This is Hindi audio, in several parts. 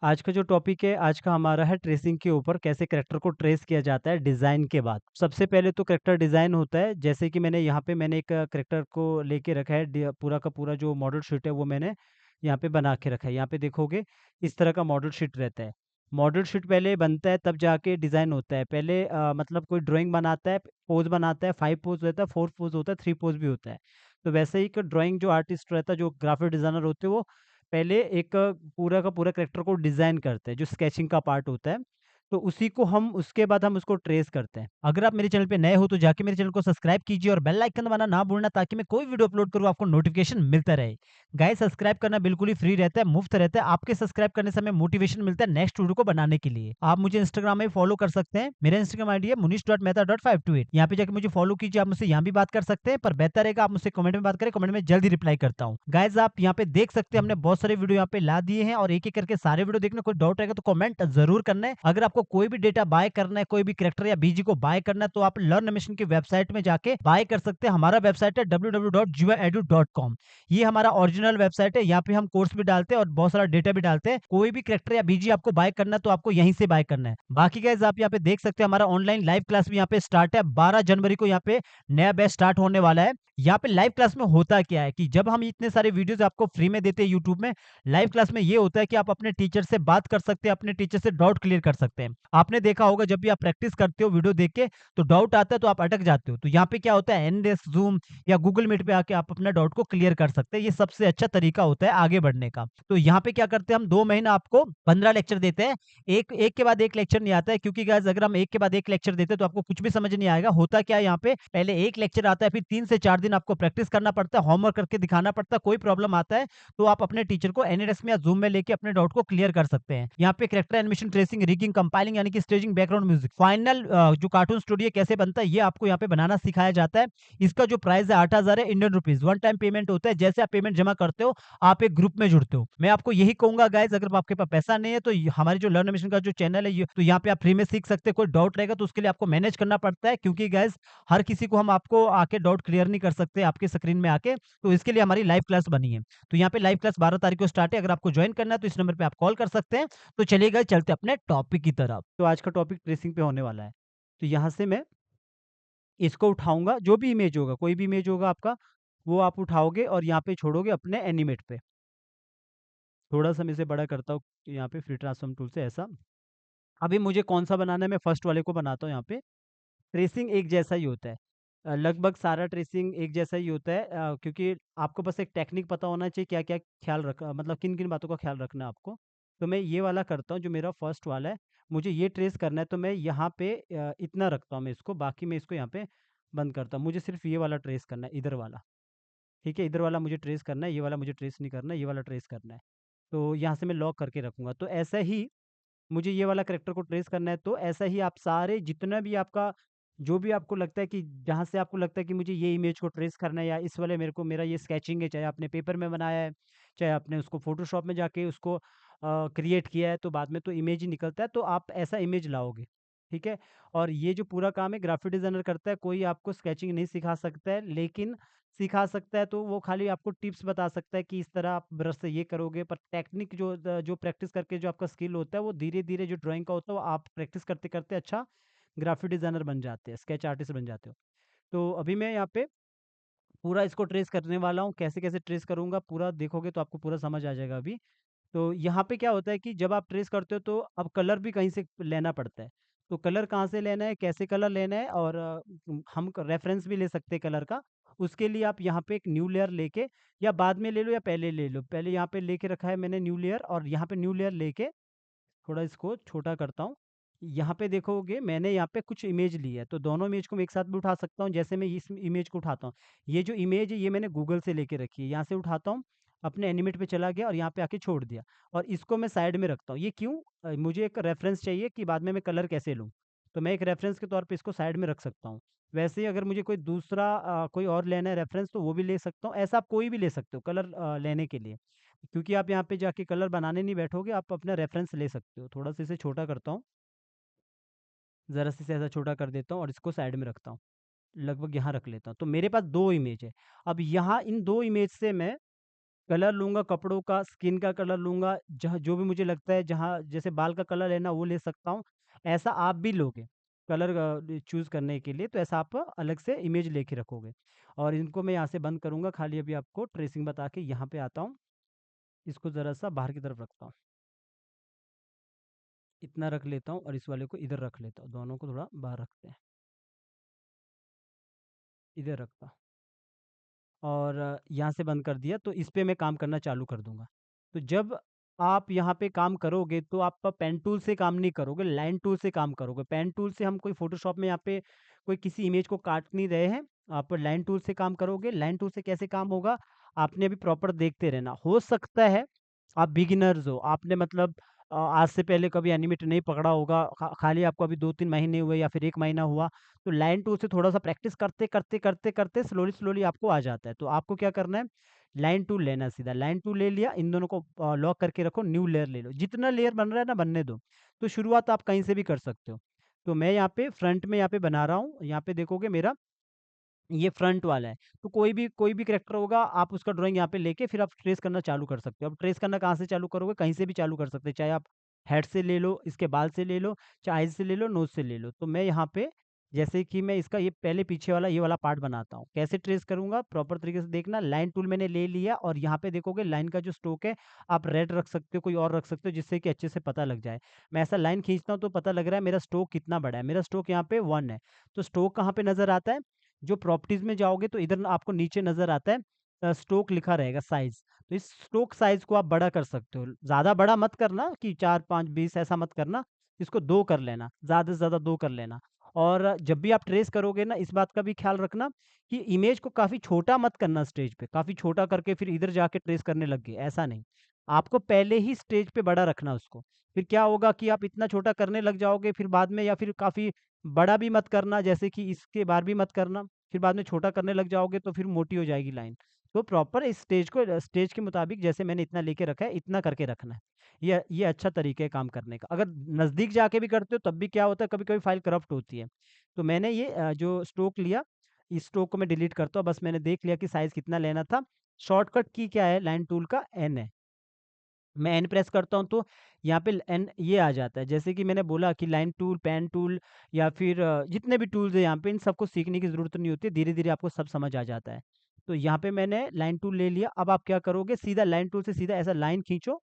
आज का जो टॉपिक है आज का हमारा है ट्रेसिंग के ऊपर कैसे कैरेक्टर को ट्रेस किया जाता है डिज़ाइन के बाद। सबसे पहले तो कैरेक्टर डिज़ाइन होता है जैसे कि मैंने एक कैरेक्टर को लेके रखा है पूरा का पूरा जो मॉडल शीट है वो मैंने यहाँ पे बना के रखा है। यहाँ पे देखोगे इस तरह का मॉडल शीट रहता है। मॉडल शीट पहले बनता है तब जाके डिज़ाइन होता है। पहले मतलब कोई ड्राइंग बनाता है, पोज़ बनाता है, 5 पोज़ रहता है, 4 पोज़ होता है, 3 पोज़ भी होता है। तो वैसे ही एक ड्राइंग जो आर्टिस्ट रहता है, जो ग्राफ़िक डिज़ाइनर होते हैं वो पहले एक पूरा का पूरा कैरेक्टर को डिज़ाइन करते हैं, जो स्केचिंग का पार्ट होता है, तो उसी को हम उसके बाद हम उसको ट्रेस करते हैं। अगर आप मेरे चैनल पे नए हो तो जाके मेरे चैनल को सब्सक्राइब कीजिए और बेल आइकन दबाना ना भूलना ताकि मैं कोई वीडियो अपलोड करूँ आपको नोटिफ़िकेशन मिलता रहे। गाइस सब्सक्राइब करना बिल्कुल ही फ्री रहता है, मुफ्त रहता है। आपके सब्सक्राइब करने से हमें मोटिवेशन मिलता है नेक्स्ट वीडियो को बनाने के लिए। आप मुझे इंस्टाग्राम में फॉलो कर सकते हैं। मेरा इंस्टाग्राम आईडी है munish.mehta.528। यहाँ पे जाके मुझे फॉलो कीजिए, आप मुझसे यहाँ भी बात कर सकते हैं, पर बेहतर रहेगा आप मुझसे कमेंट में बात करें, कमेंट में जल्दी रिप्लाई करता हूँ। गाइस आप यहाँ पे देख सकते हैं हमने बहुत सारे वीडियो यहाँ पे ला दिए हैं और एक-एक करके सारे वीडियो देखना। कोई डाउट रहेगा तो कमेंट ज़रूर करना है। अगर आपको कोई भी डेटा बाय करना है, कोई भी कैरेक्टर या बीजी को बाय करना है तो आप लर्न एनिमेशन की वेबसाइट में जाके बाय कर सकते हैं। हमारा वेबसाइट है www.jivaedu.com। ये हमारा ओरिजिनल वेबसाइट है। यहाँ पे हम कोर्स भी डालते हैं और बहुत सारा डेटा भी डालते हैं। कोई भी कैरेक्टर या बीजी आपको बाय करना है तो आपको यहीं से बाय करना है। बाकी गाइस आप यहाँ पे देख सकते हैं हमारा ऑनलाइन लाइव क्लास भी यहाँ पे स्टार्ट है। 12 जनवरी को यहाँ पे नया बैच स्टार्ट होने वाला है। यहाँ पे लाइव क्लास में होता क्या है कि जब हम इतने सारे वीडियोस आपको फ्री में देते हैं यूट्यूब में, लाइव क्लास में ये होता है कि आप अपने टीचर से बात कर सकते हैं, अपने टीचर से डाउट क्लियर कर सकते हैं। आपने देखा होगा जब भी आप प्रैक्टिस करते हो वीडियो देख के तो डाउट आता है तो आप अटक जाते हो। तो यहाँ पे क्या होता है एनडेस्क, ज़ूम या गूगल मीट पे आके आप अपना डाउट को क्लियर कर सकते हैं। ये सबसे अच्छा तरीका होता है आगे बढ़ने का। तो यहाँ पे क्या करते हैं हम 2 महीना आपको 15 लेक्चर देते हैं। एक एक के बाद एक लेक्चर नहीं आता है क्योंकि गाइस अगर हम एक के बाद एक लेक्चर देते हैं तो आपको कुछ भी समझ नहीं आएगा। होता क्या है यहाँ पे पहले एक लेक्चर आता है फिर 3 से 4 दिन आपको प्रैक्टिस करना पड़ता है, होमवर्क करके दिखाना पड़ता है। कोई प्रॉब्लम आता है तो आप अपने टीचर को एनएडेस्क में या ज़ूम में लेके अपने डाउट को क्लियर कर सकते हैं। यहाँ पे character animation, tracing, rigging, compiling यानी कि स्टेजिंग, बैकग्राउंड म्यूजिक, फाइनल जो कार्टून स्टूडियो कैसे बनता है ये आपको यहाँ पे बनाना सिखाया जाता है। इसका जो प्राइस है 8,000 है Indian rupees. One time payment होता है। जैसे आप पेमेंट जमा करते हो आप एक ग्रुप में जुड़ते हो। मैं आपको यही कहूँगा गाइज़ अगर आपके पास पैसा नहीं है तो हमारी जो लर्न एनिमेशन का जो चैनल है ये तो यहाँ पे आप फ्री में सीख सकते हैं। कोई डाउट रहेगा तो उसके लिए आपको मैनेज करना पड़ता है क्योंकि गाइज़ हर किसी को हम आपको आके डाउट क्लियर नहीं कर सकते आपके स्क्रीन में आके, तो इसके लिए हमारी लाइव क्लास बनी है। तो यहाँ पे लाइव क्लास 12 तारीख को स्टार्ट है। अगर आपको जॉइन करना है तो इस नंबर पे आप कॉल कर सकते हैं। तो चलिए गाइस चलते हैं अपने टॉपिक की तरफ। तो आज का टॉपिक ट्रेसिंग पे होने वाला है। तो यहाँ से मैं इसको उठाऊँगा, जो भी इमेज होगा, कोई भी इमेज होगा आपका, वो आप उठाओगे और यहाँ पे छोड़ोगे अपने एनिमेट पे। थोड़ा-सा मैं इसे बड़ा करता हूँ यहाँ पे फ्री ट्रांसफॉर्म टूल से ऐसा। अभी मुझे कौन-सा बनाना है मैं फर्स्ट वाले को बनाता हूँ यहाँ पे। ट्रेसिंग एक जैसा ही होता है। लगभग सारा ट्रेसिंग एक जैसा ही होता है क्योंकि आपको बस एक टेक्निक पता होना चाहिए क्या-क्या ख्याल मतलब किन-किन बातों का ख्याल रखना है आपको। तो मैं ये वाला करता हूँ जो मेरा फर्स्ट वाला है। मुझे ये ट्रेस करना है तो मैं यहाँ पे इतना रखता हूँ मैं इसको, बाकी मैं इसको यहाँ पे बंद करता हूँ। मुझे सिर्फ़ ये वाला ट्रेस करना है, इधर वाला। ठीक है? इधर वाला मुझे ट्रेस करना है, ये वाला मुझे ट्रेस नहीं करना है, ये वाला ट्रेस करना है। तो यहाँ से मैं लॉक करके रखूँगा। तो ऐसा ही मुझे ये वाला कैरेक्टर को ट्रेस करना है तो ऐसा ही आप सारे जितना भी आपका जो भी आपको लगता है कि जहाँ से आपको लगता है कि मुझे ये इमेज को ट्रेस करना है या इस वाले मेरे को मेरा ये स्केचिंग है, चाहे आपने पेपर में बनाया है, चाहे आपने उसको फ़ोटोशॉप में जाके उसको क्रिएट किया है तो बाद में तो इमेज ही निकलता है, तो आप ऐसा इमेज लाओगे, ठीक है? और ये जो पूरा काम है ग्राफ़िक डिज़ाइनर करता है, कोई आपको स्केचिंग नहीं सिखा सकता है, लेकिन सिखा सकता है तो वो खाली आपको टिप्स बता सकता है कि इस तरह आप ब्रश से ये करोगे, पर टेक्निक जो प्रैक्टिस करके जो आपका स्किल होता है वो धीरे-धीरे जो ड्राइंग का होता है वो आप प्रैक्टिस करते-करते अच्छा ग्राफिक डिज़ाइनर बन जाते हैं, स्केच आर्टिस्ट बन जाते हो। तो अभी मैं यहाँ पे पूरा इसको ट्रेस करने वाला हूँ, कैसे-कैसे ट्रेस करूँगा पूरा देखोगे तो आपको पूरा समझ आ जाएगा अभी। तो यहाँ पे क्या होता है कि जब आप ट्रेस करते हो तो अब कलर भी कहीं से लेना पड़ता है। तो कलर कहाँ से लेना है, कैसे कलर लेना है और हम रेफ़रेंस भी ले सकते हैं कलर का। उसके लिए आप यहाँ पे एक न्यू लेयर लेके या बाद में ले लो या पहले ले लो। पहले यहाँ पे लेके रखा है मैंने न्यू लेयर और यहाँ पे न्यू लेयर लेके थोड़ा इसको छोटा करता हूँ। यहाँ पे देखोगे मैंने यहाँ पे कुछ इमेज ली है, तो दोनों इमेज को मैं एक साथ भी उठा सकता हूँ, जैसे मैं इस इमेज को उठाता हूँ। ये जो इमेज है ये मैंने गूगल से लेके रखी है, यहाँ से उठाता हूँ, अपने एनिमेट पे चला गया और यहाँ पे आके छोड़ दिया और इसको मैं साइड में रखता हूँ। ये क्यों? मुझे एक रेफ़रेंस चाहिए कि बाद में मैं कलर कैसे लूँ, तो मैं एक रेफ़रेंस के तौर पे इसको साइड में रख सकता हूँ। वैसे ही अगर मुझे कोई दूसरा कोई और लेना है रेफ़रेंस तो वो भी ले सकता हूँ, ऐसा आप कोई भी ले सकते हो कलर लेने के लिए। क्योंकि आप यहाँ पे जाके कलर बनाने नहीं बैठोगे, आप अपना रेफ़रेंस ले सकते हो। थोड़ा-सा इसे छोटा करता हूँ, ज़रा-सा इसे ऐसा छोटा कर देता हूँ और इसको साइड में रखता हूँ। लगभग यहाँ रख लेता हूँ। तो मेरे पास 2 इमेज है। अब यहाँ इन 2 इमेज से मैं कलर लूँगा कपड़ों का, स्किन का कलर लूँगा, जहाँ जो भी मुझे लगता है जहाँ जैसे बाल का कलर लेना वो ले सकता हूँ। ऐसा आप भी लोगे कलर चूज़ करने के लिए तो ऐसा आप अलग से इमेज लेके रखोगे। और इनको मैं यहाँ से बंद करूँगा, खाली अभी आपको ट्रेसिंग बता के यहाँ पे आता हूँ। इसको ज़रा-सा बाहर की तरफ रखता हूँ। इतना रख लेता हूँ और इस वाले को इधर रख लेता हूँ। दोनों को थोड़ा बाहर रखते हैं। इधर रखता हूँ। और यहाँ से बंद कर दिया तो इस पे मैं काम करना चालू कर दूँगा। तो जब आप यहाँ पे काम करोगे तो आप पेन टूल से काम नहीं करोगे, लाइन टूल से काम करोगे। पेन टूल से हम कोई फ़ोटोशॉप में यहाँ पे कोई किसी इमेज को काट नहीं रहे हैं, आप लाइन टूल से काम करोगे। लाइन टूल से कैसे काम होगा, आपने अभी प्रॉपर देखते रहना। हो सकता है आप बिगिनर्स हो, आपने मतलब आज से पहले कभी एनिमेटर नहीं पकड़ा होगा, खाली आपको अभी 2-3 महीने हुए या फिर 1 महीना हुआ, तो लाइन टूल से थोड़ा-सा प्रैक्टिस करते स्लोली आपको आ जाता है। तो आपको क्या करना है, लाइन टूल लेना है सीधा, लाइन टूल ले लिया, इन दोनों को लॉक करके रखो, न्यू लेयर ले लो। जितना लेयर बन रहा है ना बनने दो। तो शुरुआत आप कहीं से भी कर सकते हो। तो मैं यहाँ पे फ्रंट में यहाँ पे बना रहा हूँ, यहाँ पे देखोगे मेरा ये फ्रंट वाला है। तो कोई भी कैरेक्टर होगा, आप उसका ड्राइंग यहाँ पे लेके फिर आप ट्रेस करना चालू कर सकते हो। अब ट्रेस करना कहाँ से चालू करोगे? कहीं से भी चालू कर सकते हैं। चाहे आप हेड से ले लो, इसके बाल से ले लो, चाहे आइज़ से ले लो, नोज़ से ले लो। तो मैं यहाँ पे जैसे कि मैं इसका ये पहले पीछे वाला ये वाला पार्ट बनाता हूँ। कैसे ट्रेस करूँगा? प्रॉपर तरीके से देखना, लाइन टूल मैंने ले लिया और यहाँ पे देखोगे लाइन का जो स्ट्रोक है, आप रेड रख सकते हो, कोई और रख सकते हो जिससे कि अच्छे से पता लग जाए। मैं ऐसा लाइन खींचता हूँ तो पता लग रहा है मेरा स्ट्रोक कितना बड़ा है। मेरा स्ट्रोक यहाँ पे 1 है। तो स्ट्रोक कहाँ पे नज़र आता है? जो प्रॉपर्टीज़ में जाओगे तो इधर आपको नीचे नज़र आता है स्ट्रोक लिखा रहेगा साइज़। तो इस स्ट्रोक साइज़ को आप बड़ा कर सकते हो। ज़्यादा बड़ा मत करना कि 4, 5, 20 ऐसा मत करना। इसको 2 कर लेना, ज़्यादा से ज़्यादा 2 कर लेना। और जब भी आप ट्रेस करोगे ना इस बात का भी ख़्याल रखना कि इमेज को काफ़ी छोटा मत करना स्टेज पे। काफ़ी छोटा करके फिर इधर जाके ट्रेस करने लग गए, ऐसा नहीं। आपको पहले ही स्टेज पे बड़ा रखना उसको। फिर क्या होगा कि आप इतना छोटा करने लग जाओगे फिर बाद में या फिर काफ़ी बड़ा भी मत करना जैसे कि इसके बार भी मत करना, फिर बाद में छोटा करने लग जाओगे तो फिर मोटी हो जाएगी लाइन। तो प्रॉपर इस स्टेज के मुताबिक जैसे मैंने इतना लेके रखा है, इतना करके रखना है। ये अच्छा तरीका है काम करने का। अगर नज़दीक जाके भी करते हो तब भी क्या होता है कभी-कभी फाइल करप्ट होती है। तो मैंने ये जो स्ट्रोक लिया, इस स्ट्रोक को मैं डिलीट करता हूँ, बस मैंने देख लिया कि साइज़ कितना लेना था। शॉर्टकट की क्या है लाइन टूल का एन है। मैं एन प्रेस करता हूँ तो यहाँ पे एन ये आ जाता है। जैसे कि मैंने बोला कि लाइन टूल, पेन टूल या फिर जितने भी टूल्स हैं यहाँ पे इन सबको सीखने की ज़रूरत नहीं होती है, धीरे-धीरे आपको सब समझ आ जाता है। तो यहाँ पे मैंने लाइन टूल ले लिया, अब आप क्या करोगे सीधा लाइन टूल से सीधा ऐसा लाइन खींचो,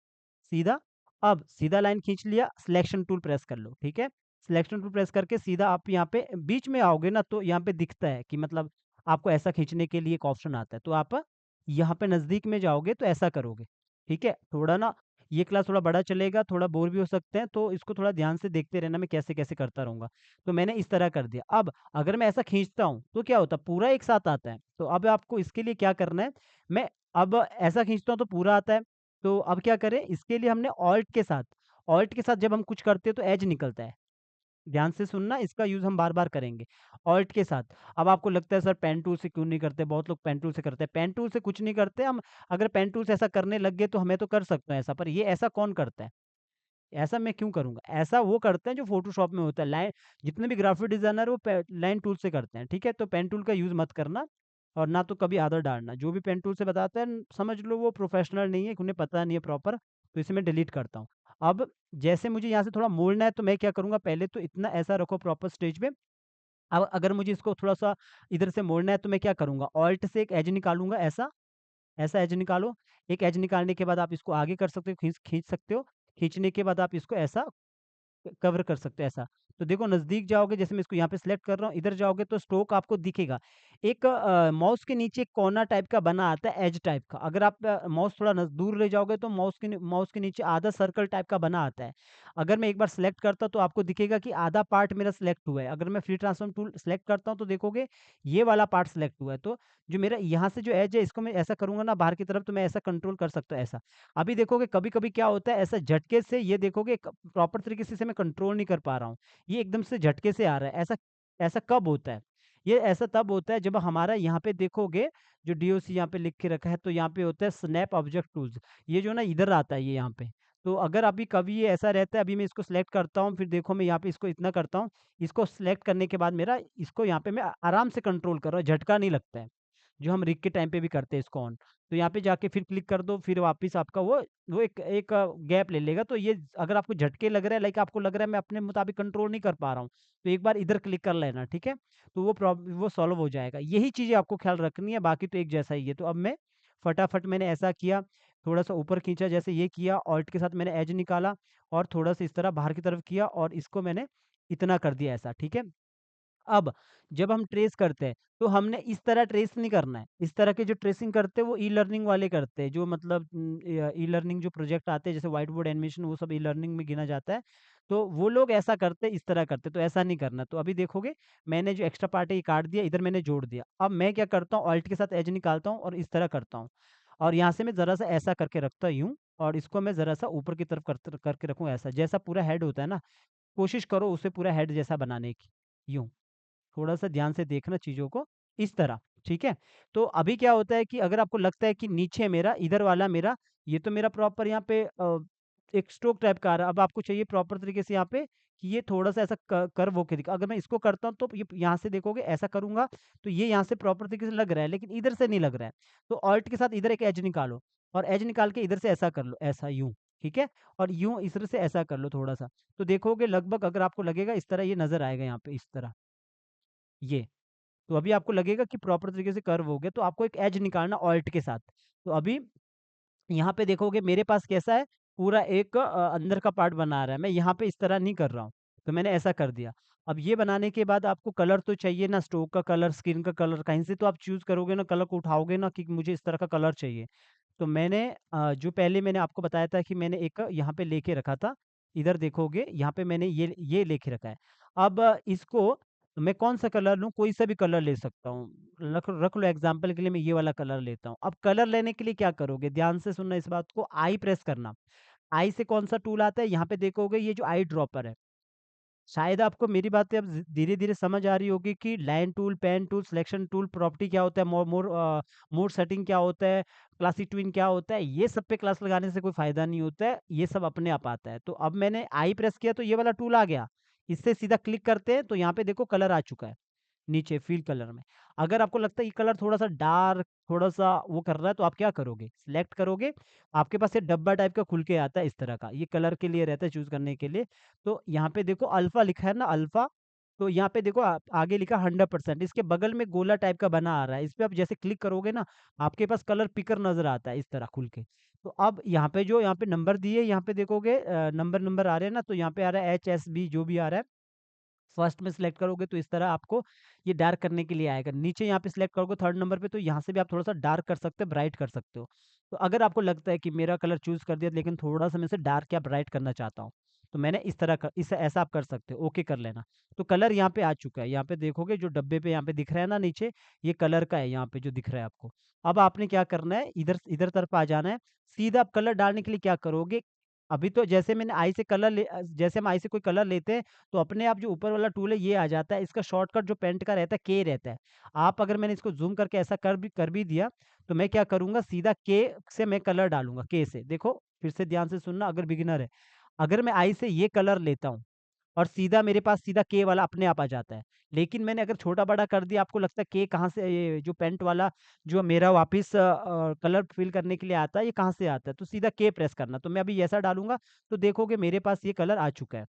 सीधा। अब सीधा लाइन खींच लिया, सिलेक्शन टूल प्रेस कर लो, ठीक है? सिलेक्शन टूल प्रेस करके सीधा आप यहाँ पे बीच में आओगे ना तो यहाँ पे दिखता है कि मतलब आपको ऐसा खींचने के लिए एक ऑप्शन आता है। तो आप यहाँ पे नज़दीक में जाओगे तो ऐसा करोगे, ठीक है? थोड़ा ना ये क्लास थोड़ा बड़ा चलेगा, थोड़ा बोर भी हो सकते हैं, तो इसको थोड़ा ध्यान से देखते रहना, मैं कैसे-कैसे करता रहूँगा। तो मैंने इस तरह कर दिया। अब अगर मैं ऐसा खींचता हूँ, तो क्या होता है, पूरा एक साथ आता है। तो अब आपको इसके लिए क्या करना है, मैं अब ऐसा खींचता हूँ तो पूरा आता है। तो अब क्या करें, इसके लिए हमने ऑल्ट के साथ जब हम कुछ करते हैं तो एज निकलता है। ध्यान से सुनना, इसका यूज़ हम बार-बार करेंगे, ऑल्ट के साथ। अब आपको लगता है सर पेन टूल से क्यों नहीं करते? बहुत लोग पेन टूल से करते हैं। पेन टूल से कुछ नहीं करते हम, अगर पेन टूल से ऐसा करने लग गए तो हमें तो कर सकते हैं ऐसा, पर ये ऐसा कौन करता है? ऐसा मैं क्यों करूँगा? ऐसा वो करते हैं जो फ़ोटोशॉप में होता है। लाइन जितने भी ग्राफ़िक डिज़ाइनर वो पे लाइन टूल से करते हैं, ठीक है? तो पेन टूल का यूज़ मत करना और ना तो कभी आदत डालना। जो भी पेन टूल से बताता है समझ लो वो प्रोफ़ेशनल नहीं है, उन्हें पता नहीं है प्रॉपर, तो इसे मैं डिलीट करता हूँ। अब जैसे मुझे यहाँ से थोड़ा मोड़ना है तो मैं क्या करूँगा पहले तो इतना ऐसा रखो प्रॉपर स्टेज पे। अब अगर मुझे इसको थोड़ा-सा इधर से मोड़ना है तो मैं क्या करूँगा? ऑल्ट से एक एज निकालूँगा ऐसा, ऐसा एज निकालो। एक एज निकालने के बाद आप इसको आगे कर सकते हो, खींच खींच सकते हो। खींचने के बाद आप इसको ऐसा कवर कर सकते हो ऐसा। तो देखो नज़दीक जाओगे जैसे मैं इसको यहाँ पे सिलेक्ट कर रहा हूँ, इधर जाओगे तो स्ट्रोक आपको दिखेगा। एक माउस के नीचे एक कोना टाइप का बना आता है एज टाइप का। अगर आप माउस थोड़ा दूर ले जाओगे तो माउस के नीचे आधा सर्कल टाइप का बना आता है। अगर मैं एक बार सिलेक्ट करता हूँ तो आपको दिखेगा कि आधा पार्ट मेरा सिलेक्ट हुआ है। अगर मैं फ्री ट्रांसफॉर्म टूल सिलेक्ट करता हूँ तो देखोगे ये वाला पार्ट सिलेक्ट हुआ है। तो जो मेरा यहाँ से जो एज है इसको मैं ऐसा करूँगा ना बाहर की तरफ तो मैं ऐसा कंट्रोल कर सकता हूँ ऐसा। अभी देखोगे कभी-कभी क्या होता है ऐसा झटके से ये देखोगे प्रॉपर तरीके से इसे मैं कंट्रोल नहीं कर पा रहा हूँ। ये एकदम से झटके से आ रहा है। ऐसा ऐसा कब होता है? ये ऐसा तब होता है जब हमारा यहाँ पे देखोगे जो डीओसी यहाँ पे लिख के रखा है तो यहाँ पे होता है स्नैप ऑब्जेक्ट टूल्स। ये जो ना इधर आता है ये यहाँ पे। तो अगर अभी कभी ये ऐसा रहता है अभी मैं इसको सिलेक्ट करता हूँ फिर देखो मैं यहाँ पे इसको इतना करता हूँ। इसको सिलेक्ट करने के बाद मेरा इसको यहाँ पे मैं आराम से कंट्रोल कर रहा हूँ, झटका नहीं लगता है। जो हम रिग के टाइम पे भी करते हैं इसको ऑन। तो यहाँ पे जाके फिर क्लिक कर दो, फिर वापस आपका वो एक एक गैप ले लेगा। तो ये अगर आपको झटके लग रहा है, लाइक आपको लग रहा है मैं अपने मुताबिक कंट्रोल नहीं कर पा रहा हूँ, तो एक बार इधर क्लिक कर लेना, ठीक है? तो वो सॉल्व हो जाएगा। यही चीज़ें आपको ख्याल रखनी है, बाकी तो एक जैसा ही है। तो अब मैं फटाफट मैंने ऐसा किया, थोड़ा-सा ऊपर खींचा जैसे ये किया, ऑल्ट के साथ मैंने एज निकाला और थोड़ा-सा इस तरह बाहर की तरफ किया और इसको मैंने इतना कर दिया ऐसा, ठीक है? अब जब हम ट्रेस करते हैं, तो हमने इस तरह ट्रेस नहीं करना है। इस तरह के जो ट्रेसिंग करते हैं वो ई-लर्निंग वाले करते हैं, जो मतलब ई-लर्निंग जो प्रोजेक्ट आते हैं जैसे व्हाइट बोर्ड एनिमेशन, वो सब ई-लर्निंग में गिना जाता है। तो वो लोग ऐसा करते हैं, इस तरह करते हैं, तो ऐसा नहीं करना। तो अभी देखोगे मैंने जो एक्स्ट्रा पार्ट है ये काट दिया, इधर मैंने जोड़ दिया। अब मैं क्या करता हूँ, ऑल्ट के साथ एज निकालता हूँ और इस तरह करता हूँ। और यहाँ से मैं ज़रा-सा ऐसा करके रखता यूँ और इसको मैं ज़रा-सा ऊपर की तरफ करके रखूँ ऐसा। जैसा पूरा हेड होता है ना, कोशिश करो उसे पूरा हेड जैसा बनाने की, यूँ। थोड़ा-सा ध्यान से देखना चीज़ों को, इस तरह, ठीक है? तो अभी क्या होता है कि अगर आपको लगता है कि नीचे मेरा, इधर वाला मेरा, ये तो मेरा प्रॉपर यहाँ पे एक स्ट्रोक टाइप का आ रहा है। अब आपको चाहिए प्रॉपर तरीके से यहाँ पे कि ये थोड़ा-सा ऐसा क कर्व होके दिखे। अगर मैं इसको करता हूँ तो ये यहाँ से देखोगे ऐसा करूँगा, तो ये यहाँ से प्रॉपर तरीके से लग रहा है, लेकिन इधर से नहीं लग रहा है। तो ऑल्ट के साथ इधर एक एज निकालो और एज निकाल के इधर से ऐसा कर लो, ऐसा यूँ, ठीक है? और यूँ इधर से ऐसा कर लो थोड़ा-सा। तो देखोगे लगभग अगर आपको लगेगा इस तरह ये नज़र आएगा यहाँ पे, इस तरह, ये। तो अभी आपको लगेगा कि प्रॉपर तरीके से कर्व हो गया, तो आपको एक एज निकालना ऑल्ट के साथ। तो अभी यहाँ पे देखोगे मेरे पास कैसा है, पूरा एक अंदर का पार्ट बना रहा है, मैं यहाँ पे इस तरह नहीं कर रहा हूँ, तो मैंने ऐसा कर दिया। अब ये बनाने के बाद आपको कलर तो चाहिए ना, स्ट्रोक का कलर, स्किन का कलर, कहीं से तो आप चूज़ करोगे ना, कलर को उठाओगे ना कि मुझे इस तरह का कलर चाहिए। तो मैंने जो पहले मैंने आपको बताया था कि मैंने एक यहाँ पे लेके रखा था, इधर देखोगे यहाँ पे मैंने ये लेके रखा है। अब इसको मैं कौन-सा कलर लूँ, कोई सा भी कलर ले सकता हूँ। रख रख लो एग्ज़ाम्पल के लिए मैं ये वाला कलर लेता हूँ। अब कलर लेने के लिए क्या करोगे, ध्यान से सुनना इस बात को, आई प्रेस करना। आई से कौन-सा टूल आता है, यहाँ पे देखोगे ये जो आई ड्रॉपर है। शायद आपको मेरी बातें अब धीरे-धीरे समझ आ रही होगी कि line tool, pen tool, selection tool, property क्या होता है, मोड सेटिंग क्या होता है, क्लासिक ट्विन क्या होता है, ये सब पे क्लास लगाने से कोई फ़ायदा नहीं होता है, ये सब अपने आप आता है। तो अब मैंने आई प्रेस किया तो ये वाला टूल आ गया, इससे सीधा क्लिक करते हैं तो यहाँ पे देखो कलर आ चुका है। नीचे फ़िल कलर में। अगर आपको लगता है ये कलर थोड़ा-सा डार्क, थोड़ा-सा वो कर रहा है, तो आप क्या करोगे? सिलेक्ट करोगे, आपके पास ये डब्बा टाइप का खुल के आता है इस तरह का, ये कलर के लिए रहता है चूज़ करने के लिए। तो यहाँ पे देखो अल्फ़ा लिखा है ना अल्फ़ा, तो यहाँ पे देखो आगे लिखा 100%, इसके बगल में गोला टाइप का बना आ रहा है, इस पे आप जैसे क्लिक करोगे ना, आपके पास कलर पिकर नज़र आता है इस तरह खुल के। तो अब यहाँ पे नंबर दिए, यहाँ पे देखोगे नंबर आ रहे हैं ना, तो यहाँ पे आ रहा है एचएसबी जो भी आ रहा है, फर्स्ट में सिलेक्ट करोगे तो इस तरह आपको ये डार्क करने के लिए आएगा। नीचे यहाँ पे सिलेक्ट करोगे थर्ड नंबर पे, तो यहाँ से भी आप थोड़ा-सा डार्क कर सकते हो, ब्राइट कर सकते हो। तो अगर आपको लगता है कि मेरा कलर चूज़ कर दिया लेकिन थोड़ा-सा मैं इसे डार्क या ब्राइट करना चाहता हूँ, तो मैंने इस तरह का इस ऐसा आप कर सकते हो, ओके कर लेना। तो कलर यहाँ पे आ चुका है, यहाँ पे देखोगे जो डब्बे पे यहाँ पे दिख रहा है ना नीचे, ये कलर का है यहाँ पे जो दिख रहा है आपको। अब आपने क्या करना है, इधर इधर तरफ आ जाना है, सीधा आप कलर डालने के लिए क्या करोगे, अभी तो जैसे मैंने आई से जैसे हम आई से कोई कलर लेते हैं, तो अपने आप जो ऊपर वाला टूल है ये आ जाता है। इसका शॉर्टकट जो पेंट का रहता है के रहता है। आप अगर मैंने इसको ज़ूम करके ऐसा कर भी दिया, तो मैं क्या करूँगा सीधा के से मैं कलर डालूँगा के से। देखो फिर से ध्यान से सुनना अगर बिगिनर है। अगर मैं आई से ये कलर लेता हूँ और सीधा मेरे पास सीधा के वाला अपने आप आ जाता है। लेकिन मैंने अगर छोटा-बड़ा कर दिया, आपको लगता है के कहाँ से, ये जो पेंट वाला जो मेरा वापिस कलर फिल करने के लिए आता है, ये कहाँ से आता है? तो सीधा के प्रेस करना। तो मैं अभी ऐसा डालूँगा, तो देखोगे मेरे पास ये कलर आ चुका है।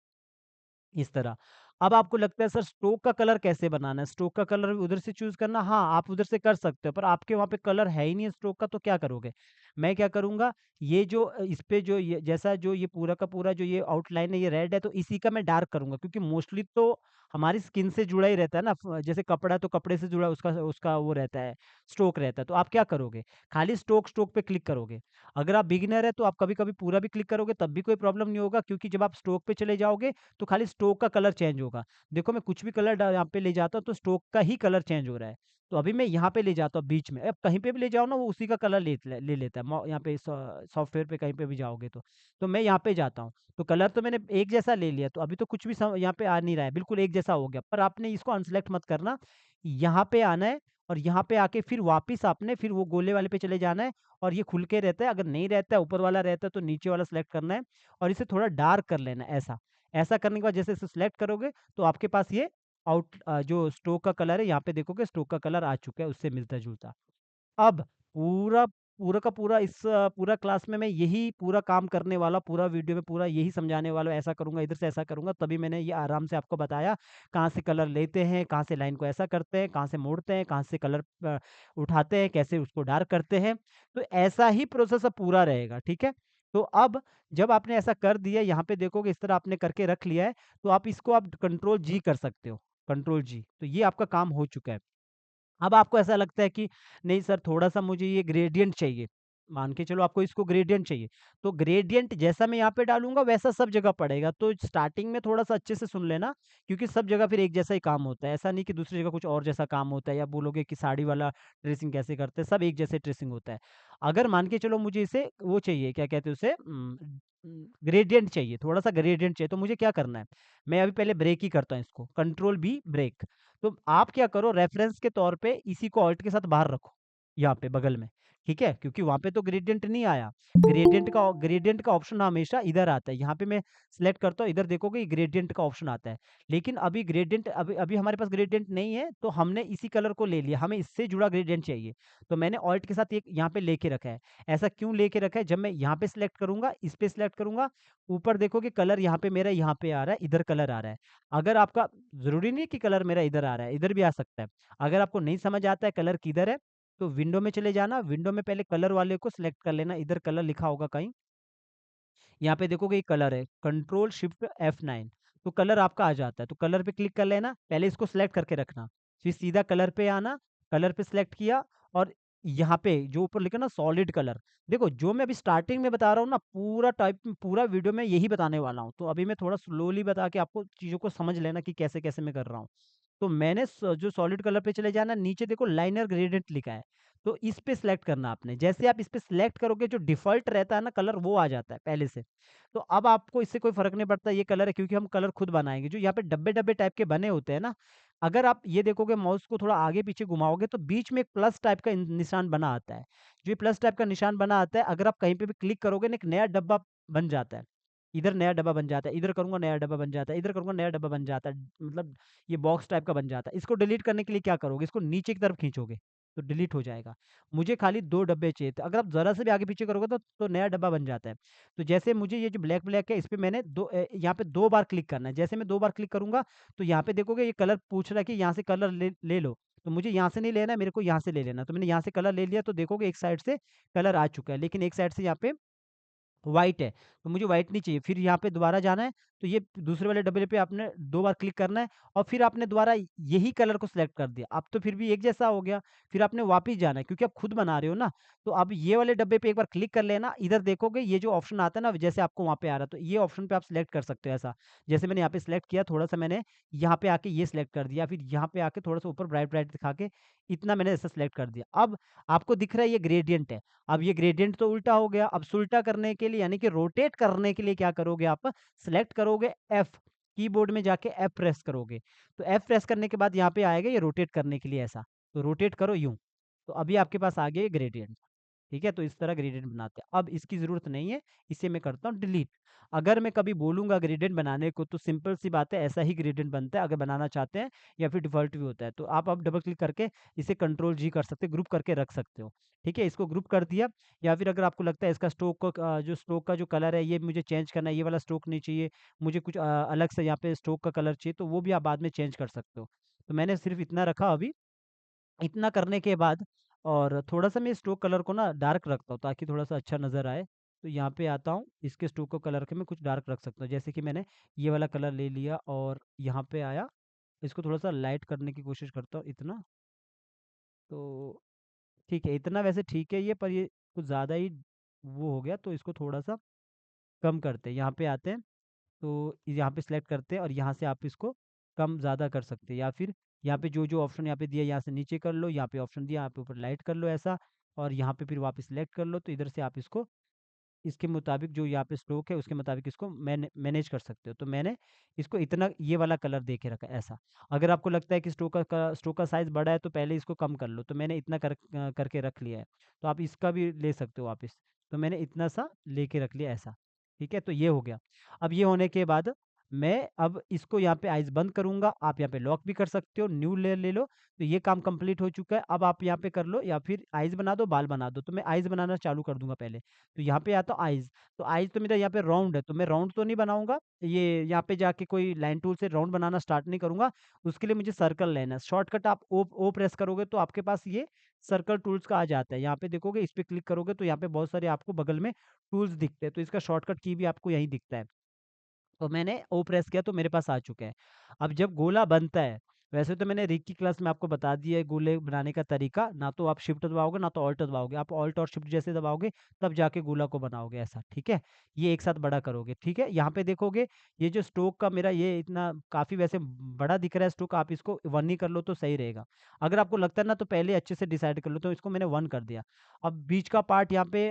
इस तरह। अब आपको लगता है सर स्ट्रोक का कलर कैसे बनाना है? स्ट्रोक का कलर उधर से चूज़ करना, हाँ, आप उधर से कर सकते हो, पर आपके वहाँ पे कलर है ही नहीं है स्ट्रोक का, तो क्या करोगे? मैं क्या करूँगा, ये जो इस पे जो ये जैसा जो ये पूरा का पूरा जो ये आउटलाइन है, ये रेड है, तो इसी का मैं डार्क करूँगा क्योंकि मोस्टली तो हमारी स्किन से जुड़ा ही रहता है ना, जैसे कपड़ा है तो कपड़े से जुड़ा उसका उसका वो रहता है, स्ट्रोक रहता है। तो आप क्या करोगे? खाली स्ट्रोक पे क्लिक करोगे। अगर आप बिगिनर है तो आप कभी-कभी पूरा भी क्लिक करोगे तब भी कोई प्रॉब्लम नहीं होगा, क्योंकि जब आप स्ट्रोक पे चले जाओगे तो खाली स्ट्रोक का कलर चेंज होगा। देखो मैं कुछ भी कलर यहाँ पे ले जाता हूँ तो स्ट्रोक का ही कलर चेंज हो रहा है। तो अभी मैं यहाँ पे ले जाता हूँ बीच में, अब कहीं पे भी ले जाओ ना वो उसी का कलर ले लेता है। यहाँ पे सॉफ्टवेयर पे कहीं पे भी जाओगे तो। तो मैं यहाँ पे जाता हूँ, तो कलर तो मैंने एक जैसा ले लिया, तो अभी तो कुछ भी यहाँ पे आ नहीं रहा है, बिल्कुल एक जैसा हो गया। पर आपने इसको अनसेलेक्ट मत करना, यहाँ पे आना है और यहाँ पे आके फिर वापिस आपने फिर वो गोले वाले पे चले जाना है और ये खुल के रहता है। अगर नहीं रहता है, ऊपर वाला रहता है, तो नीचे वाला सेलेक्ट करना है और इसे थोड़ा डार्क कर लेना है ऐसा। ऐसा करने के बाद जैसे इसे सिलेक्ट करोगे तो आपके पास ये जो स्ट्रोक का कलर है, यहाँ पे देखोगे स्ट्रोक का कलर आ चुका है उससे मिलता-जुलता। अब पूरा पूरा का पूरा पूरा क्लास में मैं यही पूरा काम करने वाला, पूरा वीडियो में पूरा यही समझाने वाला, ऐसा करूँगा, इधर से ऐसा करूँगा, तभी मैंने ये आराम से आपको बताया, कहाँ से कलर लेते हैं, कहाँ से लाइन को ऐसा करते हैं, कहाँ से मोड़ते हैं, कहाँ से कलर उठाते हैं, कैसे उसको डार्क करते हैं। तो ऐसा ही प्रोसेस अब पूरा रहेगा, ठीक है? तो अब जब आपने ऐसा कर दिया, यहाँ पे देखोगे इस तरह आपने करके रख लिया है, तो आप इसको आप कंट्रोल जी कर सकते हो, कंट्रोल जी। तो ये आपका काम हो चुका है। अब आपको ऐसा लगता है कि नहीं सर, थोड़ा-सा मुझे ये ग्रेडिएंट चाहिए। मान के चलो आपको इसको ग्रेडिएंट चाहिए। तो ग्रेडिएंट जैसा मैं यहाँ पे डालूँगा वैसा सब जगह पड़ेगा। तो स्टार्टिंग में थोड़ा-सा अच्छे से सुन लेना, क्योंकि सब जगह फिर एक जैसा ही काम होता है। ऐसा नहीं कि दूसरी जगह कुछ और जैसा काम होता है, या बोलोगे कि साड़ी वाला ट्रेसिंग कैसे करते हैं, सब एक जैसे ट्रेसिंग होता है। अगर मान के चलो मुझे इसे वो चाहिए, क्या कहते हैं उसे, ग्रेडिएंट चाहिए, थोड़ा-सा ग्रेडिएंट चाहिए, तो मुझे क्या करना है? मैं अभी पहले ब्रेक ही करता हूँ इसको, कंट्रोल बी ब्रेक। तो आप क्या करो, रेफरेंस के तौर पे इसी को ऑल्ट के साथ बाहर रखो, यहाँ पे बगल में, ठीक है? क्योंकि वहाँ पे तो ग्रेडिएंट नहीं आया। ग्रेडिएंट का ऑप्शन हमेशा इधर आता है। यहाँ पे मैं सिलेक्ट करता हूँ, इधर देखोगे ग्रेडिएंट का ऑप्शन आता है। लेकिन अभी ग्रेडिएंट अभी अभी हमारे पास ग्रेडिएंट नहीं है, तो हमने इसी कलर को ले लिया, हमें इससे जुड़ा ग्रेडिएंट चाहिए। तो मैंने ऑल्ट के साथ एक यहाँ पे लेके रखा है। ऐसा क्यों लेके रखा है? जब मैं यहाँ पे सिलेक्ट करूँगा, इस पे सिलेक्ट करूँगा, ऊपर देखोगे कलर यहाँ पे मेरा यहाँ पे आ रहा है, इधर कलर आ रहा है। अगर आपका ज़रूरी नहीं है कि कलर मेरा इधर आ रहा है, इधर भी आ सकता है। अगर आपको नहीं समझ आता है कलर किधर है, तो विंडो में चले जाना, विंडो में पहले कलर वाले को सिलेक्ट कर लेना, इधर कलर लिखा होगा कहीं। यहाँ पे देखोगे ये कलर है, कंट्रोल शिफ्ट F9, तो कलर आपका आ जाता है। तो कलर पे क्लिक कर लेना, पहले इसको सिलेक्ट करके रखना, फिर सीधा कलर पे आना, कलर पे सिलेक्ट किया, और यहाँ पे जो ऊपर लिखा ना सॉलिड कलर, देखो जो मैं अभी स्टार्टिंग में बता रहा हूँ ना, पूरा वीडियो में यही बताने वाला हूँ। तो अभी मैं थोड़ा स्लोली बता के आपको चीज़ों को समझ लेना कि कैसे-कैसे मैं कर रहा हूँ। तो मैंने जो सॉलिड कलर पे चले जाना, नीचे देखो लाइनर ग्रेडिएंट लिखा है, तो इस पे सिलेक्ट करना आपने। जैसे आप इस पे सिलेक्ट करोगे, जो डिफ़ॉल्ट रहता है ना कलर, वो आ जाता है पहले से। तो अब आपको इससे कोई फ़र्क नहीं पड़ता ये कलर है, क्योंकि हम कलर खुद बनाएँगे। जो यहाँ पे डब्बे-डब्बे टाइप के बने होते हैं ना, अगर आप ये देखोगे माउस को थोड़ा आगे-पीछे घुमाओगे, तो बीच में एक प्लस टाइप का निशान बना आता है। जो ये प्लस टाइप का निशान बना आता है, अगर आप कहीं पे भी क्लिक करोगे ना, एक नया डब्बा बन जाता है। इधर नया डब्बा बन जाता है, इधर करूँगा नया डब्बा बन जाता है, इधर करूँगा नया डब्बा बन जाता है। मतलब ये बॉक्स टाइप का बन जाता है। इसको डिलीट करने के लिए क्या करोगे? इसको नीचे की तरफ खींचोगे, तो डिलीट हो जाएगा। मुझे खाली 2 डब्बे चाहिए थे। अगर आप ज़रा से भी आगे-पीछे करोगे, तो नया डब्बा बन जाता है। तो जैसे मुझे ये जो ब्लैक-ब्लैक है, इस पे मैंने यहाँ पे 2 बार क्लिक करना है। जैसे मैं 2 बार क्लिक करूँगा, तो यहाँ पे देखोगे ये कलर पूछ रहा है कि यहाँ से कलर ले ले लो। तो मुझे यहाँ से नहीं लेना है, मेरे को यहाँ से ले लेना है। तो मैंने यहाँ से कलर ले लिया, तो देखोगे एक साइड से कलर आ चुका है, लेकिन एक साइड से यहाँ पे व्हाइट है, तो मुझे व्हाइट नहीं चाहिए। फिर यहाँ पे दोबारा जाना है, तो ये दूसरे वाले डब्बे पे आपने 2 बार क्लिक करना है, और फिर आपने दोबारा यही कलर को सिलेक्ट कर दिया। अब तो फिर भी एक जैसा हो गया, फिर आपने वापिस जाना है, क्योंकि आप खुद बना रहे हो ना। तो अब ये वाले डब्बे पे एक बार क्लिक कर लेना, इधर देखोगे ये जो ऑप्शन आता है ना, जैसे आपको वहाँ पे आ रहा है, तो ये ऑप्शन पे आप सिलेक्ट कर सकते हो ऐसा। जैसे मैंने यहाँ पे सिलेक्ट किया, थोड़ा-सा मैंने यहाँ पे आके ये सिलेक्ट कर दिया, फिर यहाँ पे आके थोड़ा-सा ऊपर ब्राइट-ब्राइट दिखा के इतना मैंने ऐसा सिलेक्ट कर दिया। अब आपको दिख रहा है ये ग्रेडिएंट है। अब ये ग्रेडिएंट तो उल्टा हो गया। अब सुल्टा करने के लिए, यानी कि रोटेट करने के लिए क्या करोगे आप? सेलेक्ट करोगे एफ, कीबोर्ड में जाके एफ प्रेस करोगे। तो एफ प्रेस करने के बाद यहाँ पे आएगा ये रोटेट करने के लिए ऐसा। तो रोटेट करो यूँ। तो अभी आपके पास आ गया ये ग्रेडिएंट। ठीक है? तो इस तरह ग्रेडिएंट बनाते हैं। अब इसकी ज़रूरत नहीं है, इसे मैं करता हूँ डिलीट। अगर मैं कभी बोलूँगा ग्रेडिएंट बनाने को, तो सिंपल सी बात है, ऐसा ही ग्रेडिएंट बनता है अगर बनाना चाहते हैं, या फिर डिफ़ॉल्ट भी होता है। तो आप अब डबल क्लिक करके इसे कंट्रोल जी कर सकते हैं, ग्रुप करके रख सकते हो। ठीक है? इसको ग्रुप कर दिया, या फिर अगर आपको लगता है इसका जो स्ट्रोक का जो कलर है ये मुझे चेंज करना है, ये वाला स्ट्रोक नहीं चाहिए, मुझे कुछ अलग से यहाँ पे स्ट्रोक का कलर चाहिए, तो वो भी आप बाद में चेंज कर सकते हो। तो मैंने सिर्फ़ इतना रखा अभी। इतना करने के बाद, और थोड़ा-सा मैं स्ट्रोक कलर को ना डार्क रखता हूँ, ताकि थोड़ा-सा अच्छा नज़र आए। तो यहाँ पे आता हूँ, इसके स्ट्रोक को कलर के मैं कुछ डार्क रख सकता हूँ। जैसे कि मैंने ये वाला कलर ले लिया, और यहाँ पे आया, इसको थोड़ा-सा लाइट करने की कोशिश करता हूँ इतना। तो ठीक है, इतना वैसे ठीक है ये, पर ये कुछ ज़्यादा ही वो हो गया, तो इसको थोड़ा-सा कम करते हैं। यहाँ पे आते हैं, तो यहाँ पे सिलेक्ट करते हैं, और यहाँ से आप इसको कम ज़्यादा कर सकते हैं, या फिर यहाँ पे जो ऑप्शन यहाँ पे दिया, यहाँ से नीचे कर लो, यहाँ पे ऑप्शन दिया, यहाँ पे ऊपर लाइट कर लो ऐसा, और यहाँ पे फिर वापस सिलेक्ट कर लो, तो इधर से आप इसको इसके मुताबिक, जो यहाँ पे स्ट्रोक है उसके मुताबिक इसको मैनेज कर सकते हो। तो मैंने इसको इतना ये वाला कलर दे के रखा है ऐसा। अगर आपको लगता है कि स्ट्रोक का साइज़ बड़ा है, तो पहले इसको कम कर लो, तो मैंने इतना करके रख लिया है। तो आप इसका भी ले सकते हो वापस। तो मैंने इतना सा लेके रख लिया ऐसा। ठीक है? तो ये हो गया। अब ये होने के बाद मैं अब इसको यहाँ पे आइज़ बंद करूँगा, आप यहाँ पे लॉक भी कर सकते हो, न्यू लेयर ले लो, तो ये काम कंप्लीट हो चुका है। अब आप यहाँ पे कर लो या फिर आइज़ बना दो, बाल बना दो, तो मैं आइज़ बनाना चालू कर दूँगा पहले। तो यहाँ पे आता हूँ आइज़, तो आइज़ तो मेरा यहाँ पे राउंड है, तो मैं राउंड तो नहीं बनाऊँगा, ये यहाँ पे जाके कोई लाइन टूल से राउंड बनाना स्टार्ट नहीं करूँगा, उसके लिए मुझे सर्कल लेना है। शॉर्टकट आप ओ प्रेस करोगे तो आपके पास ये सर्कल टूल्स का आ जाता है। यहाँ पे देखोगे, इस पे क्लिक करोगे तो यहाँ पे बहुत सारे आपको बगल में टूल्स दिखते हैं, तो इसका शॉर्टकट की भी आपको यहीं दिखता है। तो मैंने ओ प्रेस किया तो मेरे पास आ चुका है। अब जब गोला बनता है, वैसे तो मैंने रीक की क्लास में आपको बता दिया है गोले बनाने का तरीका, ना तो आप शिफ्ट दबाओगे ना तो ऑल्ट दबाओगे। आप ऑल्ट और शिफ्ट जैसे दबाओगे तब जाके गोला को बनाओगे ऐसा, ठीक है? ये एक साथ बड़ा करोगे, ठीक है? यहाँ पे देखोगे ये जो स्ट्रोक का मेरा ये इतना काफ़ी वैसे बड़ा दिख रहा है स्ट्रोक, आप इसको 1 ही कर लो तो सही रहेगा। अगर आपको लगता है ना तो पहले अच्छे से डिसाइड कर लो, तो इसको मैंने 1 कर दिया। अब बीच का पार्ट यहाँ पे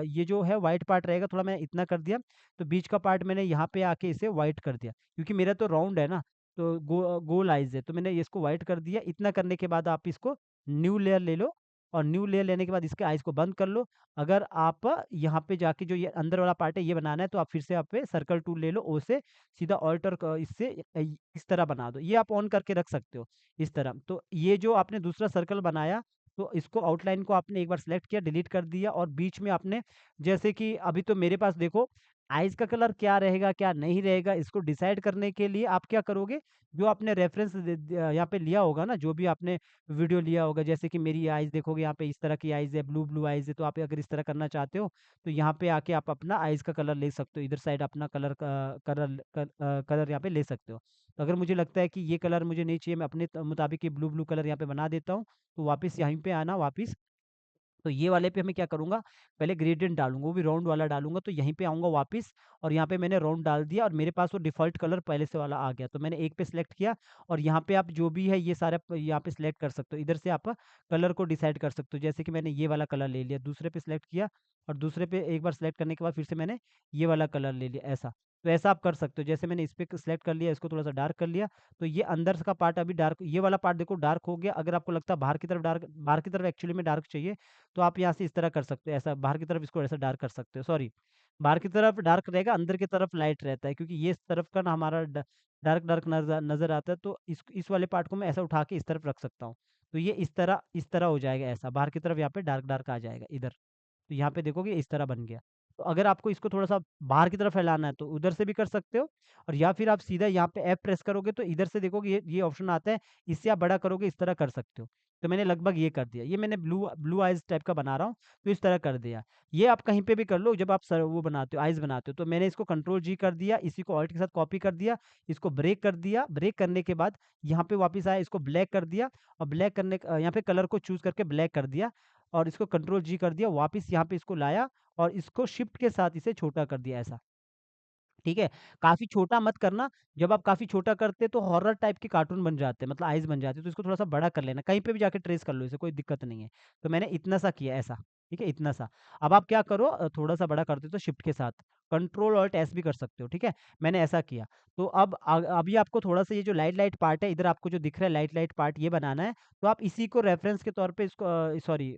ये जो है व्हाइट पार्ट रहेगा, थोड़ा मैंने इतना कर दिया। तो बीच का पार्ट मैंने यहाँ पे आके इसे व्हाइट कर दिया, क्योंकि मेरा तो राउंड है ना, तो गोल आइज़ है, तो मैंने इसको व्हाइट कर दिया। इतना करने के बाद आप इसको न्यू लेयर ले लो और न्यू लेयर लेने के बाद इसके आइज़ को बंद कर लो। अगर आप यहाँ पे जाके जो ये अंदर वाला पार्ट है ये बनाना है, तो आप फिर से यहाँ पे सर्कल टूल ले लो, ओ से सीधा ऑल्ट और इससे इस तरह बना दो। ये आप ऑन करके रख सकते हो, इस तरह। तो ये जो आपने दूसरा सर्कल बनाया, तो इसको आउटलाइन को आपने एक बार सेलेक्ट किया, डिलीट कर दिया और बीच में आपने जैसे कि अभी तो मेरे पास देखो आइज़ का कलर क्या रहेगा, क्या नहीं रहेगा, इसको डिसाइड करने के लिए आप क्या करोगे, जो आपने रेफ़रेंस यहाँ पे लिया होगा ना, जो भी आपने वीडियो लिया होगा, जैसे कि मेरी आइज़ देखोगे यहाँ पे इस तरह की आइज़ है, ब्लू ब्लू आइज़ है, तो आप अगर इस तरह करना चाहते हो, तो यहाँ पे आके आप अपना आइज़ का कलर ले सकते हो। इधर साइड अपना कलर यहाँ पे ले सकते हो। तो अगर मुझे लगता है कि ये कलर मुझे नहीं चाहिए, मैं अपने मुताबिक ये ब्लू ब्लू कलर यहाँ पे बना देता हूँ, तो वापस यहीं पे आना, वापिस तो ये वाले पे मैं क्या करूँगा, पहले ग्रेडिएंट डालूँगा, वो भी राउंड वाला डालूँगा, तो यहीं पे आऊँगा वापिस और यहाँ पे मैंने राउंड डाल दिया और मेरे पास वो डिफ़ॉल्ट कलर पहले से वाला आ गया। तो मैंने एक पे सिलेक्ट किया और यहाँ पे आप जो भी है ये सारा यहाँ पे सिलेक्ट कर सकते हो। इधर से आप कलर को डिसाइड कर सकते हो, जैसे कि मैंने ये वाला कलर ले लिया, दूसरे पे सिलेक्ट किया और दूसरे पे एक बार सिलेक्ट करने के बाद फिर से मैंने ये वाला कलर ले लिया, ऐसा। तो ऐसा आप कर सकते हो, जैसे मैंने इस पे सिलेक्ट कर लिया, इसको थोड़ा-सा डार्क कर लिया, तो ये अंदर का पार्ट अभी डार्क ये वाला पार्ट देखो डार्क हो गया। अगर आपको लगता है बाहर की तरफ एक्चुअली में डार्क चाहिए, तो आप यहाँ से इस तरह कर सकते हो, ऐसा बाहर की तरफ इसको ऐसा डार्क कर सकते हो, सॉरी। बाहर की तरफ डार्क रहेगा, अंदर की तरफ लाइट रहता है, क्योंकि ये इस तरफ का ना हमारा डार्क नज़र नज़र आता है, तो इस वाले पार्ट को मैं ऐसा उठा के इस तरफ रख सकता हूँ। तो ये इस तरह हो जाएगा ऐसा, बाहर की तरफ यहाँ पे डार्क आ जाएगा इधर। तो यहाँ पे देखोगे इस तरह बन गया। तो अगर आपको इसको थोड़ा-सा बाहर की तरफ फैलाना है, तो उधर से भी कर सकते हो और या फिर आप सीधा यहाँ पे एफ प्रेस करोगे तो इधर से देखोगे ये ऑप्शन आता है, इससे आप बड़ा करोगे इस तरह कर सकते हो। तो मैंने लगभग ये कर दिया। ये मैंने ब्लू ब्लू आइज़ टाइप का बना रहा हूँ, तो इस तरह कर दिया। ये आप कहीं पे भी कर लो जब आप वो बनाते हो, आइज़ बनाते हो। तो मैंने इसको कंट्रोल जी कर दिया, इसी को ऑल्ट के साथ कॉपी कर दिया, इसको ब्रेक कर दिया, ब्रेक करने के बाद यहाँ पे वापस आया, इसको ब्लैक कर दिया और ब्लैक यहाँ पे कलर को चूज़ करके ब्लैक कर दिया और इसको कंट्रोल जी कर दिया, वापिस यहाँ पे इसको लाया और इसको शिफ्ट के साथ इसे छोटा कर दिया ऐसा, ठीक है? काफ़ी छोटा मत करना, जब आप काफ़ी छोटा करते हैं तो हॉरर टाइप के कार्टून बन जाते हैं, मतलब आइज़ बन जाती है, तो इसको थोड़ा-सा बड़ा कर लेना, कहीं पे भी जाके ट्रेस कर लो इसे, कोई दिक्कत नहीं है। तो मैंने इतना सा किया ऐसा, ठीक है? इतना सा। अब आप क्या करो थोड़ा-सा बड़ा करते हो तो शिफ्ट के साथ, कंट्रोल ऑल्ट एस भी कर सकते हो, ठीक है? मैंने ऐसा किया। तो अब अभी आपको थोड़ा-सा ये जो लाइट-लाइट पार्ट है, इधर आपको जो दिख रहा है लाइट-लाइट पार्ट ये बनाना है, तो आप इसी को रेफ़रेंस के तौर पे इसको सॉरी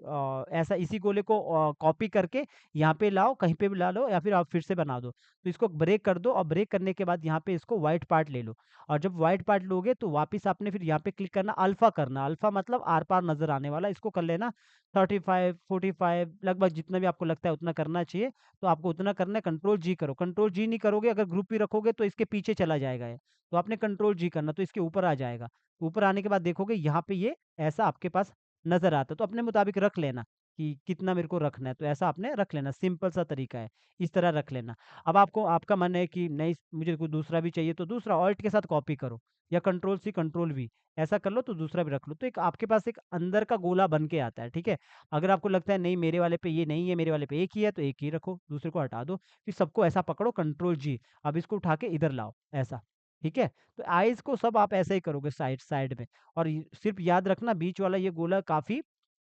ऐसा इसी गोले को कॉपी करके यहाँ पे लाओ, कहीं पे भी ला लो या फिर आप फिर से बना दो। तो इसको ब्रेक कर दो और ब्रेक करने के बाद यहाँ पे इसको व्हाइट पार्ट ले लो और जब व्हाइट पार्ट लोगे तो वापस आपने फिर यहाँ पे क्लिक करना अल्फा करना, अल्फा मतलब आर-पार नज़र आने वाला, इसको कर लेना 35, 45 लगभग जितना भी आपको लगता है उतना करना चाहिए, तो आपको उतना करना है, कंट्रोल जी करो, कंट्रोल जी नहीं करोगे अगर ग्रुप भी रखोगे तो इसके पीछे चला जाएगा ये, तो आपने कंट्रोल जी करना तो इसके ऊपर आ जाएगा, ऊपर आने के बाद देखोगे यहाँ पे ये ऐसा आपके पास नज़र आता है, तो अपने मुताबिक रख लेना कि कितना मेरे को रखना है, तो ऐसा आपने रख लेना, सिंपल सा तरीका है, इस तरह रख लेना। अब आपको आपका मन है कि नहीं मुझे कोई दूसरा भी चाहिए तो दूसरा ऑल्ट के साथ कॉपी करो या कंट्रोल सी कंट्रोल वी ऐसा कर लो तो दूसरा भी रख लो तो एक आपके पास एक अंदर का गोला बन के आता है, ठीक है? अगर आपको लगता है नहीं मेरे वाले पे ये नहीं है, मेरे वाले पे एक ही है तो एक ही रखो, दूसरे को हटा दो। फिर सबको ऐसा पकड़ो कंट्रोल जी, अब इसको उठा के इधर लाओ ऐसा, ठीक है? तो आइज़ को सब आप ऐसे ही करोगे साइड साइड में और सिर्फ याद रखना बीच वाला ये गोला काफ़ी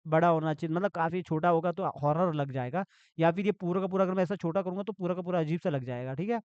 बड़ा होना चाहिए, मतलब काफ़ी छोटा होगा तो हॉरर लग जाएगा या फिर ये पूरा का पूरा अगर मैं ऐसा छोटा करूँगा तो पूरा का पूरा अजीब सा लग जाएगा, ठीक है?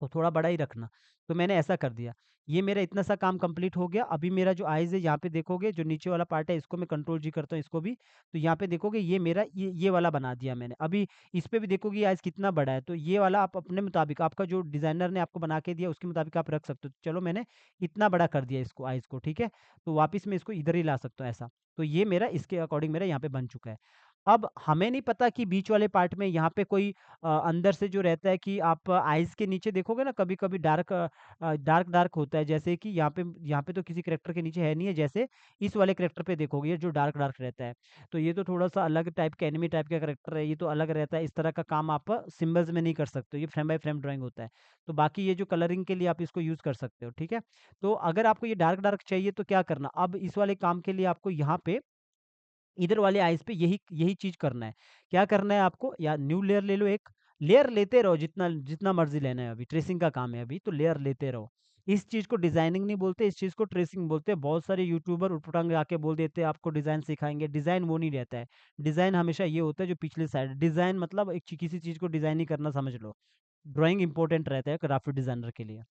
तो थोड़ा बड़ा ही रखना। तो मैंने ऐसा कर दिया। ये मेरा इतना सा काम कंप्लीट हो गया। अभी मेरा जो आइज़ है यहाँ पे देखोगे, जो नीचे वाला पार्ट है इसको मैं कंट्रोल जी करता हूँ इसको भी। तो यहाँ पे देखोगे ये मेरा ये वाला बना दिया मैंने। अभी इस पे भी देखोगे ये आइज़ कितना बड़ा है। तो ये वाला आप अपने मुताबिक, आपका जो डिज़ाइनर ने आपको बना के दिया उसके मुताबिक आप रख सकते हो। चलो मैंने इतना बड़ा कर दिया इसको, आइज़ को, ठीक है? तो वापस मैं इसको इधर ही ला सकता हूँ ऐसा। तो ये मेरा इसके अकॉर्डिंग मेरा यहाँ पे बन चुका है। अब हमें नहीं पता कि बीच वाले पार्ट में यहाँ पे कोई अंदर से जो रहता है कि आप आइज़ के नीचे देखोगे ना, कभी-कभी डार्क होता है, जैसे कि यहाँ पे तो किसी करैक्टर के नीचे है नहीं है, जैसे इस वाले करैक्टर पे देखोगे ये जो डार्क रहता है। तो ये तो थोड़ा-सा अलग टाइप का एनिमी टाइप का करैक्टर है, ये तो अलग रहता है। इस तरह का काम आप सिम्बल्स में नहीं कर सकते हो, ये फ्रेम बाय फ्रेम ड्राइंग होता है। तो बाकी ये जो कलरिंग के लिए आप इसको यूज़ कर सकते हो, ठीक है? तो अगर आपको ये डार्क चाहिए तो क्या करना, अब इस वाले काम के लिए आपको यहाँ पे इधर वाले आइस पे यही यही चीज़ करना है। क्या करना है आपको, या न्यू लेयर ले लो एक, लेयर लेते रहो जितना जितना मर्ज़ी लेना है, अभी ट्रेसिंग का काम है अभी, तो लेयर लेते रहो। इस चीज़ को डिज़ाइनिंग नहीं बोलते, इस चीज़ को ट्रेसिंग बोलते हैं। बहुत सारे यूट्यूबर ऊट-पटांग आके बोल देते हैं आपको डिज़ाइन सिखाएँगे, डिज़ाइन वो नहीं रहता है। डिज़ाइन हमेशा ये होता है जो पिछली साइड, डिज़ाइन मतलब एक किसी चीज़ को डिज़ाइन ही करना समझ लो। ड्राइंग इम्पोर्टेंट रहता है ग्राफ़िक डिज़ाइनर के लिए।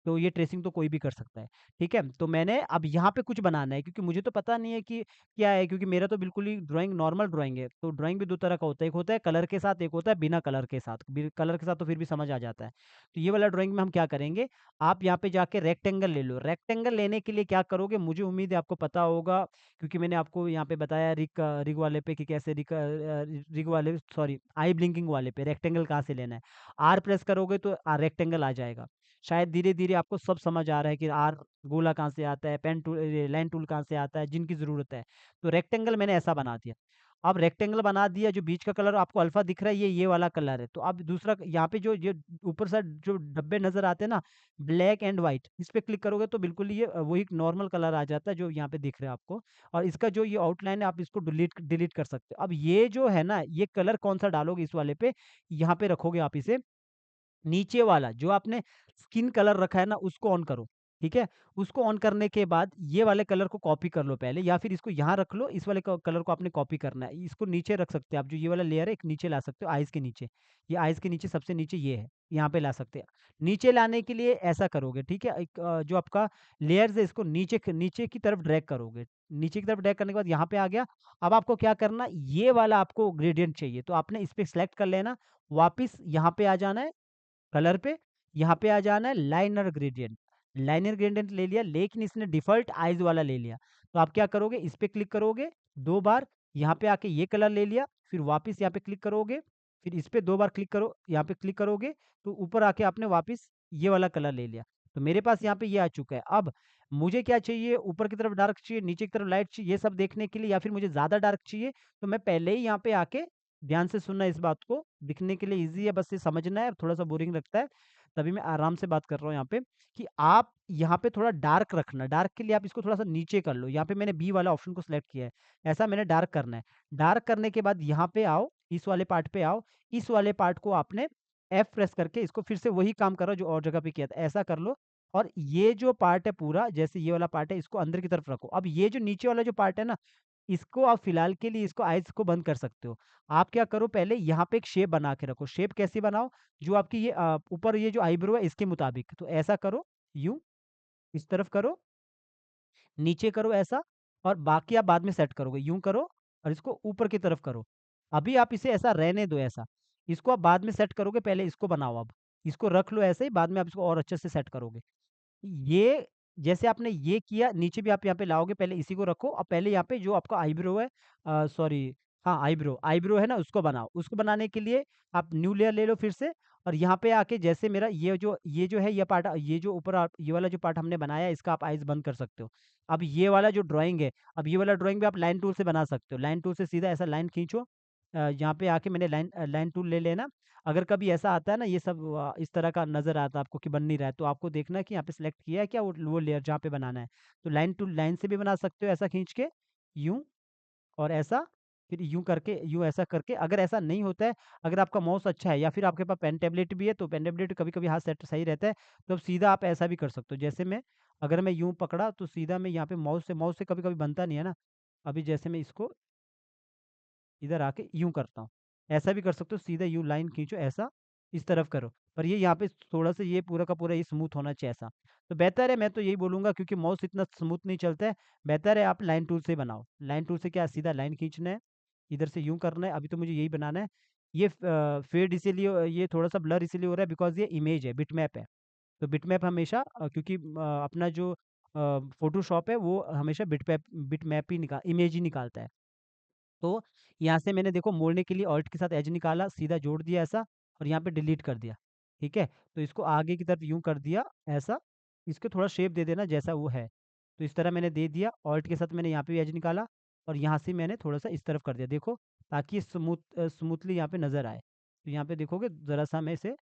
तो ये ट्रेसिंग तो कोई भी कर सकता है, ठीक है? तो मैंने अब यहाँ पे कुछ बनाना है, क्योंकि मुझे तो पता नहीं है कि क्या है, क्योंकि मेरा तो बिल्कुल ही ड्राइंग नॉर्मल ड्राइंग है। तो ड्राइंग भी 2 तरह का होता है, एक होता है कलर के साथ, एक होता है बिना कलर के साथ। कलर के साथ तो फिर भी समझ आ जाता है। तो ये वाला ड्राइंग में हम क्या करेंगे, आप यहाँ पे जाके रेक्टेंगल ले लो। रेक्टेंगल लेने के लिए क्या करोगे, मुझे उम्मीद है आपको पता होगा, क्योंकि मैंने आपको यहाँ पे बताया रिग वाले पे कि कैसे रिग वाले सॉरी आई ब्लिंकिंग वाले पे रेक्टेंगल कहाँ से लेना है। आर प्रेस करोगे तो रेक्टेंगल आ जाएगा। शायद धीरे-धीरे आपको सब समझ आ रहा है कि आर गोला कहाँ से आता है, पेन टूल ये लाइन टूल कहाँ से आता है, जिनकी ज़रूरत है। तो रेक्टेंगल मैंने ऐसा बना दिया। अब रेक्टेंगल बना दिया, जो बीच का कलर आपको अल्फ़ा दिख रहा है, ये वाला कलर है। तो अब दूसरा यहाँ पे जो ये ऊपर साइड जो डब्बे नज़र आते हैं ना, ब्लैक एंड व्हाइट, इस पे क्लिक करोगे तो बिल्कुल ये वही नॉर्मल कलर आ जाता है जो यहाँ पे दिख रहा है आपको। और इसका जो ये आउटलाइन है आप इसको डिलीट डिलीट कर सकते हो। अब ये जो है ना, ये कलर कौन-सा डालोगे इस वाले पे, यहाँ पे रखोगे आप इसे, नीचे वाला जो आपने स्किन कलर रखा है ना, उसको ऑन करो, ठीक है? उसको ऑन करने के बाद ये वाले कलर को कॉपी कर लो पहले, या फिर इसको यहाँ रख लो, इस वाले क कलर को आपने कॉपी करना है। इसको नीचे रख सकते हैं आप, जो ये वाला लेयर है एक नीचे ला सकते हो आइज़ के नीचे। ये आइज़ के नीचे सबसे नीचे ये है, यहाँ पे ला सकते हैं। नीचे लाने के लिए ऐसा करोगे, ठीक है? एक जो आपका लेयर्स है इसको नीचे की तरफ ड्रैग करोगे। नीचे की तरफ ड्रैग करने के बाद यहाँ पे आ गया। अब आपको क्या करना, ये वाला आपको ग्रेडिएंट चाहिए, तो आपने इस पे सेलेक्ट कर लेना, वापिस यहाँ पे आ जाना है कलर पे, यहाँ पे आ जाना है लाइनर ग्रेडिएंट। लाइनर ग्रेडिएंट ले लिया, लेकिन इसने डिफ़ॉल्ट आइज़ वाला ले लिया। तो आप क्या करोगे, इस पे क्लिक करोगे 2 बार, यहाँ पे आके ये कलर ले लिया, फिर वापस यहाँ पे क्लिक करोगे, फिर इस पे 2 बार क्लिक करो, यहाँ पे क्लिक करोगे, तो ऊपर आके आपने वापस ये वाला कलर ले लिया। तो मेरे पास यहाँ पे ये आ चुका है। अब मुझे क्या चाहिए, ऊपर की तरफ डार्क चाहिए, नीचे की तरफ लाइट चाहिए, ये सब देखने के लिए, या फिर मुझे ज़्यादा डार्क चाहिए, तो मैं पहले ही यहाँ पे आके ध्यान से सुनना इस बात को, दिखने के लिए ईज़ी है, बस ये समझना है, थोड़ा-सा बोरिंग लगता है, तभी मैं आराम से बात कर रहा हूँ यहाँ पे, कि आप यहाँ पे थोड़ा डार्क रखना। डार्क के लिए आप इसको थोड़ा-सा नीचे कर लो, यहाँ पे मैंने बी वाला ऑप्शन को सिलेक्ट किया है, ऐसा मैंने डार्क करना है। डार्क करने के बाद यहाँ पे आओ, इस वाले पार्ट पे आओ, इस वाले पार्ट को आपने एफ प्रेस करके इसको फिर से वही काम करो जो और जगह पे किया था, ऐसा कर लो। और ये जो पार्ट है पूरा, जैसे ये वाला पार्ट है, इसको अंदर की तरफ रखो। अब ये जो नीचे वाला जो पार्ट है ना, इसको आप फ़िलहाल के लिए इसको आइज़ को बंद कर सकते हो। आप क्या करो, पहले यहाँ पे एक शेप बना के रखो। शेप कैसी बनाओ, जो आपकी ये ऊपर ये जो आईब्रो है इसके मुताबिक। तो ऐसा करो, यूँ, इस तरफ करो, नीचे करो ऐसा, और बाकी आप बाद में सेट करोगे। यूँ करो और इसको ऊपर की तरफ करो। अभी आप इसे ऐसा रहने दो ऐसा। इसको आप बाद में सेट करोगे, पहले इसको बनाओ अब। इसको रख लो ऐसे ही, बाद में आप इसको और अच्छे से सेट करोगे। ये जैसे आपने ये किया, नीचे भी आप यहाँ पे लाओगे, पहले इसी को रखो और पहले यहाँ पे जो आपका आईब्रो है, सॉरी, हाँ, आईब्रो आईब्रो है ना, उसको बनाओ। उसको बनाने के लिए आप न्यू लेयर ले लो फिर से, और यहाँ पे आके जैसे मेरा ये जो है ये पार्ट, ये जो ऊपर आप ये वाला जो पार्ट हमने बनाया है, इसका आप आइज़ बंद कर सकते हो। अब ये वाला जो ड्राइंग है, अब ये वाला ड्राइंग भी आप लाइन टूल से बना सकते हो। लाइन टूल से सीधा ऐसा लाइन खींचो, यहाँ पे आके मैंने लाइन टूल ले लेना। अगर कभी ऐसा आता है ना, ये सब इस तरह का नज़र आता है आपको कि बन नहीं रहा है, तो आपको देखना है कि यहाँ पे सिलेक्ट किया है क्या वो लेयर जहाँ पे बनाना है। तो लाइन से भी बना सकते हो ऐसा खींच के, यूँ और ऐसा, फिर यूँ करके, यूँ ऐसा करके। अगर ऐसा नहीं होता है, अगर आपका माउस अच्छा है या फिर आपके पास पेन टैबलेट भी है, तो पेन टैबलेट कभी-कभी हाथ सेट सही रहता है, तो अब सीधा आप ऐसा भी कर सकते हो। जैसे अगर मैं यूँ पकड़ा, तो सीधा मैं यहाँ पे माउस से कभी-कभी बनता नहीं है ना, अभी जैसे मैं इसको इधर आके यूँ करता हूँ। ऐसा भी कर सकते हो, सीधा यूँ लाइन खींचो ऐसा, इस तरफ करो। पर ये यहाँ पे थोड़ा-सा ये पूरा का पूरा ये स्मूथ होना चाहिए ऐसा। तो बेहतर है मैं तो यही बोलूँगा क्योंकि माउस इतना स्मूथ नहीं चलता है, बेहतर है आप लाइन टूल से बनाओ। लाइन टूल से क्या सीधा लाइन खींचना है, इधर से यूँ करना है, अभी तो मुझे यही बनाना है। ये फेड इसीलिए ये थोड़ा-सा ब्लर इसीलिए हो रहा है बिकॉज़ ये इमेज है, बिटमैप है। तो बिटमैप हमेशा क्योंकि अपना जो फ़ोटोशॉप है वो हमेशा बिटमैप ही इमेज ही निकालता है। तो यहाँ से मैंने देखो मोड़ने के लिए ऑल्ट के साथ एज निकाला, सीधा जोड़ दिया ऐसा और यहाँ पे डिलीट कर दिया, ठीक है? तो इसको आगे की तरफ यूँ कर दिया ऐसा, इसको थोड़ा शेप दे देना जैसा वो है। तो इस तरह मैंने दे दिया, ऑल्ट के साथ मैंने यहाँ पे भी एज निकाला और यहाँ से मैंने थोड़ा-सा इस तरफ कर दिया, देखो ताकि स्मूथली यहाँ पे नज़र आए। तो यहाँ पे देखोगे ज़रा-सा मैं इसे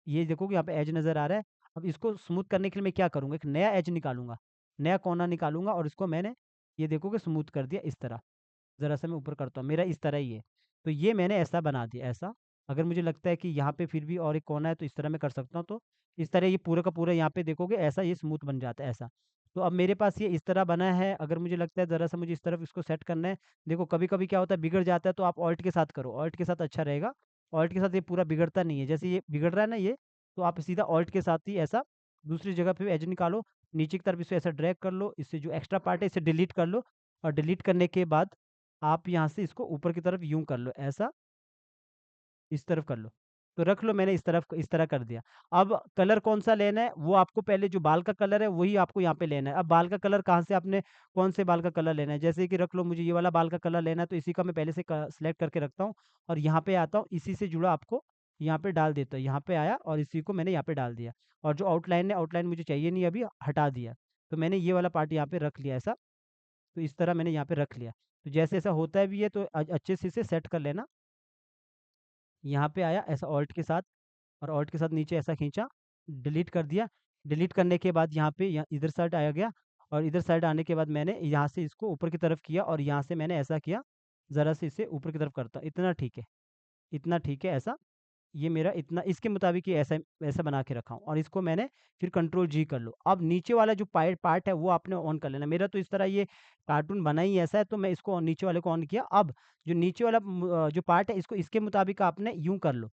ये देखो कि यहाँ पे एज नज़र आ रहा है। अब इसको स्मूथ करने के लिए मैं क्या करूँगा, एक नया एज निकालूँगा, नया कोना निकालूँगा और इसको मैंने ये देखोगे स्मूथ कर दिया इस तरह। ज़रा-सा मैं ऊपर करता हूँ, मेरा इस तरह ही है। तो ये मैंने ऐसा बना दिया, ऐसा। अगर मुझे लगता है कि यहाँ पे फिर भी और एक कोना है तो इस तरह मैं कर सकता हूँ, तो इस तरह ये पूरा का पूरा यहाँ पे देखोगे ऐसा ये स्मूथ बन जाता है, ऐसा। तो अब मेरे पास ये इस तरह बना है, अगर मुझे लगता है ज़रा-सा मुझे इस तरफ इसको सेट करना है, देखो कभी-कभी क्या होता है बिगड़ जाता है तो आप ऑल्ट के साथ करो, ऑल्ट के साथ अच्छा रहेगा। ऑल्ट के साथ ये पूरा बिगड़ता नहीं है, जैसे ये बिगड़ रहा है ना ये, तो आप सीधा ऑल्ट के साथ ही ऐसा दूसरी जगह पे एज निकालो, नीचे की तरफ इसे ऐसा ड्रैग कर लो, इससे जो एक्स्ट्रा पार्ट है इसे डिलीट कर लो और डिलीट करने के बाद आप यहाँ से इसको ऊपर की तरफ यूँ कर लो, ऐसा इस तरफ कर लो। तो रख लो मैंने इस तरह कर दिया। अब कलर कौन-सा लेना है, वो आपको पहले जो बाल का कलर है, वही आपको यहाँ पे लेना है। अब बाल का कलर कहाँ से आपने कौन से बाल का कलर लेना है, जैसे कि रख लो मुझे ये वाला बाल का कलर लेना है, तो इसी का मैं पहले से क सेलेक्ट करके रखता हूँ और यहाँ पे आता हूँ, इसी से जुड़ा आपको यहाँ पे डाल देता हूँ। यहाँ पे आया और इसी को मैंने यहाँ पे डाल दिया और जो आउटलाइन है, आउटलाइन मुझे चाहिए नहीं अभी, हटा दिया। तो मैंने ये वाला पार्ट यहाँ पे रख लिया ऐसा, तो इस तरह मैंने यहाँ पे रख लिया। तो जैसे ऐसा होता है भी है तो अच्छे से इसे सेट कर लेना। यहाँ पे आया ऐसा ऑल्ट के साथ और ऑल्ट के साथ नीचे ऐसा खींचा, डिलीट कर दिया। डिलीट करने के बाद यहाँ पे इधर साइड आ गया और इधर साइड आने के बाद मैंने यहाँ से इसको ऊपर की तरफ किया और यहाँ से मैंने ऐसा किया, ज़रा से इसे ऊपर की तरफ करता हूँ, इतना ठीक है ऐसा। ये मेरा इतना इसके मुताबिक ये ऐसा ऐसा बना के रखा हूँ और इसको मैंने फिर कंट्रोल जी कर लो। अब नीचे वाला जो पार्ट है वो आपने ऑन कर लेना। मेरा तो इस तरह ये कार्टून बना ही ऐसा है तो मैं इसको नीचे वाले को ऑन किया। अब जो नीचे वाला जो पार्ट है इसको इसके मुताबिक आपने यूँ कर लो।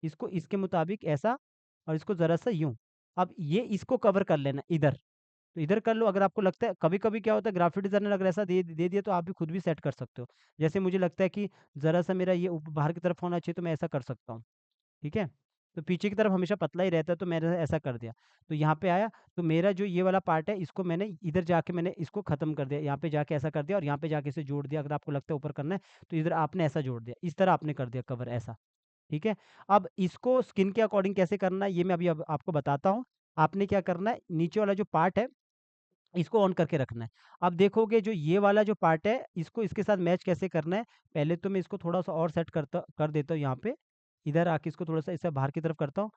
इसको इसके मुताबिक ऐसा और इसको ज़रा-सा यूँ। अब ये इसको कवर कर लेना इधर। तो इधर कर लो अगर आपको लगता है कभी-कभी क्या होता है ग्राफिक डिज़ाइनर अगर ऐसा दे दिया तो आप भी खुद भी सेट कर सकते हो। जैसे मुझे लगता है कि ज़रा-सा मेरा ये बाहर की तरफ होना चाहिए तो मैं ऐसा कर सकता हूँ। ठीक है? तो पीछे की तरफ हमेशा पतला ही रहता है तो मैंने ऐसा कर दिया। तो यहाँ पे आया तो मेरा जो ये वाला पार्ट है इसको मैंने इधर जाके मैंने इसको ख़त्म कर दिया। यहाँ पे जाके ऐसा कर दिया और यहाँ पे जाके इसे जोड़ दिया। अगर आपको लगता है ऊपर करना है तो इधर आपने ऐसा जोड़ दिया। इस तरह आपने कर दिया कवर ऐसा, ठीक है? अब इसको स्किन के अकॉर्डिंग कैसे करना है ये मैं अभी अब आपको बताता हूँ। आपने क्या करना है नीचे वाला जो पार्ट है इसको ऑन करके रखना है। अब देखोगे जो ये वाला जो पार्ट है, इसको इसके साथ मैच कैसे करना है, पहले तो मैं इसको थोड़ा-सा और सेट कर देता हूँ यहाँ पे। इधर आके इसको थोड़ा-सा ऐसे बाहर की तरफ करता हूँ,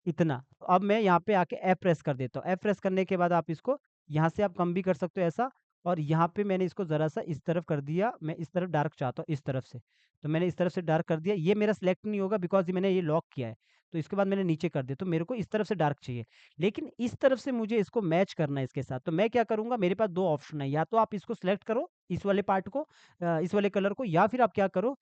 इतना। अब मैं यहाँ पे आके एफ प्रेस कर देता हूँ। एफ प्रेस करने के बाद आप इसको यहाँ से आप कम भी कर सकते हो ऐसा और यहाँ पे मैंने इसको ज़रा-सा इस तरफ कर दिया, मैं इस तरफ डार्क चाहता हूँ, इस तरफ से। तो मैंने इस तरफ से डार्क कर दिया, ये मेरा सिलेक्ट नहीं होगा बिकॉज़ मैंने ये लॉक किया है। तो इसके बाद मैंने नीचे कर दिया, तो मेरे को इस तरफ से डार्क चाहिए। लेकिन इस तरफ से मुझे इसको मैच करना है इसके साथ, तो मैं क्या करूँगा मेरे पास 2 ऑप्शन है, या तो आप इसको सेलेक्ट करो, इस वाले पार्ट को इस वाले कलर को या फिर आप क्या करो,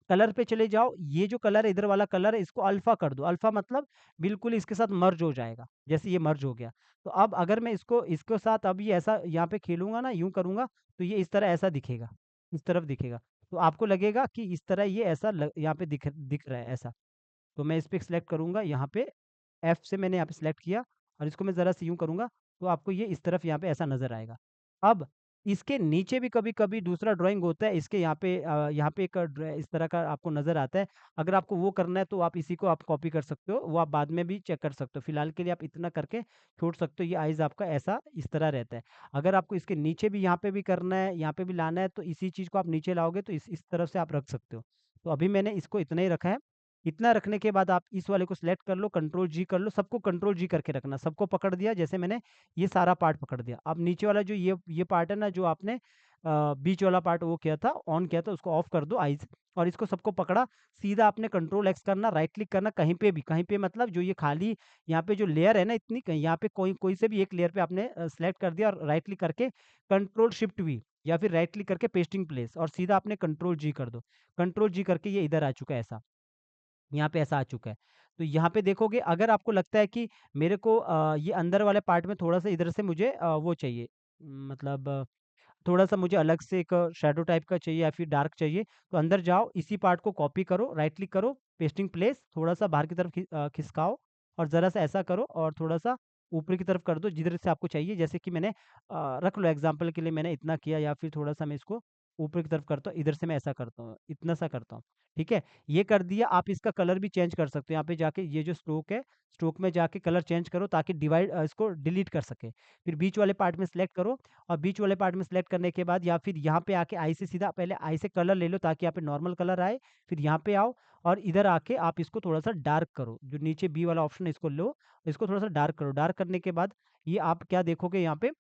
कलर पे चले जाओ, ये जो कलर है इधर वाला कलर है इसको अल्फ़ा कर दो, अल्फ़ा मतलब बिल्कुल इसके साथ मर्ज हो जाएगा, जैसे ये मर्ज हो गया। तो अब अगर मैं इसको इसके साथ अब ये ऐसा यहाँ पे खेलूँगा ना, यूँ करूँगा, तो ये इस तरह ऐसा दिखेगा, इस तरफ दिखेगा। तो आपको लगेगा कि इस तरह ये ऐसा यहाँ पे दिख रहा है ऐसा। तो मैं इस पे सेलेक्ट करूँगा यहाँ पे एफ से मैंने यहाँ पे सेलेक्ट किया और इसको मैं ज़रा-सा यूँ करूँगा, तो आपको ये इस तरफ यहाँ पे ऐसा नज़र आएगा। अब इसके नीचे भी कभी-कभी दूसरा ड्राइंग होता है, इसके यहाँ पे एक इस तरह का आपको नज़र आता है। अगर आपको वो करना है तो आप इसी को आप कॉपी कर सकते हो, वो आप बाद में भी चेक कर सकते हो। फिलहाल के लिए आप इतना करके छोड़ सकते हो, ये आइज़ आपका ऐसा इस तरह रहता है। अगर आपको इसके नीचे भी यहाँ पे भी करना है, यहाँ पे भी लाना है, तो इसी चीज़ को आप नीचे लाओगे तो इस तरफ से आप रख सकते हो। तो अभी मैंने इसको इतना ही रखा है। इतना रखने के बाद आप इस वाले को सिलेक्ट कर लो, कंट्रोल जी कर लो, सबको कंट्रोल जी करके रखना, सबको पकड़ दिया जैसे मैंने ये सारा पार्ट पकड़ दिया। अब नीचे वाला जो ये पार्ट है ना जो आपने बीच वाला पार्ट वो किया था, ऑन किया था उसको ऑफ कर दो आइज़ और इसको सबको पकड़ा, सीधा आपने कंट्रोल एक्स करना, राइट क्लिक करना कहीं पे मतलब जो ये खाली यहाँ पे जो लेयर है ना इतनी कहीं यहाँ पे कोई कोई से भी एक लेयर पे आपने सिलेक्ट कर दिया और राइट क्लिक करके कंट्रोल शिफ्ट वी या फिर राइट क्लिक करके पेस्टिंग प्लेस और सीधा आपने कंट्रोल जी कर दो। कंट्रोल जी करके ये इधर आ चुका है ऐसा। यहाँ पे ऐसा आ चुका है। तो यहाँ पे देखोगे अगर आपको लगता है कि मेरे को ये अंदर वाले पार्ट में थोड़ा-सा इधर से मुझे वो चाहिए, मतलब थोड़ा-सा मुझे अलग से एक शैडो टाइप का चाहिए या फिर डार्क चाहिए, तो अंदर जाओ, इसी पार्ट को कॉपी करो, राइट क्लिक करो, पेस्टिंग प्लेस, थोड़ा-सा बाहर की तरफ खिसकाओ और ज़रा-सा ऐसा करो और थोड़ा-सा ऊपर की तरफ कर दो जिधर से आपको चाहिए। जैसे कि मैंने रख लो एग्ज़ाम्पल के लिए मैंने इतना किया या फिर थोड़ा-सा मैं इसको ऊपर की तरफ करता हूँ, इधर से मैं ऐसा करता हूँ, इतना-सा करता हूँ, ठीक है? ये कर दिया, आप इसका कलर भी चेंज कर सकते हो। यहाँ पे जाके ये जो स्ट्रोक है, स्ट्रोक में जाके कलर चेंज करो ताकि इसको डिलीट कर सकें। फिर बीच वाले पार्ट में सेलेक्ट करो और बीच वाले पार्ट में सेलेक्ट करने के बाद या फिर यहाँ पे आके आई से सीधा पहले आई से कलर ले लो ताकि यहाँ पे नॉर्मल कलर आए। फिर यहाँ पे आओ और इधर आके आप इसको थोड़ा-सा डार्क करो। जो नीचे बी वाला ऑप्शन है इसको लो, इसको थोड़ा-सा डार्क करो। डार्क करने के बाद ये आप क्या देखोगे यहाँ पे,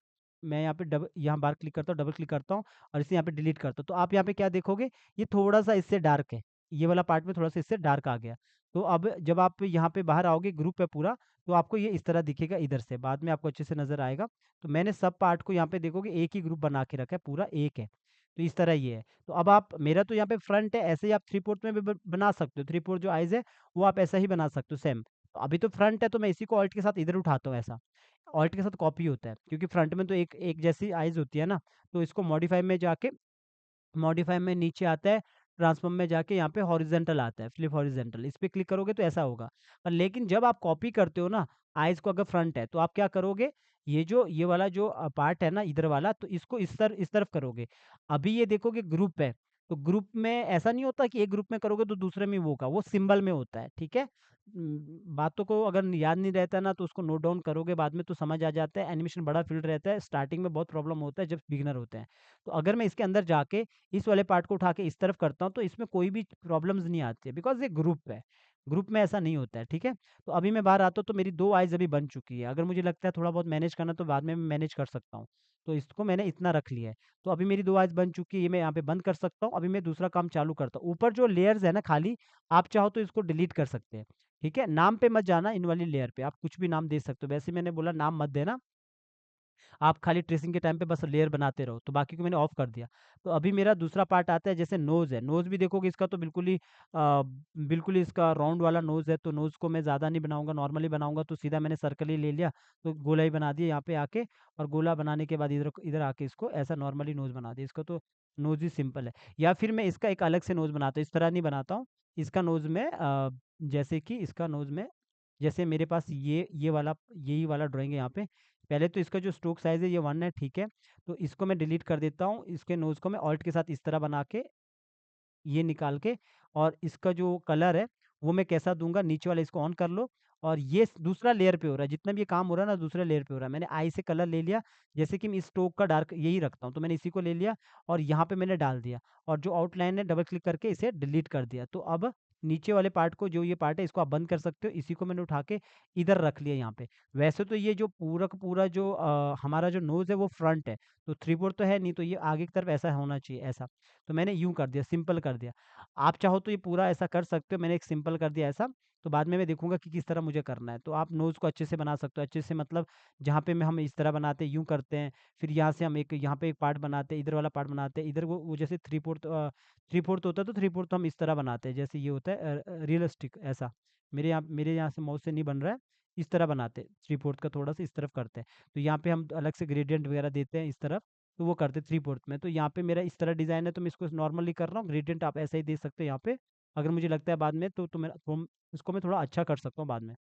मैं यहाँ पे यहाँ बार क्लिक करता हूँ, डबल क्लिक करता हूँ और इसे यहाँ पे डिलीट करता हूँ। तो आप यहाँ पे क्या देखोगे, ये थोड़ा-सा इससे डार्क है। ये वाला पार्ट में थोड़ा-सा इससे डार्क आ गया। तो अब जब आप यहाँ पे बाहर आओगे ग्रुप है पूरा, तो आपको ये इस तरह दिखेगा इधर से। बाद में आपको अच्छे से नज़र आएगा। तो मैंने सब पार्ट को यहाँ पे देखोगे एक ही ग्रुप बना के रखा है, पूरा एक है। तो इस तरह ये है। तो अब आप मेरा तो यहाँ पे फ्रंट है, ऐसे ही आप 3 फोर्थ में भी बना सकते हो। 3 फोर्थ जो आइज़ है, वो आप ऐसा ही बना सकते हो सेम। तो अभी तो फ्रंट है तो मैं इसी को ऑल्ट के साथ इधर उठाता हूँ ऐसा। ऑल्ट के साथ कॉपी होता है, क्योंकि फ्रंट में तो एक एक जैसी आइज़ होती है ना, तो इसको मॉडिफाई में जाके मॉडिफाई में नीचे आता है, ट्रांसफॉर्म में जाके यहाँ पे हॉरिज़ॉन्टल आता है, फ्लिप हॉरिज़ॉन्टल, इस पे क्लिक करोगे तो ऐसा होगा। पर लेकिन जब आप कॉपी करते हो ना, आइज़ को अगर फ्रंट है, तो आप क्या करोगे, ये वाला जो पार्ट है ना इधर वाला, तो इसको इस तरफ करोगे। अभी ये देखोगे ग्रुप है, तो ग्रुप में ऐसा नहीं होता कि एक ग्रुप में करोगे तो दूसरे में वो होगा, वो सिंबल में होता है, ठीक है? बातों को अगर याद नहीं रहता ना, तो उसको नोट डाउन करोगे बाद में तो समझ आ जाता है। एनिमेशन बड़ा फ़ील्ड रहता है, स्टार्टिंग में बहुत प्रॉब्लम होता है जब बिगिनर होते हैं। तो अगर मैं इसके अंदर जाके इस वाले पार्ट को उठा के इस तरफ करता हूँ, तो इसमें कोई भी प्रॉब्लम्स नहीं आती है बिकॉज़ ये ग्रुप है। ग्रुप में ऐसा नहीं होता है, ठीक है? तो अभी मैं बाहर आता हूँ, तो मेरी 2 आइज़ अभी बन चुकी है। अगर मुझे लगता है थोड़ा बहुत मैनेज करना, तो बाद में मैं मैनेज कर सकता हूँ। तो इसको मैंने इतना रख लिया है। तो अभी मेरी 2 आइज़ बन चुकी है, ये मैं यहाँ पे बंद कर सकता हूँ। अभी मैं दूसरा काम चालू करता हूँ। ऊपर जो लेयर्स है ना खाली, आप चाहो तो इसको डिलीट कर सकते हैं, ठीक है? नाम पे मत जाना इन वाली लेयर पे, आप कुछ भी नाम दे सकते हो। वैसे मैंने बोला नाम मत देना। आप खाली ट्रेसिंग के टाइम पे बस लेयर बनाते रहो, तो बाकी को मैंने ऑफ कर दिया। तो अभी मेरा दूसरा पार्ट आता है, जैसे नोज़ है, नोज़ भी देखोगे इसका तो बिल्कुल ही इसका राउंड वाला नोज़ है, तो नोज़ को मैं ज़्यादा नहीं बनाऊँगा, नॉर्मली बनाऊँगा तो सीधा मैंने सर्कल ही ले लिया, तो गोला ही बना दिया यहाँ पे आके और गोला बनाने के बाद इधर इधर आके इसको ऐसा नॉर्मली नोज़ बना दिया। इसका तो नोज़ ही सिंपल है। या फिर मैं इसका एक अलग से नोज़ बनाता हूँ, इस तरह नहीं बनाता हूँ। इसका नोज़ में जैसे कि इसका नोज़ में जैसे मेरे पास ये वाला यही वाला ड्राइंग है यहाँ पे। पहले तो इसका जो स्ट्रोक साइज़ है ये 1 है, ठीक है? तो इसको मैं डिलीट कर देता हूँ। इसके नोज़ को मैं ऑल्ट के साथ इस तरह बना के ये निकाल के और इसका जो कलर है, वो मैं कैसा दूँगा, नीचे वाला इसको ऑन कर लो और ये दूसरा लेयर पे हो रहा है, जितना भी ये काम हो रहा है ना दूसरे लेयर पे हो रहा है। मैंने आई से कलर ले लिया, जैसे कि मैं इस स्ट्रोक का डार्क यही रखता हूँ, तो मैंने इसी को ले लिया और यहाँ पे मैंने डाल दिया और जो आउटलाइन है डबल क्लिक करके इसे डिलीट कर दिया। तो अब नीचे वाले पार्ट को जो ये पार्ट है इसको आप बंद कर सकते हो, इसी को मैंने उठा के इधर रख लिया यहाँ पे। वैसे तो ये जो पूरा का पूरा जो हमारा जो नोज़ है वो फ्रंट है, तो 3/4 तो है नहीं, तो ये आगे की तरफ ऐसा होना चाहिए, ऐसा। तो मैंने यूँ कर दिया, सिंपल कर दिया। आप चाहो तो ये पूरा ऐसा कर सकते हो, मैंने एक सिंपल कर दिया ऐसा, तो बाद में मैं देखूँगा कि किस तरह मुझे करना है। तो आप नोज़ को अच्छे से बना सकते हो, अच्छे से मतलब जहाँ पे हम इस तरह बनाते हैं, यूँ करते हैं, फिर यहाँ से हम एक यहाँ पे एक पार्ट बनाते हैं, इधर वाला पार्ट बनाते हैं, इधर वो जैसे 3/4 होता है, तो 3/4 हम इस तरह बनाते हैं, जैसे ये होता है रियलिस्टिक ऐसा। मेरे यहाँ से माउस से नहीं बन रहा है, इस तरह बनाते हैं, 3/4 का थोड़ा-सा इस तरफ करते हैं। तो यहाँ पे हम अलग से ग्रेडिएंट वगैरह देते हैं इस तरफ, तो वो करते 3/4 में। तो यहाँ पे मेरा इस तरह डिज़ाइन है, तो मैं इसको नॉर्मली कर रहा हूँ, ग्रेडिएंट आप ऐसा ही दे सकते हो यहाँ पे। अगर मुझे लगता है बाद में तो इसको मैं थोड़ा अच्छा कर सकता हूँ बाद में।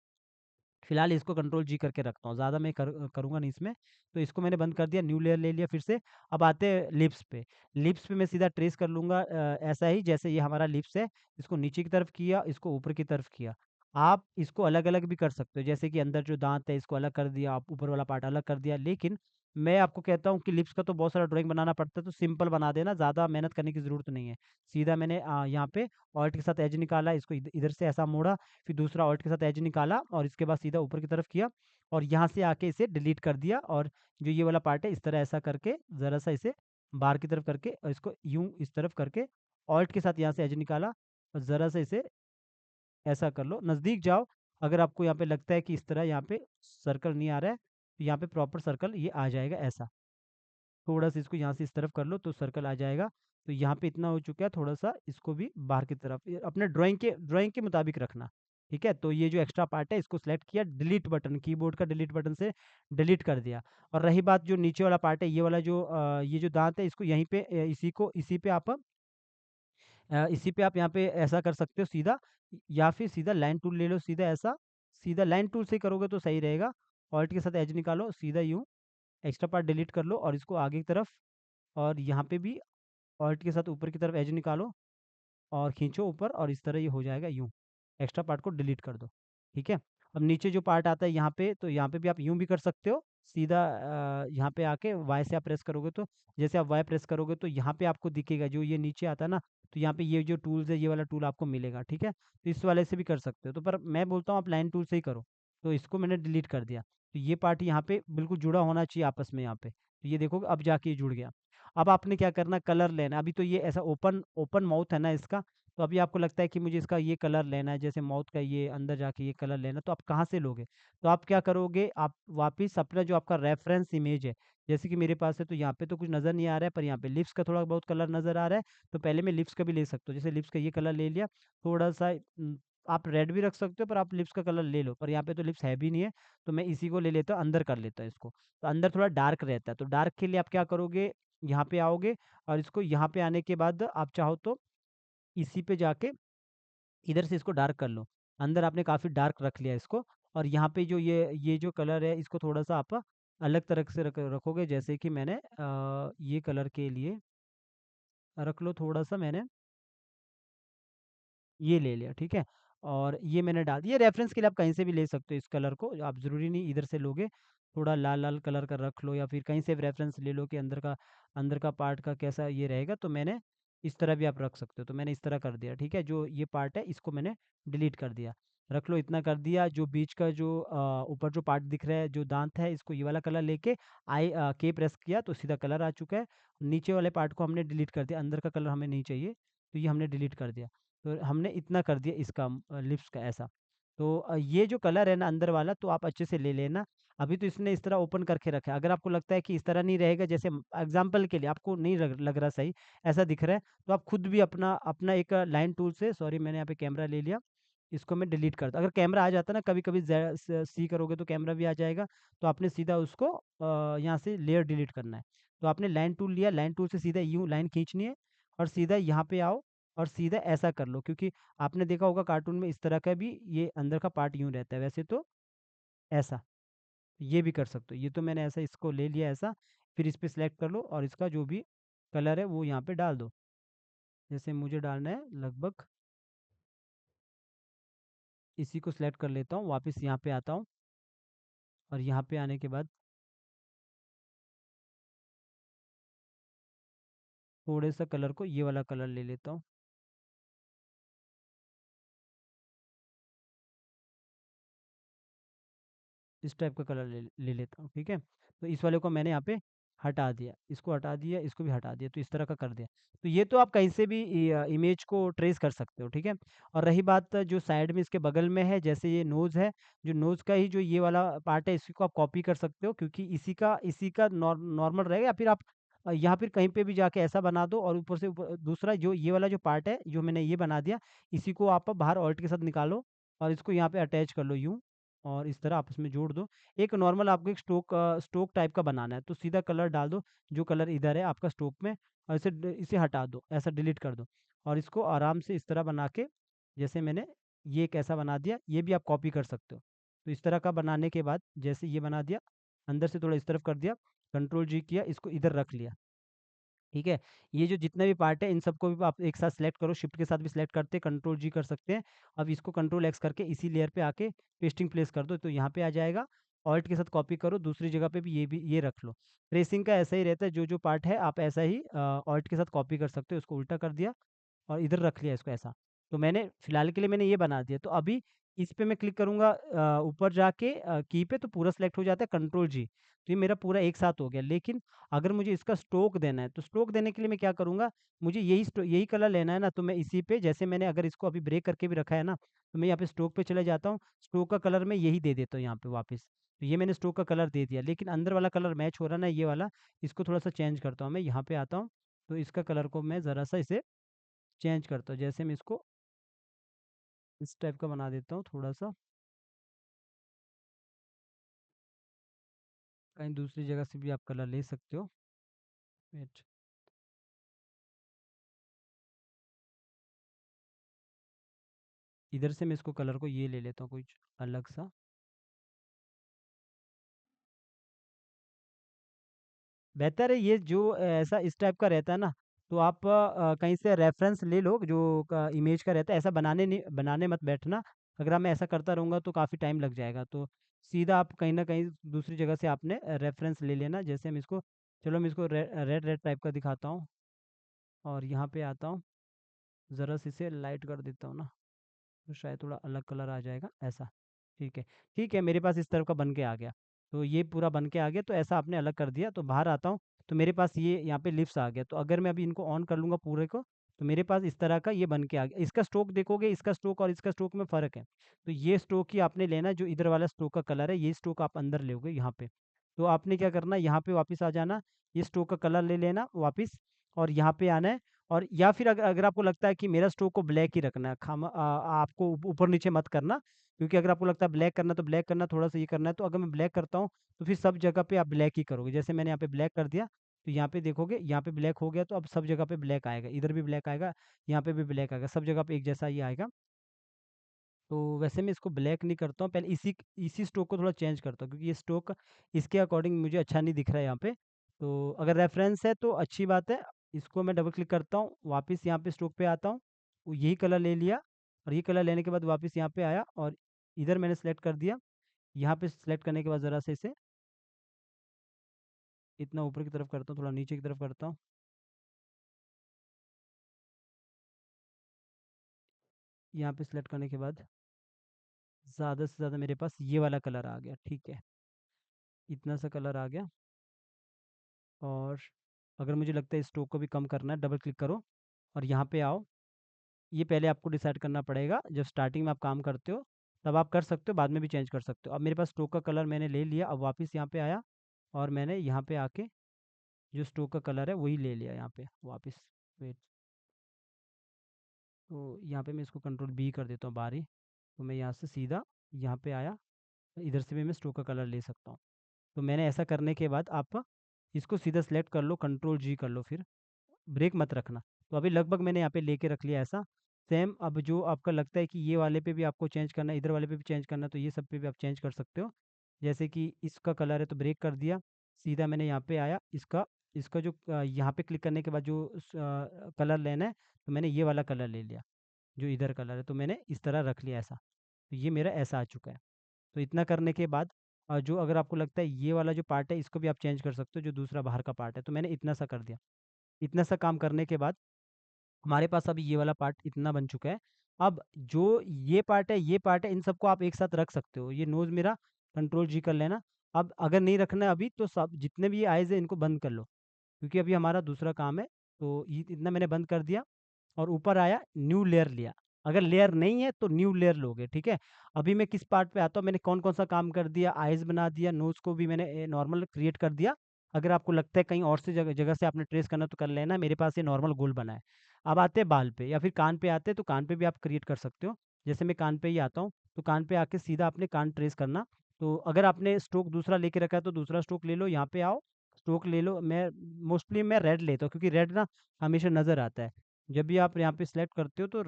फिलहाल इसको कंट्रोल जी करके रखता हूँ, ज़्यादा मैं करूँगा नहीं इसमें। तो इसको मैंने बंद कर दिया, न्यू लेयर ले लिया फिर से। अब आते हैं लिप्स पे। लिप्स पे मैं सीधा ट्रेस कर लूँगा ऐसा ही जैसे ये हमारा लिप्स है, इसको नीचे की तरफ किया, इसको ऊपर की तरफ किया। आप इसको अलग-अलग भी कर सकते हो, जैसे कि अंदर जो दाँत है इसको अलग कर दिया, आप ऊपर वाला पार्ट अलग कर दिया। लेकिन मैं आपको कहता हूँ कि लिप्स का तो बहुत सारा ड्राइंग बनाना पड़ता है, तो सिंपल बना देना, ज़्यादा मेहनत करने की ज़रूरत नहीं है। सीधा मैंने यहाँ पे ऑल्ट के साथ एज निकाला, इसको इधर से ऐसा मोड़ा, फिर दूसरा ऑल्ट के साथ एज निकाला और इसके बाद सीधा ऊपर की तरफ किया और यहाँ से आके इसे डिलीट कर दिया और जो ये वाला पार्ट है इस तरह ऐसा करके ज़रा-सा इसे बाहर की तरफ करके और इसको यूँ इस तरफ करके ऑल्ट के साथ यहाँ से एज निकाला और ज़रा-सा इसे ऐसा कर लो, नज़दीक जाओ। अगर आपको यहाँ पे लगता है कि इस तरह यहाँ पे सर्कल नहीं आ रहा है, तो यहाँ पे प्रॉपर सर्कल ये आ जाएगा ऐसा। थोड़ा-सा इसको यहाँ से इस तरफ कर लो तो सर्कल आ जाएगा। तो यहाँ पे इतना हो चुका है, थोड़ा-सा इसको भी बाहर की तरफ अपने ड्राइंग के मुताबिक रखना, ठीक है? तो ये जो एक्स्ट्रा पार्ट है इसको सेलेक्ट किया, डिलीट बटन, कीबोर्ड का डिलीट बटन से डिलीट कर दिया। और रही बात जो नीचे वाला पार्ट है, ये वाला जो ये जो दाँत है इसको यहीं पे इसी पे आप यहाँ पे ऐसा कर सकते हो सीधा, या फिर सीधा लाइन टूल ले लो, सीधा ऐसा, सीधा लाइन टूल से करोगे तो सही रहेगा। ऑल्ट के साथ एज निकालो, सीधा यूँ, एक्स्ट्रा पार्ट डिलीट कर लो और इसको आगे की तरफ, और यहाँ पे भी ऑल्ट के साथ ऊपर की तरफ एज निकालो और खींचो ऊपर, और इस तरह ये हो जाएगा यूँ। एक्स्ट्रा पार्ट को डिलीट कर दो, ठीक है? अब नीचे जो पार्ट आता है यहाँ पे, तो यहाँ पे भी आप यूँ भी कर सकते हो, सीधा यहाँ पे आके वाई से आप प्रेस करोगे तो, जैसे आप वाई प्रेस करोगे तो यहाँ पे आपको दिखेगा जो ये नीचे आता है ना, तो यहाँ पे ये जो टूल्स है, ये वाला टूल आपको मिलेगा, ठीक है? तो इस वाले से भी कर सकते हो, तो पर मैं बोलता हूँ आप लाइन टूल से ही करो। तो इसको मैंने डिलीट कर दिया। तो ये पार्ट यहाँ पे बिल्कुल जुड़ा होना चाहिए आपस में यहाँ पे। तो ये देखो अब जाके ये जुड़ गया। अब आपने क्या करना, कलर लेना है। अभी तो ये ऐसा ओपन ओपन माउथ है ना इसका, तो अभी आपको लगता है कि मुझे इसका ये कलर लेना है, जैसे माउथ का ये अंदर जाके ये कलर लेना है, तो आप कहाँ से लोगे? तो आप क्या करोगे, आप वापिस अपना जो आपका रेफ़रेंस इमेज है, जैसे कि मेरे पास है तो यहाँ पे तो कुछ नज़र नहीं आ रहा है, पर यहाँ पे लिप्स का थोड़ा बहुत कलर नज़र आ रहा है, तो पहले मैं लिप्स का भी ले सकता हूँ। जैसे लिप्स का ये कलर ले लिया, थोड़ा-सा आप रेड भी रख सकते हो, पर आप लिप्स का कलर ले लो, पर यहाँ पे तो लिप्स है भी नहीं है, तो मैं इसी को ले लेता हूँ, अंदर कर लेता हूँ इसको। तो अंदर थोड़ा डार्क रहता है, तो डार्क के लिए आप क्या करोगे, यहाँ पे आओगे और इसको यहाँ पे आने के बाद आप चाहो तो इसी पे जाके इधर से इसको डार्क कर लो। अंदर आपने काफ़ी डार्क रख लिया इसको, और यहाँ पे जो ये जो कलर है इसको थोड़ा-सा आप अलग तरह से रखोगे, जैसे कि मैंने ये कलर के लिए रख लो थोड़ा-सा, मैंने ये ले लिया, ठीक है? और ये मैंने डाल दिया, रेफ़रेंस के लिए आप कहीं से भी ले सकते हो इस कलर को, आप ज़रूरी नहीं इधर से लोगे, थोड़ा लाल-लाल कलर का रख लो या फिर कहीं से भी रेफ़रेंस ले लो कि अंदर का पार्ट का कैसा ये रहेगा, तो मैंने इस तरह भी आप रख सकते हो, तो मैंने इस तरह कर दिया, ठीक है? जो ये पार्ट है इसको मैंने डिलीट कर दिया, रख लो इतना कर दिया, जो बीच का जो ऊपर जो पार्ट दिख रहा है, जो दाँत है, इसको ये वाला कलर लेके के प्रेस किया तो सीधा कलर आ चुका है, नीचे वाले पार्ट को हमने डिलीट कर दिया, अंदर का कलर हमें नहीं चाहिए, तो ये हमने डिलीट कर दिया। तो हमने इतना कर दिया इसका लिप्स का ऐसा। तो ये जो कलर है ना अंदर वाला, तो आप अच्छे से ले लेना। अभी तो इसने इस तरह ओपन करके रखा है। अगर आपको लगता है कि इस तरह नहीं रहेगा, जैसे एग्ज़ाम्पल के लिए आपको नहीं लग रहा सही, ऐसा दिख रहा है, तो आप खुद भी अपना अपना एक लाइन टूल से, सॉरी मैंने यहाँ पे कैमरा ले लिया, इसको मैं डिलीट करता अगर कैमरा आ जाता ना, कभी-कभी सी करोगे तो कैमरा भी आ जाएगा, तो आपने सीधा उसको यहाँ से लेयर डिलीट करना है। तो आपने लाइन टूल लिया, लाइन टूल से सीधा यूँ लाइन खींचनी है और सीधा यहाँ पे आओ और सीधा ऐसा कर लो, क्योंकि आपने देखा होगा कार्टून में इस तरह का भी ये अंदर का पार्ट यूँ रहता है, वैसे तो ऐसा, ये भी कर सकते हो। ये तो मैंने ऐसा इसको ले लिया ऐसा, फिर इस पे सिलेक्ट कर लो और इसका जो भी कलर है वो यहाँ पे डाल दो। जैसे मुझे डालना है लगभग, इसी को सिलेक्ट कर लेता हूँ, वापस यहाँ पे आता हूँ और यहाँ पे आने के बाद थोड़े-सा कलर को ये वाला कलर ले लेता हूँ। इस टाइप का कलर ले लेता हूँ, ठीक है? तो इस वाले को मैंने यहाँ पे हटा दिया, इसको हटा दिया, इसको भी हटा दिया, तो इस तरह का कर दिया। तो ये तो आप कहीं से भी इमेज को ट्रेस कर सकते हो, ठीक है? और रही बात जो साइड में इसके बगल में है, जैसे ये नोज़ है, जो नोज़ का ही जो ये वाला पार्ट है, इसी को आप कॉपी कर सकते हो, क्योंकि इसी का नॉर्मल रहेगा, या फिर आप यहाँ फिर कहीं पे भी जाके ऐसा बना दो और ऊपर से ऊपर दूसरा जो ये वाला जो पार्ट है, जो मैंने ये बना दिया, इसी को आप बाहर ऑल्ट के साथ निकालो और इसको यहाँ पे अटैच कर लो यूँ। और इस तरह आपस में जोड़ दो। एक नॉर्मल आपको एक स्ट्रोक टाइप का बनाना है, तो सीधा कलर डाल दो, जो कलर इधर है आपका स्ट्रोक में, और इसे हटा दो, ऐसा डिलीट कर दो। और इसको आराम से इस तरह बना के, जैसे मैंने ये एक ऐसा बना दिया, ये भी आप कॉपी कर सकते हो। तो इस तरह का बनाने के बाद जैसे ये बना दिया, अंदर से थोड़ा इस तरफ कर दिया, कंट्रोल जी किया, इसको इधर रख लिया। ठीक है? ये जो जितने भी पार्ट है इन सबको भी आप एक साथ सेलेक्ट करो, शिफ्ट के साथ भी सेलेक्ट करते हैं, कंट्रोल जी कर सकते हैं। अब इसको कंट्रोल एक्स करके इसी लेयर पे आके पेस्टिंग प्लेस कर दो, तो यहाँ पे आ जाएगा। ऑल्ट के साथ कॉपी करो, दूसरी जगह पे भी ये रख लो। ट्रेसिंग का ऐसा ही रहता है, जो पार्ट है आप ऐसा ही ऑल्ट के साथ कॉपी कर सकते हो, उसको उल्टा कर दिया और इधर रख लिया इसको ऐसा। तो मैंने फिलहाल के लिए मैंने ये बना दिया। तो अभी इस पे मैं क्लिक करूँगा ऊपर जाके की पे, तो पूरा सेलेक्ट हो जाता है, कंट्रोल जी। तो ये मेरा पूरा एक साथ हो गया। लेकिन अगर मुझे इसका स्ट्रोक देना है, तो स्ट्रोक देने के लिए मैं क्या करूँगा, मुझे यही कलर लेना है ना, तो मैं इसी पे, जैसे मैंने अगर इसको अभी ब्रेक करके भी रखा है ना, तो मैं यहाँ पे स्ट्रोक पे चले जाता हूँ, स्ट्रोक का कलर मैं यही दे देता हूँ यहाँ पे वापस। तो ये मैंने स्ट्रोक का कलर दे दिया, लेकिन अंदर वाला कलर मैच हो रहा है ना ये वाला, इसको थोड़ा-सा चेंज करता हूँ मैं, यहाँ पे आता हूँ, तो इसका कलर को मैं ज़रा-सा इसे चेंज करता हूँ। जैसे मैं इसको इस टाइप का बना देता हूँ थोड़ा सा। कहीं दूसरी जगह से भी आप कलर ले सकते हो। वेट। इधर से मैं इसको कलर को ये ले लेता हूँ कुछ अलग सा। बेहतर है ये जो ऐसा इस टाइप का रहता है ना, तो आप कहीं से रेफरेंस ले लो जो इमेज का रहता है। ऐसा बनाने मत बैठना। अगर मैं ऐसा करता रहूँगा तो काफ़ी टाइम लग जाएगा। तो सीधा आप कहीं ना कहीं दूसरी जगह से आपने रेफरेंस ले लेना। जैसे हम इसको, चलो मैं इसको रेड रेड टाइप का दिखाता हूँ और यहाँ पे आता हूँ, ज़रा सी इसे लाइट कर देता हूँ ना, तो शायद थोड़ा अलग कलर आ जाएगा ऐसा। ठीक है। ठीक है, मेरे पास इस तरह का बन के आ गया। तो ये पूरा बन के आ गया, तो ऐसा आपने अलग कर दिया। तो बाहर आता हूँ, तो मेरे पास ये यहाँ पे लिप्स आ गया। तो अगर मैं अभी इनको ऑन कर लूँगा पूरे को, तो मेरे पास इस तरह का ये बन के आ गया। इसका स्ट्रोक देखोगे, इसका स्ट्रोक और इसका स्ट्रोक में फ़र्क है। तो ये स्ट्रोक ही आपने लेना है, जो इधर वाला स्ट्रोक का कलर है, ये स्ट्रोक आप अंदर लोगे यहाँ पे। तो आपने क्या करना है, यहाँ पे वापस आ जाना, ये स्ट्रोक का कलर ले लेना वापस, और यहाँ पे आना है। और या फिर अगर अगर आपको लगता है कि मेरा स्ट्रोक को ब्लैक ही रखना है, आपको ऊपर नीचे मत करना। क्योंकि अगर आपको लगता है ब्लैक करना, तो ब्लैक करना, थोड़ा सा ये करना है। तो अगर मैं ब्लैक करता हूँ, तो फिर सब जगह पे आप ब्लैक ही करोगे। जैसे मैंने यहाँ पे ब्लैक कर दिया, तो यहाँ पे देखोगे, यहाँ पे ब्लैक हो गया, तो अब सब जगह पे ब्लैक आएगा। इधर भी ब्लैक आएगा, यहाँ पे भी ब्लैक आएगा, सब जगह पे एक जैसा ही आएगा। तो वैसे मैं इसको ब्लैक नहीं करता हूँ, पहले इसी इसी स्ट्रोक को थोड़ा चेंज करता हूँ, क्योंकि ये स्ट्रोक इसके अकॉर्डिंग मुझे अच्छा नहीं दिख रहा है यहाँ पे। तो अगर रेफरेंस है तो अच्छी बात है। इसको मैं डबल क्लिक करता हूँ, वापस यहाँ पे स्ट्रोक पे आता हूँ, वो यही कलर ले लिया, और ये कलर लेने के बाद वापस यहाँ पे आया, और इधर मैंने सेलेक्ट कर दिया। यहाँ पे सेलेक्ट करने के बाद ज़रा से इसे इतना ऊपर की तरफ करता हूँ, थोड़ा नीचे की तरफ करता हूँ। यहाँ पे सेलेक्ट करने के बाद ज़्यादा से ज़्यादा मेरे पास ये वाला कलर आ गया। ठीक है, इतना सा कलर आ गया। और अगर मुझे लगता है इस स्ट्रोक को भी कम करना है, डबल क्लिक करो और यहाँ पे आओ। ये पहले आपको डिसाइड करना पड़ेगा, जब स्टार्टिंग में आप काम करते हो तब आप कर सकते हो, बाद में भी चेंज कर सकते हो। अब मेरे पास स्ट्रोक का कलर मैंने ले लिया, अब वापस यहाँ पे आया, और मैंने यहाँ पे आके जो स्ट्रोक का कलर है वही ले लिया यहाँ पे वापस। वेट। तो यहाँ पे मैं इसको कंट्रोल बी कर देता हूँ बाहर ही। तो मैं यहाँ से सीधा यहाँ पे आया, इधर से भी मैं स्ट्रोक का कलर ले सकता हूँ। तो मैंने ऐसा करने के बाद आप इसको सीधा सेलेक्ट कर लो, कंट्रोल जी कर लो, फिर ब्रेक मत रखना। तो अभी लगभग मैंने यहाँ पे लेके रख लिया ऐसा। सेम अब जो आपका लगता है कि ये वाले पे भी आपको चेंज करना है, इधर वाले पे भी चेंज करना है, तो ये सब पे भी आप चेंज कर सकते हो। जैसे कि इसका कलर है तो ब्रेक कर दिया, सीधा मैंने यहाँ पे आया, इसका इसका जो यहाँ पे क्लिक करने के बाद जो कलर लेना है, तो मैंने ये वाला कलर ले लिया, जो इधर कलर है, तो मैंने इस तरह रख लिया ऐसा। तो ये मेरा ऐसा आ चुका है। तो इतना करने के बाद जो अगर आपको लगता है ये वाला जो पार्ट है इसको भी आप चेंज कर सकते हो, जो दूसरा बाहर का पार्ट है, तो मैंने इतना सा कर दिया। इतना सा काम करने के बाद हमारे पास अभी ये वाला पार्ट इतना बन चुका है। अब जो ये पार्ट है, इन सबको आप एक साथ रख सकते हो। ये नोज़ मेरा कंट्रोल जी कर लेना। अब अगर नहीं रखना है अभी, तो सब जितने भी ये आइज़ है इनको बंद कर लो, क्योंकि अभी हमारा दूसरा काम है। तो ये इतना मैंने बंद कर दिया, और ऊपर आया, न्यू लेयर लिया। अगर लेयर नहीं है तो न्यू लेयर लोगे, ठीक है। अभी मैं किस पार्ट पे आता हूँ, मैंने कौन कौन सा काम कर दिया, आइज़ बना दिया, नोज़ को भी मैंने नॉर्मल क्रिएट कर दिया। अगर आपको लगता है कहीं और से जगह जगह से आपने ट्रेस करना तो कर लेना, मेरे पास ये नॉर्मल गोल बना है। अब आते हैं बाल पे, या फिर कान पे आते हैं, तो कान पे भी आप क्रिएट कर सकते हो। जैसे मैं कान पे ही आता हूँ, तो कान पे आके सीधा आपने कान ट्रेस करना। तो अगर आपने स्ट्रोक दूसरा लेके रखा है तो दूसरा स्ट्रोक ले लो, यहाँ पे आओ, स्ट्रोक ले लो। मैं रेड लेता हूँ, क्योंकि रेड ना हमेशा नज़र आता है। जब भी आप यहाँ पे सिलेक्ट करते हो तो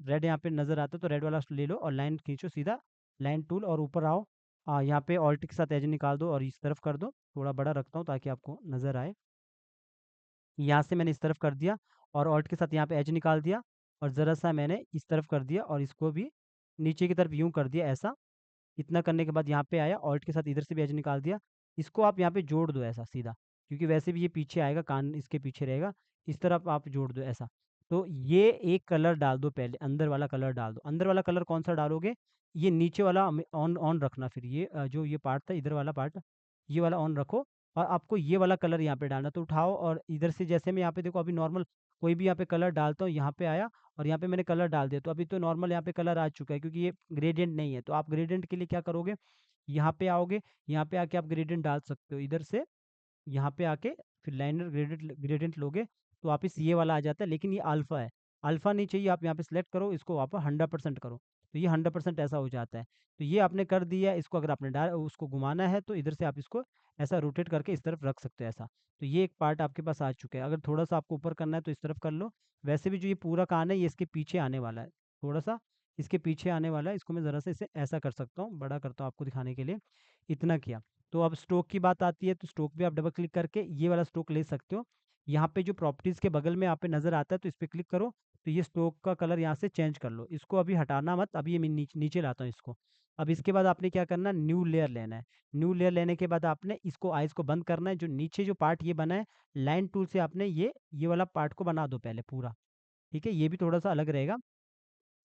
रेड यहाँ पे नज़र आता है, तो रेड वाला ले लो और लाइन खींचो सीधा, लाइन टूल, और ऊपर आओ। यहाँ पे ऑल्ट के साथ एज निकाल दो और इस तरफ कर दो। थोड़ा बड़ा रखता हूँ ताकि आपको नज़र आए। यहाँ से मैंने इस तरफ कर दिया, और ऑल्ट के साथ यहाँ पे एज निकाल दिया, और ज़रा सा मैंने इस तरफ कर दिया, और इसको भी नीचे की तरफ यूँ कर दिया ऐसा। इतना करने के बाद यहाँ पे आया, ऑल्ट के साथ इधर से भी एज निकाल दिया। इसको आप यहाँ पे जोड़ दो ऐसा सीधा, क्योंकि वैसे भी ये पीछे आएगा, कान इसके पीछे रहेगा। इस तरफ आप जोड़ दो ऐसा। तो ये एक कलर डाल दो, पहले अंदर वाला कलर डाल दो। अंदर वाला कलर कौन सा डालोगे, ये नीचे वाला ऑन ऑन रखना। फिर ये जो ये पार्ट था, इधर वाला पार्ट, ये वाला ऑन रखो। और आपको ये वाला कलर यहाँ पे डालना, तो उठाओ, और इधर से जैसे मैं यहाँ पे देखो, अभी नॉर्मल कोई भी यहाँ पे कलर डालता हूँ, यहाँ पे आया और यहाँ पे मैंने कलर डाल दिया, तो अभी तो नॉर्मल यहाँ पे कलर आ चुका है, क्योंकि ये ग्रेडियंट नहीं है। तो आप ग्रेडियंट के लिए क्या करोगे, यहाँ पे आओगे, यहाँ पे आके आप ग्रेडियंट डाल सकते हो इधर से, यहाँ पे आके फिर लाइनर ग्रेडियंट ग्रेडियंट लोगे, तो वापस ये वाला आ जाता है। लेकिन ये अल्फ़ा है, अल्फ़ा नहीं चाहिए। आप यहाँ पे सेलेक्ट करो, इसको वापस 100% करो। तो ये 100% ऐसा हो जाता है। तो ये आपने कर दिया, इसको अगर आपने उसको घुमाना है तो इधर से आप इसको ऐसा रोटेट करके इस तरफ रख सकते हो ऐसा। तो ये एक पार्ट आपके पास आ चुका है। अगर थोड़ा-सा आपको ऊपर करना है तो इस तरफ कर लो। वैसे भी जो ये पूरा कान है ये इसके पीछे आने वाला है। थोड़ा-सा इसके पीछे आने वाला है, इसको मैं ज़रा-सा इसे ऐसा कर सकता हूँ, बड़ा करता हूँ आपको दिखाने के लिए। इतना किया। तो अब स्ट्रोक की बात आती है, तो स्ट्रोक पे आप डबल क्लिक करके ये वाला स्ट्रोक ले सकते हो। यहाँ पे जो प्रॉपर्टीज़ के बगल में यहाँ पे नज़र आता है तो इस पे क्लिक करो, तो ये स्ट्रोक का कलर यहाँ से चेंज कर लो। इसको अभी हटाना मत, अभी ये मैं नीचे लाता हूँ इसको। अब इसके बाद आपने क्या करना है, न्यू लेयर लेना है। न्यू लेयर लेने के बाद आपने इसको आइज़ को बंद करना है, जो नीचे जो पार्ट ये बना है, लाइन टूल से आपने ये वाला पार्ट को बना दो पहले पूरा, ठीक है? ये भी थोड़ा-सा अलग रहेगा।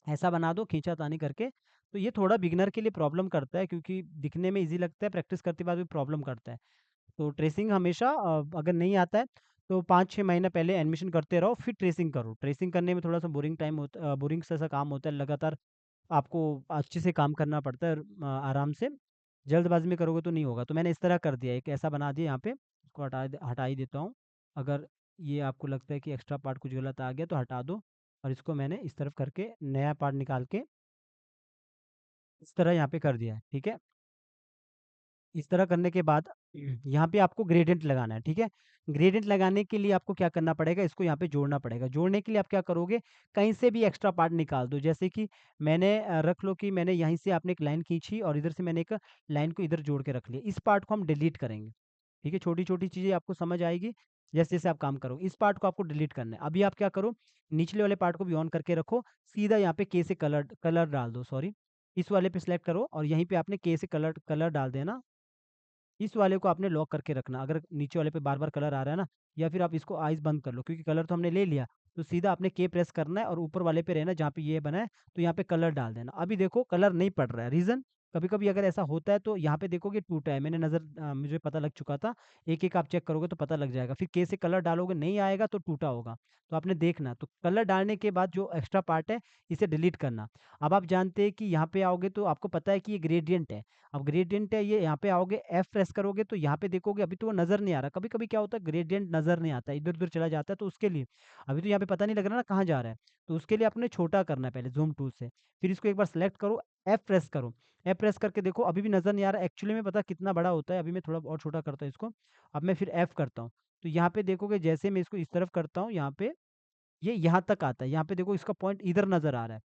ऐसा बना दो खींचा-तानी करके। तो ये थोड़ा बिगिनर के लिए प्रॉब्लम करता है क्योंकि दिखने में ईज़ी लगता है, प्रैक्टिस करते बाद भी प्रॉब्लम करता है। तो ट्रेसिंग हमेशा अगर नहीं आता है तो 5-6 महीने पहले एडमिशन करते रहो, फिर ट्रेसिंग करो। ट्रेसिंग करने में थोड़ा-सा बोरिंग सा काम होता है, लगातार आपको अच्छे से काम करना पड़ता है आराम से। जल्दबाज़ी में करोगे तो नहीं होगा। तो मैंने इस तरह कर दिया, एक ऐसा बना दिया यहाँ पे, इसको हटा ही देता हूँ। अगर ये आपको लगता है कि एक्स्ट्रा पार्ट कुछ गलत आ गया तो हटा दो और इसको मैंने इस तरफ करके नया पार्ट निकाल के इस तरह यहाँ पे कर दिया है, ठीक है? इस तरह करने के बाद यहाँ पे आपको ग्रेडिएंट लगाना है, ठीक है? ग्रेडिएंट लगाने के लिए आपको क्या करना पड़ेगा, इसको यहाँ पे जोड़ना पड़ेगा। जोड़ने के लिए आप क्या करोगे, कहीं से भी एक्स्ट्रा पार्ट निकाल दो। जैसे कि मैंने रख लो कि मैंने यहीं से आपने एक लाइन खींची और इधर से मैंने एक लाइन को इधर जोड़ के रख लिया। इस पार्ट को हम डिलीट करेंगे, ठीक है? छोटी-छोटी चीज़ें आपको समझ आएगी, जैसे-जैसे आप काम करोगे। इस पार्ट को आपको डिलीट करना है। अभी आप क्या करो, निचले वाले पार्ट को भी ऑन करके रखो, सीधा यहाँ पे के से कलर कलर डाल दो, सॉरी। इस वाले पे सिलेक्ट करो और यहीं पे आपने के से कलर कलर डाल देना। इस वाले को आपने लॉक करके रखना। अगर नीचे वाले पे बार-बार कलर आ रहा है ना, या फिर आप इसको आइज़ बंद कर लो क्योंकि कलर तो हमने ले लिया, तो सीधा आपने के प्रेस करना है और ऊपर वाले पे रहना जहाँ पे ये बना है, तो यहाँ पे कलर डाल देना। अभी देखो कलर नहीं पड़ रहा है, रीज़न कभी-कभी अगर ऐसा होता है तो यहाँ पे देखोगे टूटा है। मुझे पता लग चुका था, एक-एक आप चेक करोगे तो पता लग जाएगा। फिर के से कलर डालोगे नहीं आएगा तो टूटा होगा, तो आपने देखना। तो कलर डालने के बाद जो एक्स्ट्रा पार्ट है, इसे डिलीट करना। अब आप जानते हैं कि यहाँ पे आओगे तो आपको पता है कि ये ग्रेडिएंट है। अब ग्रेडिएंट है ये, यहाँ पे आओगे एफ प्रेस करोगे तो यहाँ पे देखोगे अभी तो वो नज़र नहीं आ रहा। कभी-कभी क्या होता है ग्रेडिएंट नज़र नहीं आता है, इधर-उधर चला जाता है तो उसके लिए अभी तो यहाँ पे पता नहीं लग रहा ना कहाँ जा रहा है। तो उसके लिए आपने छोटा करना है पहले ज़ूम टूल से। फिर इसको एक बार सेलेक्ट करो, एफ प्रेस करो। एफ प्रेस करके देखो अभी भी नज़र नहीं आ रहा है। एक्चुअली में पता कितना बड़ा होता है, अभी मैं थोड़ा और छोटा करता हूँ इसको। अब मैं फिर एफ करता हूँ। तो यहाँ पे देखोगे जैसे मैं इसको इस तरफ करता हूँ यहाँ पे, ये यहाँ तक आता है। यहाँ पे देखो इसका पॉइंट इधर नज़र आ रहा है।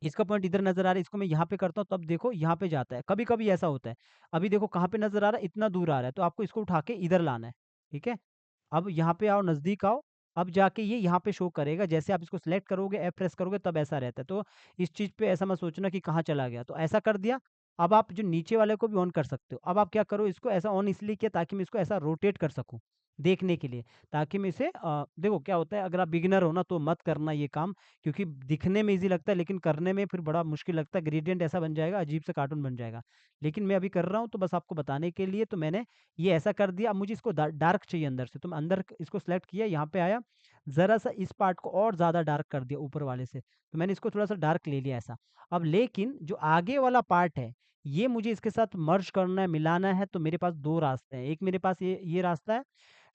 इसका पॉइंट इधर नज़र आ रहा है, इसको मैं यहाँ पे करता हूँ तब देखो यहाँ पे जाता है। कभी-कभी ऐसा होता है। अभी देखो कहाँ पे नज़र आ रहा है, इतना दूर आ रहा है, तो आपको इसको उठा के इधर लाना है, ठीक है? अब यहाँ पे आओ, नज़दीक आओ, अब जाके ये यहाँ पे शो करेगा, जैसे आप इसको सिलेक्ट करोगे, एफ प्रेस करोगे तब ऐसा रहता है। तो इस चीज़ पे ऐसा मत सोचना कि कहाँ चला गया, तो ऐसा कर दिया। अब आप जो नीचे वाले को भी ऑन कर सकते हो। अब आप क्या करो, इसको ऐसा ऑन इसलिए किया ताकि मैं इसको ऐसा रोटेट कर सकूँ, देखने के लिए, ताकि मैं इसे देखो क्या होता है अगर आप बिगिनर हो ना तो मत करना ये काम, क्योंकि दिखने में ईज़ी लगता है लेकिन करने में फिर बड़ा मुश्किल लगता है, ग्रेडिएंट ऐसा बन जाएगा, अजीब सा कार्टून बन जाएगा। लेकिन मैं अभी कर रहा हूँ तो बस आपको बताने के लिए, तो मैंने ये ऐसा कर दिया। अब मुझे इसको डार्क चाहिए अंदर से, तो मैं अंदर इसको सेलेक्ट किया, यहाँ पे आया, ज़रा-सा इस पार्ट को और ज़्यादा डार्क कर दिया ऊपर वाले से, तो मैंने इसको थोड़ा-सा डार्क ले लिया ऐसा। अब लेकिन जो आगे वाला पार्ट है, ये मुझे इसके साथ मर्ज करना है, मिलाना है, तो मेरे पास 2 रास्ते हैं। एक मेरे पास ये रास्ता है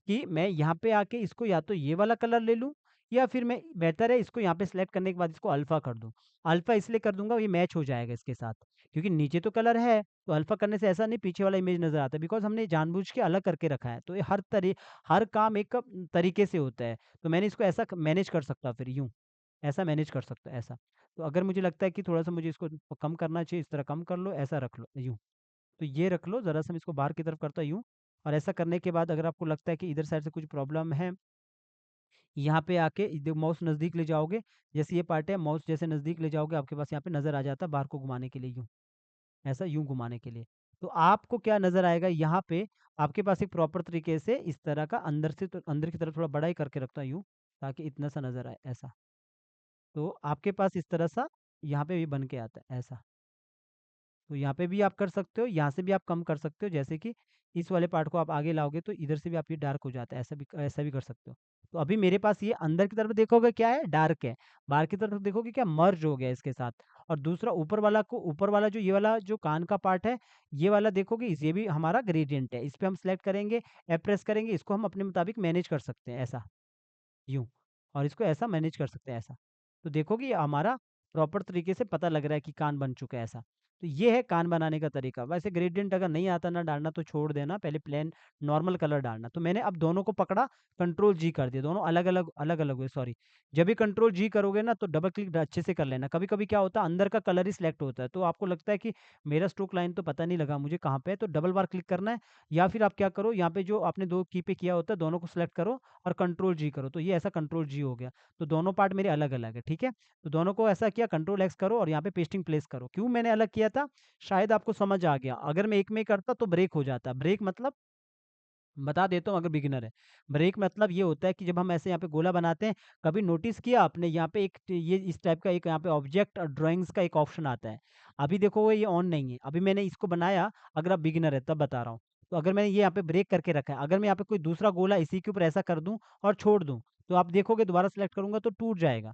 कि मैं यहाँ पे आके इसको या तो ये वाला कलर ले लूँ, या फिर मैं बेटर है इसको यहाँ पे सेलेक्ट करने के बाद इसको अल्फ़ा कर दूँ। अल्फ़ा इसलिए कर दूँगा ये मैच हो जाएगा इसके साथ, क्योंकि नीचे तो कलर है, तो अल्फ़ा करने से ऐसा नहीं पीछे वाला इमेज नज़र आता है, बिकॉज़ हमने जानबूझ के अलग करके रखा है। तो ये हर काम एक तरीके से होता है। तो मैंने इसको ऐसा मैनेज कर सकता फिर यूँ, ऐसा मैनेज कर सकता ऐसा। तो अगर मुझे लगता है कि थोड़ा-सा मुझे इसको कम करना चाहिए, इस तरह कम कर लो, ऐसा रख लो यूँ। तो ये रख लो, ज़रा-सा मैं इसको बाहर की तरफ करता यूँ, और ऐसा करने के बाद अगर आपको लगता है कि इधर साइड से कुछ प्रॉब्लम है, यहाँ पे आके माउस नज़दीक ले जाओगे, जैसे ये पार्ट है माउस जैसे नज़दीक ले जाओगे आपके पास यहाँ पे नज़र आ जाता है बाहर को घुमाने के लिए यूँ, ऐसा यूँ घुमाने के लिए। तो आपको क्या नज़र आएगा यहाँ पे, आपके पास एक प्रॉपर तरीके से इस तरह का अंदर की तरफ थोड़ा बड़ा ही करके रखता हूँ यूँ, ताकि इतना सा नज़र आए ऐसा। तो आपके पास इस तरह सा यहाँ पे भी बन के आता है ऐसा। तो यहाँ पे भी आप कर सकते हो, यहाँ से भी आप कम कर सकते हो, जैसे कि इस वाले पार्ट को आप आगे लाओगे तो इधर से भी आप ये डार्क हो जाता है, ऐसा भी कर सकते हो। तो अभी मेरे पास ये अंदर की तरफ देखोगे क्या है, डार्क है, बाहर की तरफ देखोगे क्या मर्ज हो गया इसके साथ। और दूसरा ऊपर वाला जो ये वाला जो कान का पार्ट है, ये वाला देखोगे ये भी हमारा ग्रेडिएंट है, इस पे हम सेलेक्ट करेंगे, प्रेस करेंगे, इसको हम अपने मुताबिक मैनेज कर सकते हैं ऐसा, यूँ। और इसको ऐसा मैनेज कर सकते हैं ऐसा। तो देखोगे ये हमारा प्रॉपर तरीके से पता लग रहा है कि कान बन चुका है ऐसा। तो ये है कान बनाने का तरीका। वैसे ग्रेडिएंट अगर नहीं आता ना डालना तो छोड़ देना, पहले प्लेन नॉर्मल कलर डालना। तो मैंने अब दोनों को पकड़ा, कंट्रोल जी कर दिया, दोनों अलग-अलग हुए सॉरी। जब भी कंट्रोल जी करोगे ना तो डबल क्लिक अच्छे से कर लेना। कभी-कभी क्या होता है अंदर का कलर ही सिलेक्ट होता है, तो आपको लगता है कि मेरा स्ट्रोक लाइन तो पता नहीं लगा मुझे कहाँ पे है, तो डबल बार क्लिक करना है या फिर आप क्या करो यहाँ पे जो आपने 2 की पे किया होता है दोनों को सिलेक्ट करो और कंट्रोल जी करो, तो ये ऐसा कंट्रोल जी हो गया। तो दोनों पार्ट मेरे अलग-अलग है, ठीक है? तो दोनों को ऐसा किया कंट्रोल एक्स करो और यहाँ पे पेस्टिंग प्लेस करो। क्यों मैंने अलग किया था? शायद आपको समझ आ गया। अगर मैं एक में ही करता तो ब्रेक हो जाता। ब्रेक मतलब बता देता हूँ अगर बिगिनर है। ब्रेक मतलब ये होता है कि जब हम ऐसे यहाँ पे गोला बनाते हैं, कभी नोटिस किया आपने यहाँ पे एक ये इस टाइप का एक यहाँ पे ऑब्जेक्ट और ड्राइंग्स का एक ऑप्शन आता है। अभी देखो ये ऑन नहीं है। अभी मैंने इसको बनाया, अगर आप बिगिनर है तब बता रहा हूँ। तो अगर मैंने ये यहाँ पे ब्रेक करके रखा है, अगर मैं यहाँ पे कोई दूसरा गोला इसी के ऊपर ऐसा कर दूँ और छोड़ दूँ, तो आप देखोगे दोबारा सेलेक्ट करूँगा तो टूट जाएगा।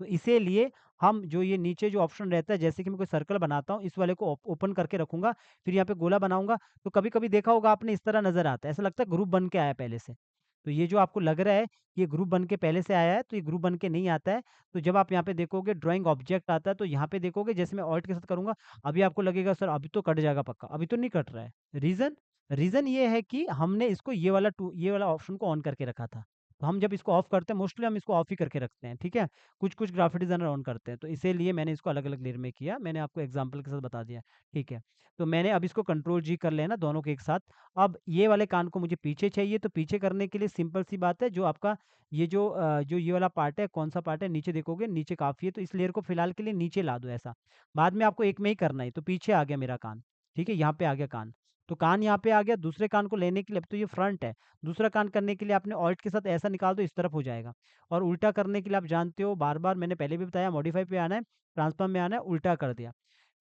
तो इसीलिए हम जो ये नीचे जो ऑप्शन रहता है जैसे कि मैं कोई सर्कल बनाता हूँ, इस वाले को ओपन करके रखूँगा, फिर यहाँ पे गोला बनाऊँगा, तो कभी-कभी देखा होगा आपने इस तरह नज़र आता है, ऐसा लगता है ग्रुप बन के आया पहले से। तो ये जो आपको लग रहा है, ये ग्रुप बन के पहले से आया है, तो ये ग्रुप बन के नहीं आता है। तो जब आप यहाँ पे देखोगे ड्राइंग ऑब्जेक्ट आता है, तो यहाँ पे देखोगे जैसे मैं ऑल्ट के साथ करूँगा, अभी आपको लगेगा सर अभी तो कट जाएगा पक्का, अभी तो नहीं कट रहा है। रीज़न? रीज़न ये है कि हमने इसको ये वाला ऑप्शन को ऑन करके रखा था। तो हम जब इसको ऑफ करते हैं, मोस्टली हम इसको ऑफ ही करके रखते हैं, ठीक है? कुछ-कुछ ग्राफिक डिज़ाइनर ऑन करते हैं, तो इसीलिए मैंने इसको अलग-अलग लेयर में किया। मैंने आपको एग्ज़ाम्पल के साथ बता दिया, ठीक है। तो मैंने अब इसको कंट्रोल जी कर लेना दोनों के एक साथ। अब ये वाले कान को मुझे पीछे चाहिए, तो पीछे करने के लिए सिंपल सी बात है, जो आपका ये जो ये वाला पार्ट है, कौन-सा पार्ट है, नीचे देखोगे, नीचे काफ़ी है, तो इस लेयर को फिलहाल के लिए नीचे ला दो ऐसा। बाद में आपको एक में ही करना है, तो पीछे आ गया मेरा कान, ठीक है? यहाँ पे आ गया कान। तो कान यहाँ पे आ गया, दूसरे कान को लेने के लिए अब तो ये फ्रंट है, दूसरा कान करने के लिए आपने ऑल्ट के साथ ऐसा निकाल दो, इस तरफ हो जाएगा। और उल्टा करने के लिए आप जानते हो बार-बार मैंने पहले भी बताया मॉडिफाई पे आना है, ट्रांसफॉर्म में आना है, उल्टा कर दिया।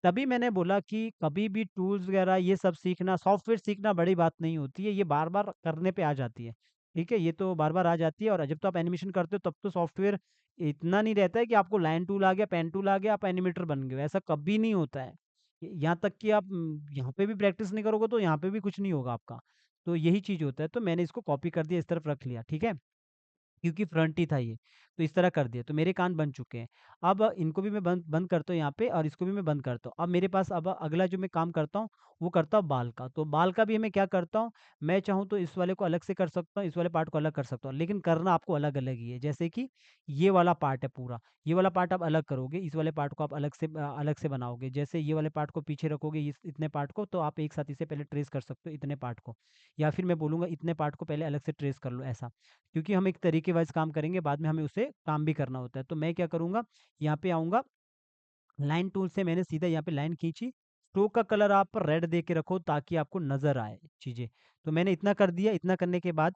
तभी मैंने बोला कि कभी भी टूल्स वगैरह ये सब सीखना, सॉफ्टवेयर सीखना बड़ी बात नहीं होती है, ये बार-बार करने पे आ जाती है। ठीक है? ये तो बार-बार आ जाती है और जब तो आप एनिमेशन करते हो तब तो सॉफ्टवेयर इतना नहीं रहता है कि आपको लाइन टूल आ गया, पेन टूल आ गया, आप एनिमेटर बन गए, ऐसा कभी नहीं होता है। यहाँ तक कि आप यहाँ पे भी प्रैक्टिस नहीं करोगे तो यहाँ पे भी कुछ नहीं होगा आपका। तो यही चीज़ होता है, तो मैंने इसको कॉपी कर दिया, इस तरफ रख लिया, ठीक है? क्योंकि फ्रंट ही था ये, तो इस तरह कर दिया, तो मेरे कान बन चुके हैं। अब इनको भी मैं बंद बंद करता हूँ यहाँ पे और इसको भी मैं बंद करता हूँ। अब मेरे पास अब अगला जो मैं काम करता हूँ, वो करता हूँ बाल का। तो बाल का भी मैं क्या करता हूँ, मैं चाहूँ तो इस वाले को अलग से कर सकता हूँ, इस वाले पार्ट को अलग कर सकता हूँ, लेकिन करना आपको अलग-अलग ही है। जैसे कि ये वाला पार्ट है पूरा, ये वाला पार्ट आप अलग करोगे, इस वाले पार्ट को आप अलग से बनाओगे। जैसे ये वाले पार्ट को पीछे रखोगे इस इतने पार्ट को, तो आप एक साथ इसे पहले ट्रेस कर सकते हो इतने पार्ट को। या फिर मैं बोलूँगा इतने पार्ट को पहले अलग से ट्रेस कर लो, ऐसा। क्योंकि हम एक तरीके वाइज़ काम करेंगे, बाद में हमें उसे काम भी करना होता है। तो मैं क्या करूँगा, यहाँ पे आऊँगा, लाइन टूल से मैंने सीधा यहाँ पे लाइन खींची, स्ट्रोक का कलर आप रेड दे के रखो ताकि आपको नज़र आए चीज़ें। तो मैंने इतना कर दिया, इतना करने के बाद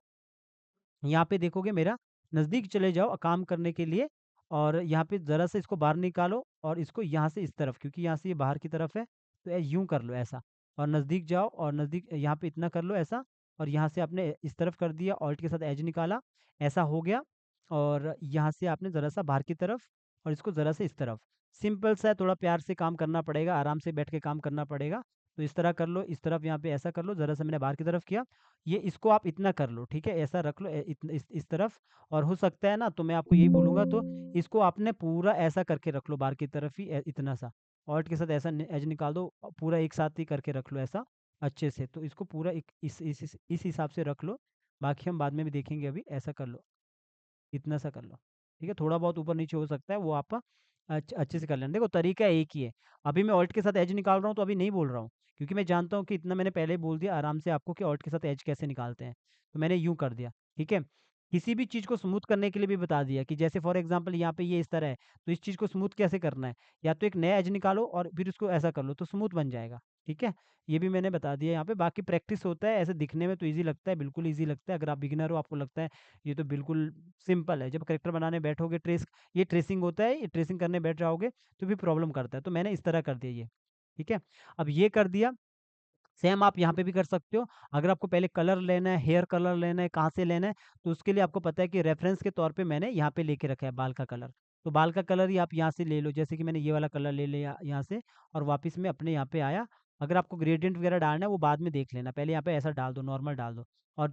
यहाँ पे देखोगे मेरा नज़दीक चले जाओ काम करने के लिए और यहाँ पे ज़रा सा इसको बाहर निकालो और इसको यहाँ से इस तरफ क्योंकि यहाँ से ये बाहर की तरफ है, तो यूँ कर लो ऐसा और नज़दीक जाओ और नज़दीक यहाँ पे इतना कर लो ऐसा और यहाँ से आपने इस तरफ कर दिया, ऑल्ट के साथ एज निकाला, ऐसा हो गया और यहाँ से आपने ज़रा सा बाहर की तरफ और इसको ज़रा से इस तरफ। सिंपल सा है, थोड़ा प्यार से काम करना पड़ेगा, आराम से बैठ के काम करना पड़ेगा। तो इस तरह कर लो, इस तरफ यहाँ पे ऐसा कर लो, ज़रा सा मैंने बाहर की तरफ किया। ये इसको आप इतना कर लो, ठीक है? ऐसा रख लो इस तरफ और हो सकता है ना तो मैं आपको यही बोलूँगा तो इसको आपने पूरा ऐसा करके रख लो बाहर की तरफ ही इतना सा। ऑल्ट के साथ ऐसा एज निकाल दो पूरा एक साथ ही करके रख लो ऐसा अच्छे से। तो इसको पूरा एक इस हिसाब से रख लो। बाकी हम बाद में भी देखेंगे अभी ऐसा कर लो। इतना सा कर लो, ठीक है? थोड़ा बहुत ऊपर-नीचे हो सकता है, वो आप अच्छे से कर लेना। देखो तरीका एक ही है, अभी मैं ऑल्ट के साथ एज निकाल रहा हूँ, तो अभी नहीं बोल रहा हूँ, क्योंकि मैं जानता हूँ कि इतना मैंने पहले ही बोल दिया आराम से आपको कि ऑल्ट के साथ एज कैसे निकालते हैं। तो मैंने यूँ कर दिया, ठीक है? किसी भी चीज़ को स्मूथ करने के लिए भी बता दिया कि जैसे फॉर एग्ज़ाम्पल यहाँ पे ये इस तरह है, तो इस चीज़ को स्मूथ कैसे करना है? या तो एक नया एज निकालो और फिर उसको ऐसा कर लो, तो स्मूथ बन जाएगा, ठीक है? ये भी मैंने बता दिया यहाँ पे, बाकी प्रैक्टिस होता है, ऐसे दिखने में तो ईज़ी लगता है, बिल्कुल ईज़ी लगता है। अगर आप बिगिनर हो, आपको लगता है ये तो बिल्कुल सिंपल है। जब करैक्टर बनाने बैठोगे ये ट्रेसिंग होता है, ये ट्रेसिंग करने बैठ जाओगे तो फिर प्रॉब्लम करता है। तो मैंने इस तरह कर दिया ये, ठीक है? अब ये कर दिया, सेम आप यहाँ पे भी कर सकते हो। अगर आपको पहले कलर लेना है, हेयर कलर लेना है, कहाँ से लेना है, तो उसके लिए आपको पता है कि रेफ़रेंस के तौर पे मैंने यहाँ पे लेके रखा है बाल का कलर। तो बाल का कलर ही आप यहाँ से ले लो, जैसे कि मैंने ये वाला कलर ले लिया यहाँ से और वापस मैं अपने यहाँ पे आया। अगर आपको ग्रेडिएंट वगैरह डालना है, वो बाद में देख लेना। पहले यहाँ पे ऐसा डाल दो, नॉर्मल डाल दो और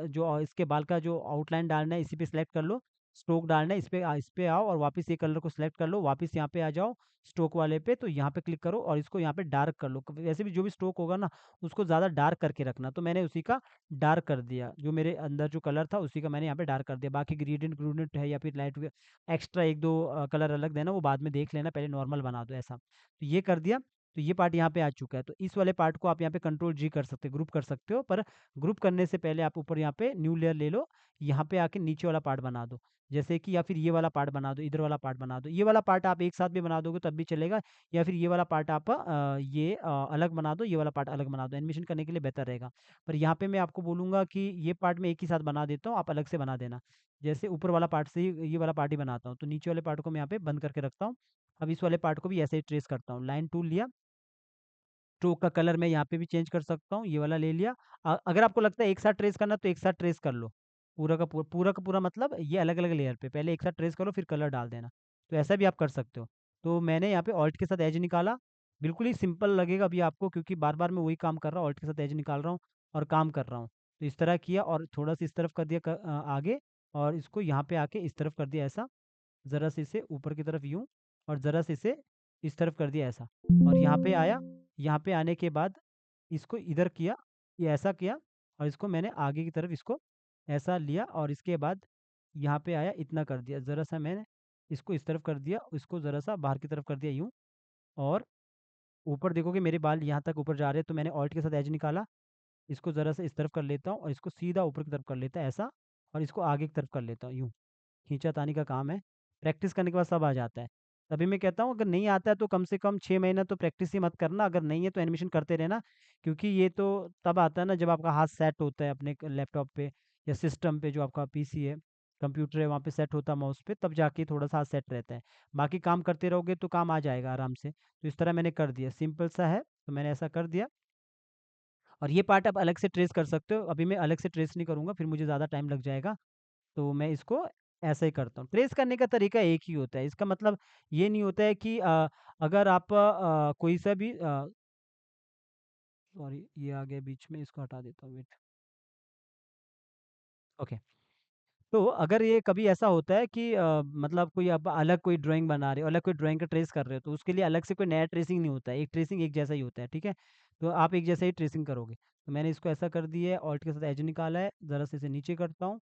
जो इसके बाल का जो आउटलाइन डालना है, इसी पे सिलेक्ट कर लो स्ट्रोक डालना है, इस पे आओ और वापस ये कलर को सिलेक्ट कर लो, वापस यहाँ पे आ जाओ स्ट्रोक वाले पे, तो यहाँ पे क्लिक करो और इसको यहाँ पे डार्क कर लो। वैसे भी जो भी स्ट्रोक होगा ना, उसको ज़्यादा डार्क करके रखना, तो मैंने उसी का डार्क कर दिया, जो मेरे अंदर जो कलर था उसी का मैंने यहाँ पे डार्क कर दिया। बाकी ग्रेडिएंट ग्रेडिएंट है या फिर लाइट एक्स्ट्रा एक दो कलर अलग देना, वो बाद में देख लेना, पहले नॉर्मल बना दो ऐसा। तो ये कर दिया, तो ये पार्ट यहाँ पे आ चुका है। तो इस वाले पार्ट को आप यहाँ पे कंट्रोल जी कर सकते हो, ग्रुप कर सकते हो, पर ग्रुप करने से पहले आप ऊपर यहाँ पे न्यू लेयर ले लो, यहाँ पे आके नीचे वाला पार्ट बना दो। जैसे कि या फिर ये वाला पार्ट बना दो, इधर वाला पार्ट बना दो। ये वाला पार्ट आप एक साथ भी बना दोगे तब भी चलेगा, या फिर ये वाला पार्ट आप अलग बना दो, ये वाला पार्ट अलग बना दो, एनिमेशन करने के लिए बेहतर रहेगा। पर यहाँ पे मैं आपको बोलूँगा कि ये पार्ट मैं एक ही साथ बना देता हूँ, आप अलग से बना देना। जैसे ऊपर वाला पार्ट से ही ये वाला पार्ट ही बनाता हूँ, तो नीचे वाले पार्ट को मैं यहाँ पे बंद करके रखता हूँ। अब इस वाले पार्ट को भी ऐसे ही ट्रेस करता हूँ। लाइन टूल लिया, स्ट्रोक का कलर मैं यहाँ पे भी चेंज कर सकता हूँ, ये वाला ले लिया। अगर आपको लगता है एक साथ ट्रेस करना तो एक साथ ट्रेस कर लो। पूरा का पूरा मतलब ये अलग-अलग लेयर पे, पहले एक साथ ट्रेस करो फिर कलर डाल देना। तो ऐसा भी आप कर सकते हो। तो मैंने यहाँ पे ऑल्ट के साथ एज निकाला, बिल्कुल ही सिंपल लगेगा अभी आपको, क्योंकि बार-बार मैं वही काम कर रहा हूँ, ऑल्ट के साथ एज निकाल रहा हूँ और काम कर रहा हूँ। तो इस तरह किया और थोड़ा-सा इस तरफ कर दिया आगे, और इसको यहाँ पे आके इस तरफ कर दिया ऐसा। ज़रा से इसे ऊपर की तरफ यूँ, और ज़रा से इसे इस तरफ कर दिया ऐसा, और यहाँ पे आया, यहाँ पे आने के बाद इसको इधर किया, ये ऐसा किया, और इसको मैंने आगे की तरफ इसको ऐसा लिया, और इसके बाद यहाँ पे आया, इतना कर दिया, ज़रा-सा मैंने इसको इस तरफ कर दिया, इसको ज़रा-सा बाहर की तरफ कर दिया यूँ, और ऊपर देखोगे मेरे बाल यहाँ तक ऊपर जा रहे हैं, तो मैंने ऑल्ट के साथ एज निकाला, इसको ज़रा-सा इस तरफ कर लेता हूँ और इसको सीधा ऊपर की तरफ कर लेता है ऐसा, और इसको आगे की तरफ कर लेता हूँ यूँ। खींचा-तानी का काम है। प्रैक्टिस करने के बाद सब आ जाता है। तभी मैं कहता हूँ अगर नहीं आता है तो कम से कम 6 महीना तो प्रैक्टिस ही मत करना, अगर नहीं है तो एनिमेशन करते रहना। क्योंकि ये तो तब आता है ना जब आपका हाथ सेट होता है अपने क लैपटॉप पे या सिस्टम पे, जो आपका पीसी है, कंप्यूटर है, वहाँ पे सेट होता है माउस पे, तब जाके थोड़ा-सा हाथ सेट रहता है। बाकी काम करते रहोगे तो काम आ जाएगा आराम से। तो इस तरह मैंने कर दिया, सिंपल सा है, तो मैंने ऐसा कर दिया। और ये पार्ट आप अलग से ट्रेस कर सकते हो, अभी मैं अलग से ट्रेस नहीं करूँगा, फिर मुझे ज़्यादा टाइम लग जाएगा। तो मैं इसको ऐसा ही करता हूँ। ट्रेस करने का तरीका एक ही होता है। इसका मतलब ये नहीं होता है कि अगर आप कोई सा भी सॉरी ये आ गया बीच में, इसको हटा देता हूँ, वेट। ओके। तो अगर ये कभी ऐसा होता है कि मतलब कोई आप अलग कोई ड्राइंग बना रहे हो, अलग कोई ड्राइंग का ट्रेस कर रहे हो, तो उसके लिए अलग से कोई नया ट्रेसिंग नहीं होता है। एक ट्रेसिंग एक जैसा ही होता है, ठीक है? तो आप एक जैसा ही ट्रेसिंग करोगे। तो मैंने इसको ऐसा कर दिया है, ऑल्ट के साथ एज निकाला है, ज़रा से इसे नीचे करता हूँ,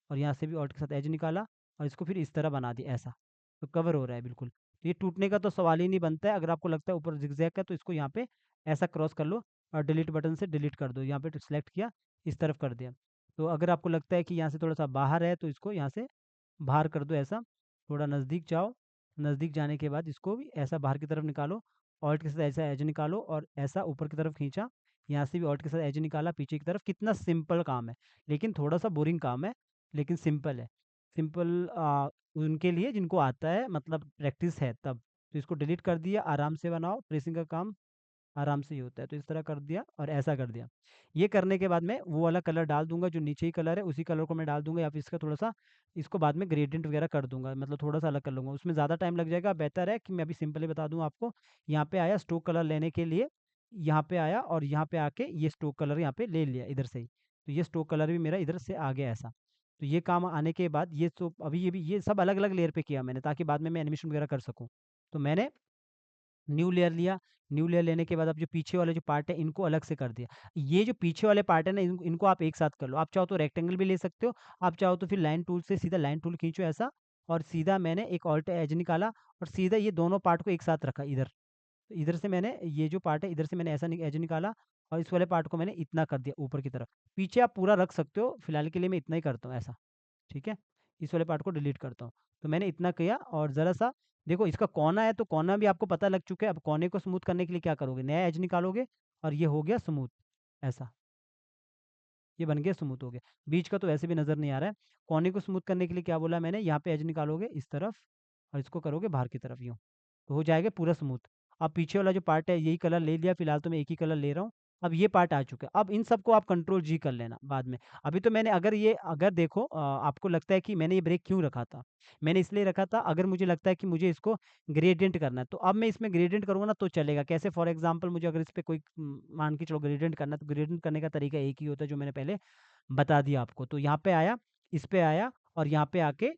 और यहाँ से भी ऑल्ट के साथ एज निकाला, और इसको फिर इस तरह बना दिया ऐसा। तो कवर हो रहा है बिल्कुल। तो ये टूटने का तो सवाल ही नहीं बनता है। अगर आपको लगता है ऊपर ज़िगज़ैग है तो इसको यहाँ पे ऐसा क्रॉस कर लो, और डिलीट बटन से डिलीट कर दो। यहाँ पे सिलेक्ट किया, इस तरफ कर दिया। तो अगर आपको लगता है कि यहाँ से थोड़ा-सा बाहर है तो इसको यहाँ से बाहर कर दो ऐसा, थोड़ा नज़दीक जाओ, नज़दीक जाने के बाद इसको भी ऐसा बाहर की तरफ निकालो, ऑल्ट के साथ ऐसा एज निकालो और ऐसा ऊपर की तरफ खींचा, यहाँ से भी ऑल्ट के साथ एज निकाला पीछे की तरफ। कितना सिंपल काम है, लेकिन थोड़ा-सा बोरिंग काम है, लेकिन सिंपल है। सिंपल उनके लिए जिनको आता है, मतलब प्रैक्टिस है तब। तो इसको डिलीट कर दिया, आराम से बनाओ, ट्रेसिंग का काम आराम से ही होता है। तो इस तरह कर दिया और ऐसा कर दिया। ये करने के बाद मैं वो वाला कलर डाल दूँगा, जो नीचे ही कलर है उसी कलर को मैं डाल दूँगा, या फिर इसका थोड़ा-सा इसको बाद में ग्रेडिएंट वगैरह कर दूँगा, मतलब थोड़ा-सा अलग कर लूँगा। उसमें ज़्यादा टाइम लग जाएगा, बेहतर है कि मैं अभी सिंपल ही बता दूँ आपको। यहाँ पे आया स्ट्रोक कलर लेने के लिए, यहाँ पे आया और यहाँ पे आके ये स्ट्रोक कलर यहाँ पे ले लिया इधर से ही। तो ये स्ट्रोक कलर भी मेरा इधर से आ गया ऐसा। तो ये काम आने के बाद ये तो अभी ये सब अलग-अलग लेयर पे किया मैंने, ताकि बाद में मैं एनिमेशन वगैरह कर सकूँ। तो मैंने न्यू लेयर लिया, न्यू लेयर लेने के बाद अब जो पीछे वाले जो पार्ट है इनको अलग से कर दिया। ये जो पीछे वाले पार्ट है ना, इनको आप एक साथ कर लो। आप चाहो तो रेक्टेंगल भी ले सकते हो, आप चाहो तो फिर लाइन टूल से सीधा लाइन टूल खींचो ऐसा, और सीधा मैंने एक ऑल्ट एज निकाला और सीधा ये दोनों पार्ट को एक साथ रखा इधर। तो इधर से मैंने ये जो पार्ट है इधर से मैंने ऐसा एज निकाला, और इस वाले पार्ट को मैंने इतना कर दिया ऊपर की तरफ। पीछे आप पूरा रख सकते हो, फिलहाल के लिए मैं इतना ही करता हूँ ऐसा। ठीक है? इस वाले पार्ट को डिलीट करता हूँ। तो मैंने इतना किया, और ज़रा-सा देखो इसका कोना है तो कोना भी आपको पता लग चुका है। अब कोने को स्मूथ करने के लिए क्या करोगे? नया एज निकालोगे और ये हो गया स्मूथ, ऐसा। ये बन गया स्मूथ हो गया। बीच का तो वैसे भी नज़र नहीं आ रहा है। कोने को स्मूथ करने के लिए क्या बोला मैंने? यहाँ पे एज निकालोगे इस तरफ और इसको करोगे बाहर की तरफ यूँ। तो हो जाएगा पूरा स्मूथ। अब पीछे वाला जो पार्ट है यही कलर ले लिया, फिलहाल तो मैं एक ही कलर ले रहा हूँ। अब ये पार्ट आ चुका है। अब इन सबको आप कंट्रोल जी कर लेना बाद में। अभी तो मैंने अगर देखो आपको लगता है कि मैंने ये ब्रेक क्यों रखा था? मैंने इसलिए रखा था, अगर मुझे लगता है कि मुझे इसको ग्रेडिएंट करना है, तो अब मैं इसमें ग्रेडिएंट करूँगा ना तो चलेगा। कैसे? फॉर एग्ज़ाम्पल मुझे अगर इस पे कोई मान के चलो ग्रेडिएंट करना है, तो ग्रेडिएंट करने का तरीका एक ही होता है जो मैंने पहले बता दिया आपको। तो यहाँ पे आया, इस पे आया और यहाँ पे आके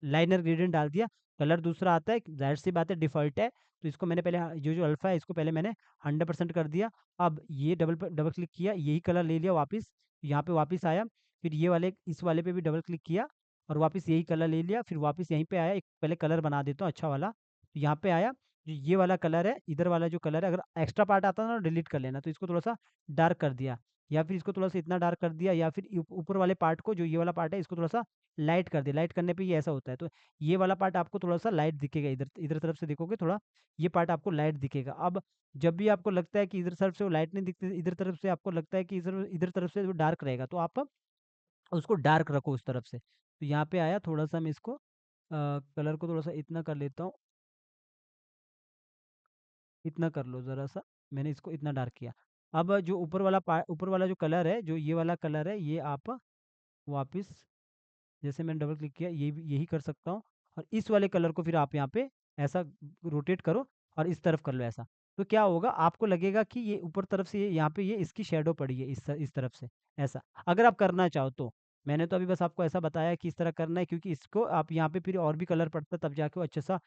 लाइनर ग्रेडियंट डाल दिया, कलर दूसरा आता है, ज़ाहिर सी बात है डिफ़ॉल्ट है, तो इसको मैंने पहले जो अल्फ़ा है इसको पहले मैंने 100% कर दिया। अब ये डबल क्लिक किया, यही कलर ले लिया वापस, यहाँ पे वापस आया, फिर ये वाले इस वाले पे भी डबल क्लिक किया और वापस यही कलर ले लिया, फिर वापस यहीं पे आया, एक पहले कलर बना देता हूँ अच्छा वाला, तो यहाँ पे आया, जो ये वाला कलर है, इधर वाला जो कलर है, अगर एक्स्ट्रा पार्ट आता है ना डिलीट कर लेना, तो इसको थोड़ा-सा डार्क कर दिया, या फिर इसको थोड़ा-सा इतना डार्क कर दिया, या फिर ऊपर वाले पार्ट को, जो ये वाला पार्ट है इसको थोड़ा-सा लाइट कर दिया, लाइट करने पे ये ऐसा होता है। तो ये वाला पार्ट आपको थोड़ा-सा लाइट दिखेगा, इधर इधर तरफ से देखोगे थोड़ा ये पार्ट आपको लाइट दिखेगा। अब जब भी आपको लगता है कि इधर तरफ से वो लाइट नहीं दिखती, इधर तरफ से आपको लगता है कि इधर इधर तरफ से वो डार्क रहेगा, तो आप उसको डार्क रखो उस तरफ से। तो यहाँ पे आया थोड़ा-सा मैं इसको कलर को थोड़ा-सा इतना कर लेता हूँ, इतना कर लो ज़रा-सा, मैंने इसको इतना डार्क किया। अब जो ऊपर वाला जो कलर है, जो ये वाला कलर है, ये आप वापिस जैसे मैंने डबल क्लिक किया, ये भी यही कर सकता हूँ, और इस वाले कलर को फिर आप यहाँ पे ऐसा रोटेट करो और इस तरफ कर लो ऐसा। तो क्या होगा, आपको लगेगा कि ये ऊपर तरफ से ये यहाँ पे ये इसकी शैडो पड़ी है इस तरफ से, ऐसा। अगर आप करना चाहो तो। मैंने तो अभी बस आपको ऐसा बताया कि इस तरह करना है, क्योंकि इसको आप यहाँ पे फिर और भी कलर पड़ता है, तब जाके वो अच्छा सा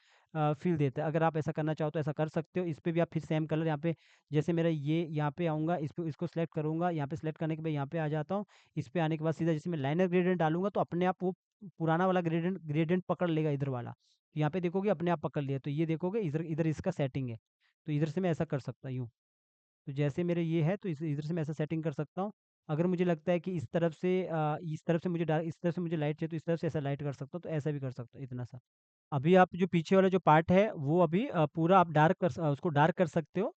फ़ील देता है। अगर आप ऐसा करना चाहो तो ऐसा कर सकते हो। इस पे भी आप फिर सेम कलर यहाँ पे, जैसे मेरा ये यहाँ पे आऊँगा, इसको सेलेक्ट करूँगा, यहाँ पे सेलेक्ट करने के बाद यहाँ पे आ जाता हूँ। इस पे आने के बाद सीधा जैसे मैं लाइनर ग्रेडिएंट डालूँगा, तो अपने आप वो पुराना वाला ग्रेडिएंट ग्रेडिएंट पकड़ लेगा इधर वाला। यहाँ पे देखोगे अपने आप पकड़ लिया, तो ये देखोगे इधर इधर इसका सेटिंग है। तो इधर से मैं ऐसा कर सकता यूँ। तो जैसे मेरे ये है, तो इधर से मैं ऐसा सेटिंग कर सकता हूँ। अगर मुझे लगता है कि इस तरफ से मुझे इस तरफ से मुझे लाइट चाहिए, तो इस तरफ से ऐसा लाइट कर सकता हूँ, तो ऐसा भी कर सकता हूँ इतना सा। अभी आप जो पीछे वाला जो पार्ट है, वो अभी पूरा आप उसको डार्क कर सकते हो।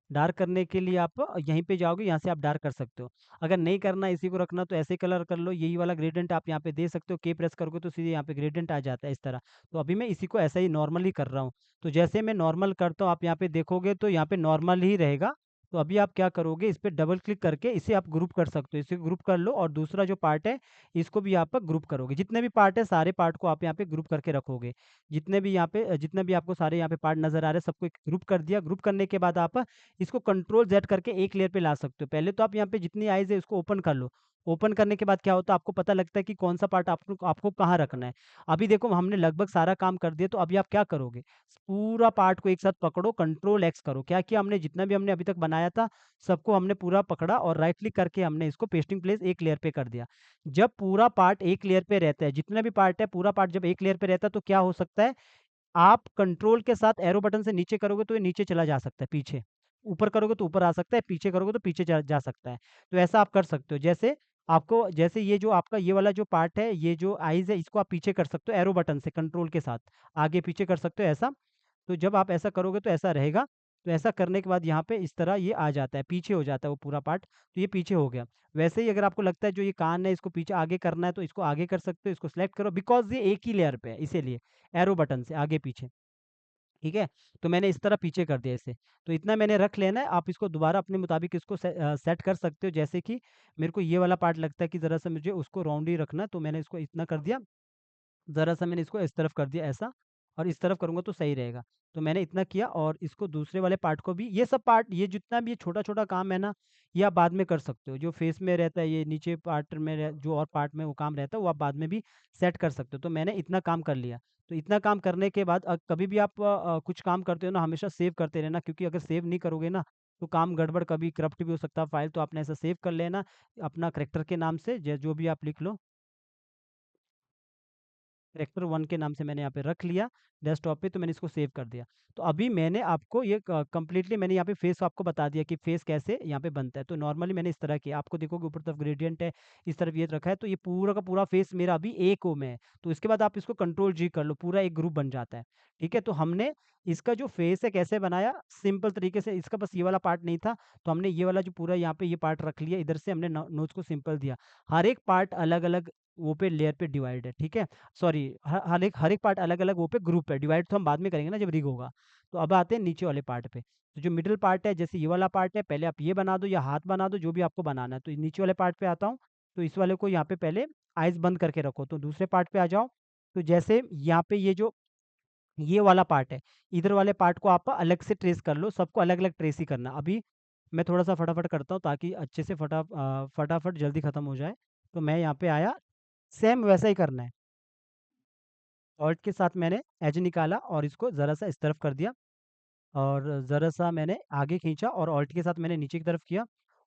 डार्क करने के लिए आप यहीं पे जाओगे, यहाँ से आप डार्क कर सकते हो। अगर नहीं करना, इसी को रखना, तो ऐसे कलर कर लो, यही वाला ग्रेडिएंट आप यहाँ पे दे सकते हो, के प्रेस करोगे तो सीधे यहाँ पे ग्रेडिएंट आ जाता है इस तरह। तो अभी मैं इसी को ऐसा ही नॉर्मली कर रहा हूँ। तो जैसे मैं नॉर्मल करता हूँ, आप यहाँ पे देखोगे तो यहाँ पे नॉर्मल ही रहेगा। तो अभी आप क्या करोगे, इस पे डबल क्लिक करके इसे आप ग्रुप कर सकते हो, इसे ग्रुप कर लो, और दूसरा जो पार्ट है, इसको भी यहाँ पर ग्रुप करोगे। जितने भी पार्ट है, सारे पार्ट को आप यहाँ पे ग्रुप करके रखोगे। जितने भी यहाँ पे जितने भी आपको सारे यहाँ पे पार्ट नज़र आ रहे हैं, सबको एक ग्रुप कर दिया। ग्रुप करने के बाद आप इसको कंट्रोल ज़ेड करके एक लेयर पे ला सकते हो। पहले तो आप यहाँ पे जितनी आइज़ है उसको ओपन कर लो। ओपन करने के बाद क्या होता है, आपको पता लगता है कि कौन-सा पार्ट आपको आपको कहाँ रखना है। अभी देखो हमने लगभग सारा काम कर दिया, तो अभी आप क्या करोगे? पूरा पार्ट को एक साथ पकड़ो, कंट्रोल एक्स करो। क्या किया हमने, जितना भी हमने अभी तक बनाया था, सबको हमने पूरा पकड़ा और राइट क्लिक करके हमने इसको पेस्टिंग प्लेस एक लेयर पे कर दिया। जब पूरा पार्ट एक लेयर पे रहता है, जितना भी पार्ट है, पूरा पार्ट जब एक लेयर पे रहता है, तो क्या हो सकता है, आप कंट्रोल के साथ एरो बटन से नीचे करोगे तो ये नीचे चला जा सकता है पीछे। ऊपर करोगे तो ऊपर आ सकता है, पीछे करोगे तो पीछे जा जा सकता है। तो ऐसा आप कर सकते हो। जैसे ये जो आपका ये वाला जो पार्ट है, ये जो आइज़ है, इसको आप पीछे कर सकते हो एरो बटन से कंट्रोल के साथ। आगे-पीछे कर सकते हो ऐसा। तो जब आप ऐसा करोगे तो ऐसा रहेगा। तो ऐसा करने के बाद यहाँ पे इस तरह ये आ जाता है, पीछे हो जाता है वो पूरा पार्ट, तो ये पीछे हो गया। वैसे ही अगर आपको लगता है जो ये कान है इसको पीछे आगे करना है, तो इसको आगे कर सकते हो, इसको सिलेक्ट करो, बिकॉज़ ये एक ही लेयर पे है इसीलिए, एरो बटन से आगे-पीछे। ठीक है? तो मैंने इस तरह पीछे कर दिया इसे। तो इतना मैंने रख लेना है, आप इसको दोबारा अपने मुताबिक इसको सेट कर सकते हो। जैसे कि मेरे को ये वाला पार्ट लगता है कि ज़रा-सा मुझे उसको राउंड ही रखना है, तो मैंने इसको इतना कर दिया। ज़रा-सा मैंने इसको इस तरफ कर दिया ऐसा, और इस तरफ करूँगा तो सही रहेगा। तो मैंने इतना किया, और इसको दूसरे वाले पार्ट को भी, ये सब पार्ट, ये जितना भी ये छोटा-छोटा काम है ना, ये आप बाद में कर सकते हो। जो फेस में रहता है, ये नीचे पार्ट में जो और पार्ट में वो काम रहता है, वो आप बाद में भी सेट कर सकते हो। तो मैंने इतना काम कर लिया। तो इतना काम करने के बाद कभी भी आप कुछ काम करते हो ना, हमेशा सेव करते रहना, क्योंकि अगर सेव नहीं करोगे ना, तो काम गड़बड़, कभी करप्ट भी हो सकता है फाइल। तो आपने ऐसा सेव कर लेना अपना करैक्टर के नाम से, ज जो भी आप लिख लो। कैरेक्टर 1 के नाम से मैंने यहाँ पे रख लिया डेस्कटॉप पे, तो मैंने इसको सेव कर दिया। तो अभी मैंने आपको ये कंप्लीटली मैंने यहाँ पे फेस आपको बता दिया कि फेस कैसे यहाँ पे बनता है। तो नॉर्मली मैंने इस तरह किया, आपको देखोगे ऊपर तरफ ग्रेडिएंट है, इस तरफ ये रखा है, तो ये पूरा का पूरा फेस मेरा अभी एक ओ में है। तो इसके बाद आप इसको कंट्रोल जी कर लो, पूरा एक ग्रुप बन जाता है। ठीक है? तो हमने इसका जो फेस है कैसे बनाया, सिंपल तरीके से, इसका बस ये वाला पार्ट नहीं था, तो हमने ये वाला जो पूरा यहाँ पे ये पार्ट रख लिया, इधर से हमने नोट्स को सिंपल दिया। हर एक पार्ट अलग-अलग वो पे लेयर पे डिवाइड है, ठीक है? सॉरी, हर एक पार्ट अलग-अलग वो पे ग्रुप है, डिवाइड तो हम बाद में करेंगे ना जब रिग होगा। तो अब आते हैं नीचे वाले पार्ट पे। तो जो मिडल पार्ट है, जैसे ये वाला पार्ट है, पहले आप ये बना दो या हाथ बना दो, जो भी आपको बनाना है। तो नीचे वाले पार्ट पे आता हूँ, तो इस वाले को यहाँ पे पहले आइज़ बंद करके रखो। तो दूसरे पार्ट पे आ जाओ, तो जैसे यहाँ पे ये वाला पार्ट है, इधर वाले पार्ट को आप अलग से ट्रेस कर लो, सबको अलग-अलग ट्रेस ही करना। अभी मैं थोड़ा-सा फटाफट करता हूँ ताकि अच्छे से फटाफट जल्दी खत्म हो जाए। तो मैं यहाँ पे आया, सेम वैसा ही करना है। ऑल्ट के साथ मैंने एज निकाला और इसको ज़रा-सा इस तरफ कर दिया और ज़रा-सा मैंने आगे खींचा और ऑल्ट के साथ मैंने नीचे की तरफ किया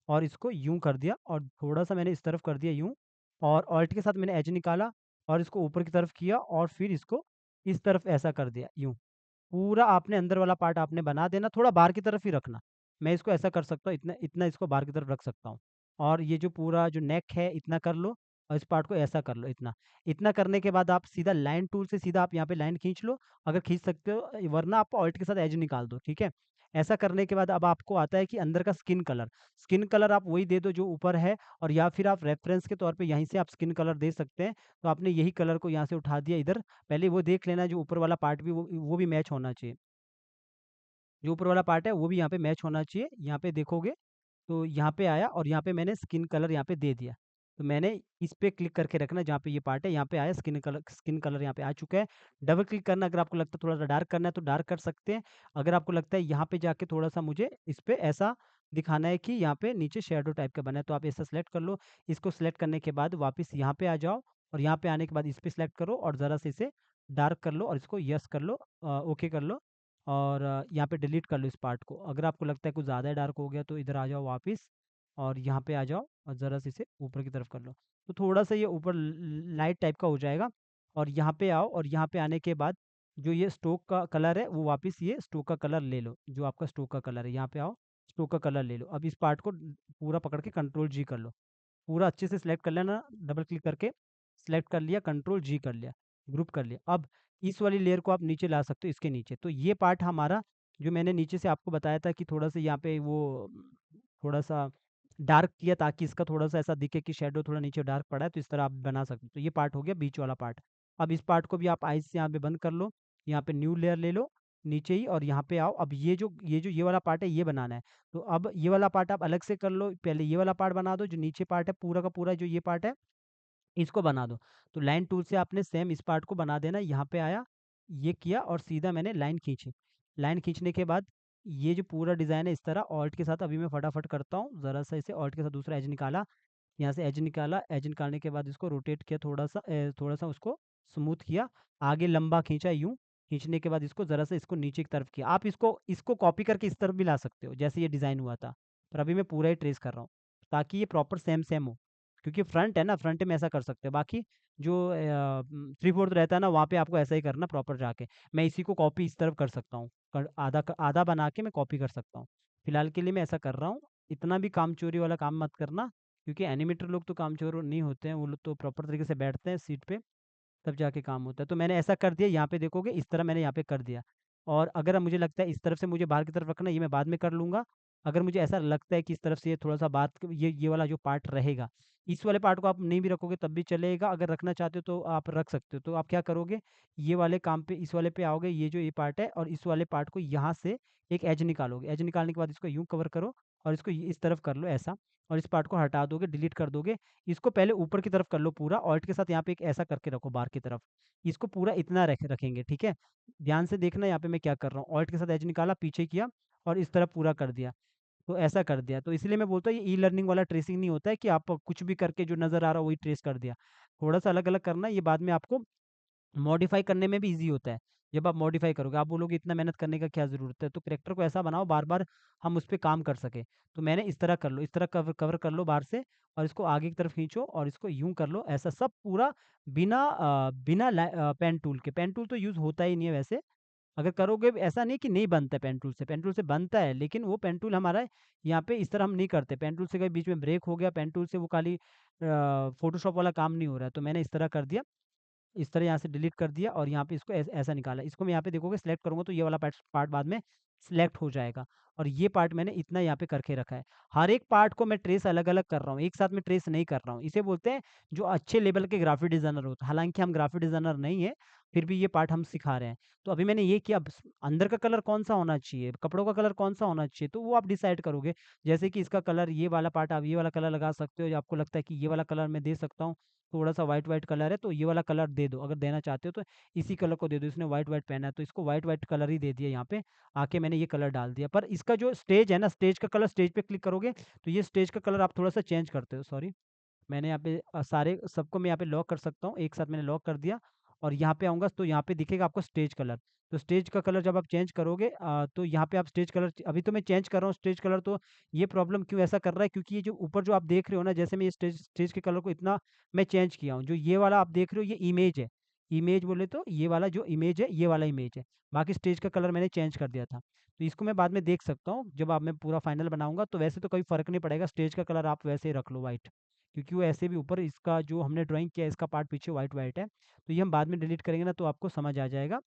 और इसको यूँ कर दिया और थोड़ा-सा मैंने इस तरफ कर दिया यूँ और ऑल्ट के साथ मैंने एज निकाला और इसको ऊपर की तरफ किया और फिर इसको इस तरफ ऐसा कर दिया यूँ। पूरा आपने अंदर वाला पार्ट आपने बना देना, थोड़ा बाहर की तरफ ही रखना। मैं इसको ऐसा कर सकता हूँ, इतना इतना इसको बाहर की तरफ रख सकता हूँ। और ये जो पूरा जो नेक है इतना कर लो और इस पार्ट को ऐसा कर लो इतना। इतना करने के बाद आप सीधा लाइन टूल से सीधा आप यहाँ पे लाइन खींच लो, अगर खींच सकते हो वरना आप ऑल्ट के साथ एज निकाल दो, ठीक है? ऐसा करने के बाद अब आपको आता है कि अंदर का स्किन कलर। स्किन कलर आप वही दे दो जो ऊपर है और या फिर आप रेफ़रेंस के तौर पे यहीं से आप स्किन कलर दे सकते हैं। तो आपने यही कलर को यहाँ से उठा दिया इधर, पहले वो देख लेना जो ऊपर वाला पार्ट भी वो भी मैच होना चाहिए। जो ऊपर वाला पार्ट है वो भी यहाँ पे मैच होना चाहिए। यहाँ पे देखोगे तो यहाँ पे आया और यहाँ पे मैंने स्किन कलर यहाँ पे दे दिया। तो मैंने इस पे क्लिक करके रखना जहाँ पे ये पार्ट है, यहाँ पे आया स्किन कलर यहाँ पे आ चुका है। डबल क्लिक करना अगर आपको लगता है थोड़ा-सा डार्क करना है तो डार्क कर सकते हैं। अगर आपको लगता है यहाँ पे जाके थोड़ा-सा मुझे इस पे ऐसा दिखाना है कि यहाँ पे नीचे शैडो टाइप का बना है तो आप ऐसा सेलेक्ट कर लो। इसको सेलेक्ट करने के बाद वापस यहाँ पे आ जाओ और यहाँ पे आने के बाद इस पे सेलेक्ट करो और ज़रा-सा इसे डार्क कर लो और इसको यस कर लो ओके कर लो और यहाँ पे डिलीट कर लो इस पार्ट को। अगर आपको लगता है कुछ ज़्यादा डार्क हो गया तो इधर आ जाओ वापस और यहाँ पे आ जाओ और ज़रा-सा इसे ऊपर की तरफ कर लो। तो थोड़ा-सा ये ऊपर ल लाइट टाइप का हो जाएगा और यहाँ पे आओ और यहाँ पे आने के बाद जो ये स्टोक का कलर है वो वापस ये स्टोक का कलर ले लो, जो आपका स्टोक का कलर है। यहाँ पे आओ, स्टोक का कलर ले लो। अब इस पार्ट को पूरा पकड़ के कंट्रोल जी कर लो। पूरा अच्छे से सिलेक्ट कर लेना, डबल क्लिक करके सिलेक्ट कर लिया, कंट्रोल जी कर लिया, ग्रुप कर लिया। अब इस वाली लेयर को आप नीचे ला सकते हो इसके नीचे। तो ये पार्ट हमारा जो मैंने नीचे से आपको बताया था कि थोड़ा-सा यहाँ पे वो थोड़ा-सा डार्क किया ताकि इसका थोड़ा-सा ऐसा दिखे कि शैडो थोड़ा नीचे डार्क पड़ा है, तो इस तरह आप बना सकते हो। तो ये पार्ट हो गया बीच वाला पार्ट। अब इस पार्ट को भी आप आइज़ से यहाँ पे बंद कर लो, यहाँ पे न्यू लेयर ले लो, नीचे ही और यहाँ पे आओ। अब ये वाला पार्ट है ये बनाना है। तो अब ये वाला पार्ट आप अलग से कर लो, पहले ये वाला पार्ट बना दो, जो नीचे पार्ट है पूरा का पूरा जो ये पार्ट है इसको बना दो। तो लाइन टूल से आपने सेम इस पार्ट को बना देना, यहाँ पे आया, ये किया और सीधा मैंने लाइन खींची। लाइन खींचने के बाद ये जो पूरा डिज़ाइन है इस तरह ऑल्ट के साथ अभी मैं फटाफट करता हूँ, ज़रा-सा इसे ऑल्ट के साथ दूसरा एज निकाला, यहाँ से एज निकाला, एज निकालने के बाद इसको रोटेट किया थोड़ा-सा उसको स्मूथ किया, आगे लंबा खींचा यूँ, खींचने के बाद इसको ज़रा-सा इसको नीचे की तरफ किया। आप इसको इसको कॉपी करके इस तरफ भी ला सकते हो, जैसे ये डिज़ाइन हुआ था। पर अभी मैं पूरा ही ट्रेस कर रहा हूँ, ताकि ये प्रॉपर सेम सेम हो। क्योंकि फ्रंट है ना, फ्रंट में ऐसा कर सकते हो। बाकी जो 3/4 रहता है ना, वहाँ पे आपको ऐसा ही करना प्रॉपर जाके। मैं इसी को कॉपी इस तरफ कर सकता हूँ, आधा बना के मैं कॉपी कर सकता हूँ। फिलहाल के लिए मैं ऐसा कर रहा हूँ। इतना भी कामचोरी वाला काम मत करना, क्योंकि एनिमेटर लोग तो कामचोर नहीं होते हैं, वो लोग तो प्रॉपर तरीके से बैठते हैं सीट पे, तब जाके काम होता है। तो मैंने ऐसा कर दिया, यहाँ पे देखोगे इस तरह मैंने यहाँ पे कर दिया। और अगर अब मुझे लगता है इस तरफ से मुझे बाहर की तरफ रखना है, ये मैं बाद में कर लूँगा। अगर मुझे ऐसा लगता है कि इस तरफ से ये थोड़ा-सा बात क ये वाला जो पार्ट रहेगा, इस वाले पार्ट को आप नहीं भी रखोगे तब भी चलेगा, अगर रखना चाहते हो तो आप रख सकते हो। तो आप क्या करोगे, ये वाले काम पे इस वाले पे आओगे, ये जो ये पार्ट है और इस वाले पार्ट को यहाँ से एक एज निकालोगे। एज निकालने के बाद इसको यूँ कवर करो और इसको इस तरफ कर लो ऐसा और इस पार्ट को हटा दोगे, डिलीट कर दोगे। इसको पहले ऊपर की तरफ कर लो पूरा, ऑल्ट के साथ यहाँ पे एक ऐसा करके रखो बाहर की तरफ। इसको पूरा इतना रखेंगे, ठीक है? ध्यान से देखना यहाँ पे मैं क्या कर रहा हूँ, ऑल्ट के साथ एज निकाला, पीछे किया और इस तरफ पूरा कर दिया। तो ऐसा कर दिया, तो इसलिए मैं बोलता हूँ ये ई-लर्निंग वाला ट्रेसिंग नहीं होता है कि आप कुछ भी करके जो नज़र आ रहा है वही ट्रेस कर दिया। थोड़ा-सा अलग-अलग करना, ये बाद में आपको मॉडिफ़ाई करने में भी ईज़ी होता है। जब आप मॉडिफ़ाई करोगे, आप बोलोगे इतना मेहनत करने का क्या ज़रूरत है? तो करैक्टर को ऐसा बनाओ बार-बार हम उस पे काम कर सकें। तो मैंने इस तरह कर लो, इस तरह कवर कवर कर लो बाहर से और इसको आगे की तरफ खींचो और इसको यूँ कर लो, ऐसा सब पूरा बिना पेन टूल के। पेन टूल तो यूज़ होता ही नहीं है वैसे। अगर करोगे भी ऐसा नहीं कि नहीं बनता है पेन टूल से बनता है, लेकिन वो पेन टूल हमारा यहाँ पे इस तरह हम नहीं करते। पेन टूल से कहीं बीच में ब्रेक हो गया, पेन टूल से वो खाली फ़ोटोशॉप वाला काम नहीं हो रहा है। तो मैंने इस तरह कर दिया। इस तरह यहाँ से डिलीट कर दिया और यहाँ पे इसको ऐसा निकाला। इसको मैं यहाँ पे देखोगे सिलेक्ट करूँगा तो ये वाला पार्ट पार्ट बाद में सिलेक्ट हो जाएगा और ये पार्ट मैंने इतना यहाँ पे करके रखा है। हर एक पार्ट को मैं ट्रेस अलग-अलग कर रहा हूँ, एक साथ में ट्रेस नहीं कर रहा हूँ। इसे बोलते हैं जो अच्छे लेवल के ग्राफ़िक डिज़ाइनर होते हैं। हालाँकि हम ग्राफ़िक डिज़ाइनर नहीं हैं, फिर भी ये पार्ट हम सिखा रहे हैं। तो अभी मैंने ये किया, अब अंदर का कलर कौन-सा होना चाहिए, कपड़ों का कलर कौन-सा होना चाहिए, तो वो आप डिसाइड करोगे। जैसे कि इसका कलर ये वाला पार्ट, आप ये वाला कलर लगा सकते हो या आपको लगता है कि ये वाला कलर मैं दे सकता हूँ, थोड़ा-सा व्हाइट-व्हाइट कलर है तो ये वाला कलर दे दो, अगर देना चाहते हो तो इसी कलर को दे दो। इसने व्हाइट-व्हाइट पहना है तो इसको व्हाइट-व्हाइट कलर ही दे दिया यहाँ पे, आके मैंने ये कलर डाल दिया। पर इसका जो स्टेज है ना, स्टेज का कलर, स्टेज पे क्लिक करोगे तो ये स्टेज का कलर आप थोड़ा-सा चेंज करते हो, सॉरी। मैंने यहाँ पे सारे सबको मैं यहाँ पे लॉक कर सकता हूँ, एक साथ मैंने लॉक कर दिया और यहाँ पे आऊँगा तो यहाँ पे दिखेगा आपको स्टेज कलर। तो स्टेज का कलर जब आप चेंज करोगे तो यहाँ पे आप स्टेज कलर अभी तो मैं चेंज कर रहा हूँ स्टेज कलर, तो ये प्रॉब्लम क्यों ऐसा कर रहा है, क्योंकि ये जो ऊपर जो आप देख रहे हो ना, जैसे मैं ये स्टेज स्टेज के कलर को इतना मैं चेंज किया हूँ। जो ये वाला आप देख रहे हो ये इमेज है। इमेज बोले तो ये वाला जो इमेज है, ये वाला इमेज है। बाकी स्टेज का कलर मैंने चेंज कर दिया था। तो इसको मैं बाद में देख सकता हूँ, जब आप मैं पूरा फाइनल बनाऊँगा तो वैसे तो कोई फ़र्क नहीं पड़ेगा, स्टेज का कलर आप वैसे ही रख लो व्हाइट। क्योंकि वो ऐसे भी ऊपर इसका जो हमने ड्राइंग किया है इसका पार्ट पीछे व्हाइट-व्हाइट है। तो ये हम बाद में डिलीट करेंगे ना तो आपको समझ आ जाएगा।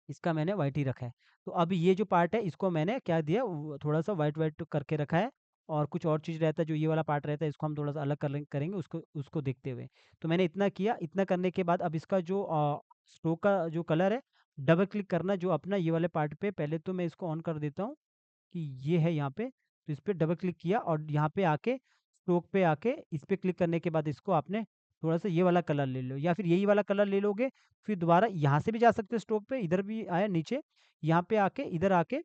इसका मैंने व्हाइट ही रखा है। तो अब ये जो पार्ट है इसको मैंने क्या दिया, थोड़ा-सा व्हाइट-व्हाइट करके रखा है, और कुछ और चीज़ रहता है जो ये वाला पार्ट रहता है इसको हम थोड़ा-सा अलग करेंगे उसको उसको देखते हुए। तो मैंने इतना किया, इतना करने के बाद अब इसका जो स्ट्रोक का जो कलर है, डबल क्लिक करना जो अपना ये वाले पार्ट पे, पहले तो मैं इसको ऑन कर देता हूँ कि ये है यहाँ पे, तो इस पे डबल क्लिक किया और यहाँ पे आके स्ट्रोक पे आके इस पे क्लिक करने के बाद इसको आपने थोड़ा-सा ये वाला कलर ले लो, या फिर यही वाला कलर ले लोगे, फिर दोबारा यहाँ से भी जा सकते हो स्ट्रोक पे, इधर भी आया नीचे, यहाँ पे आके इधर आके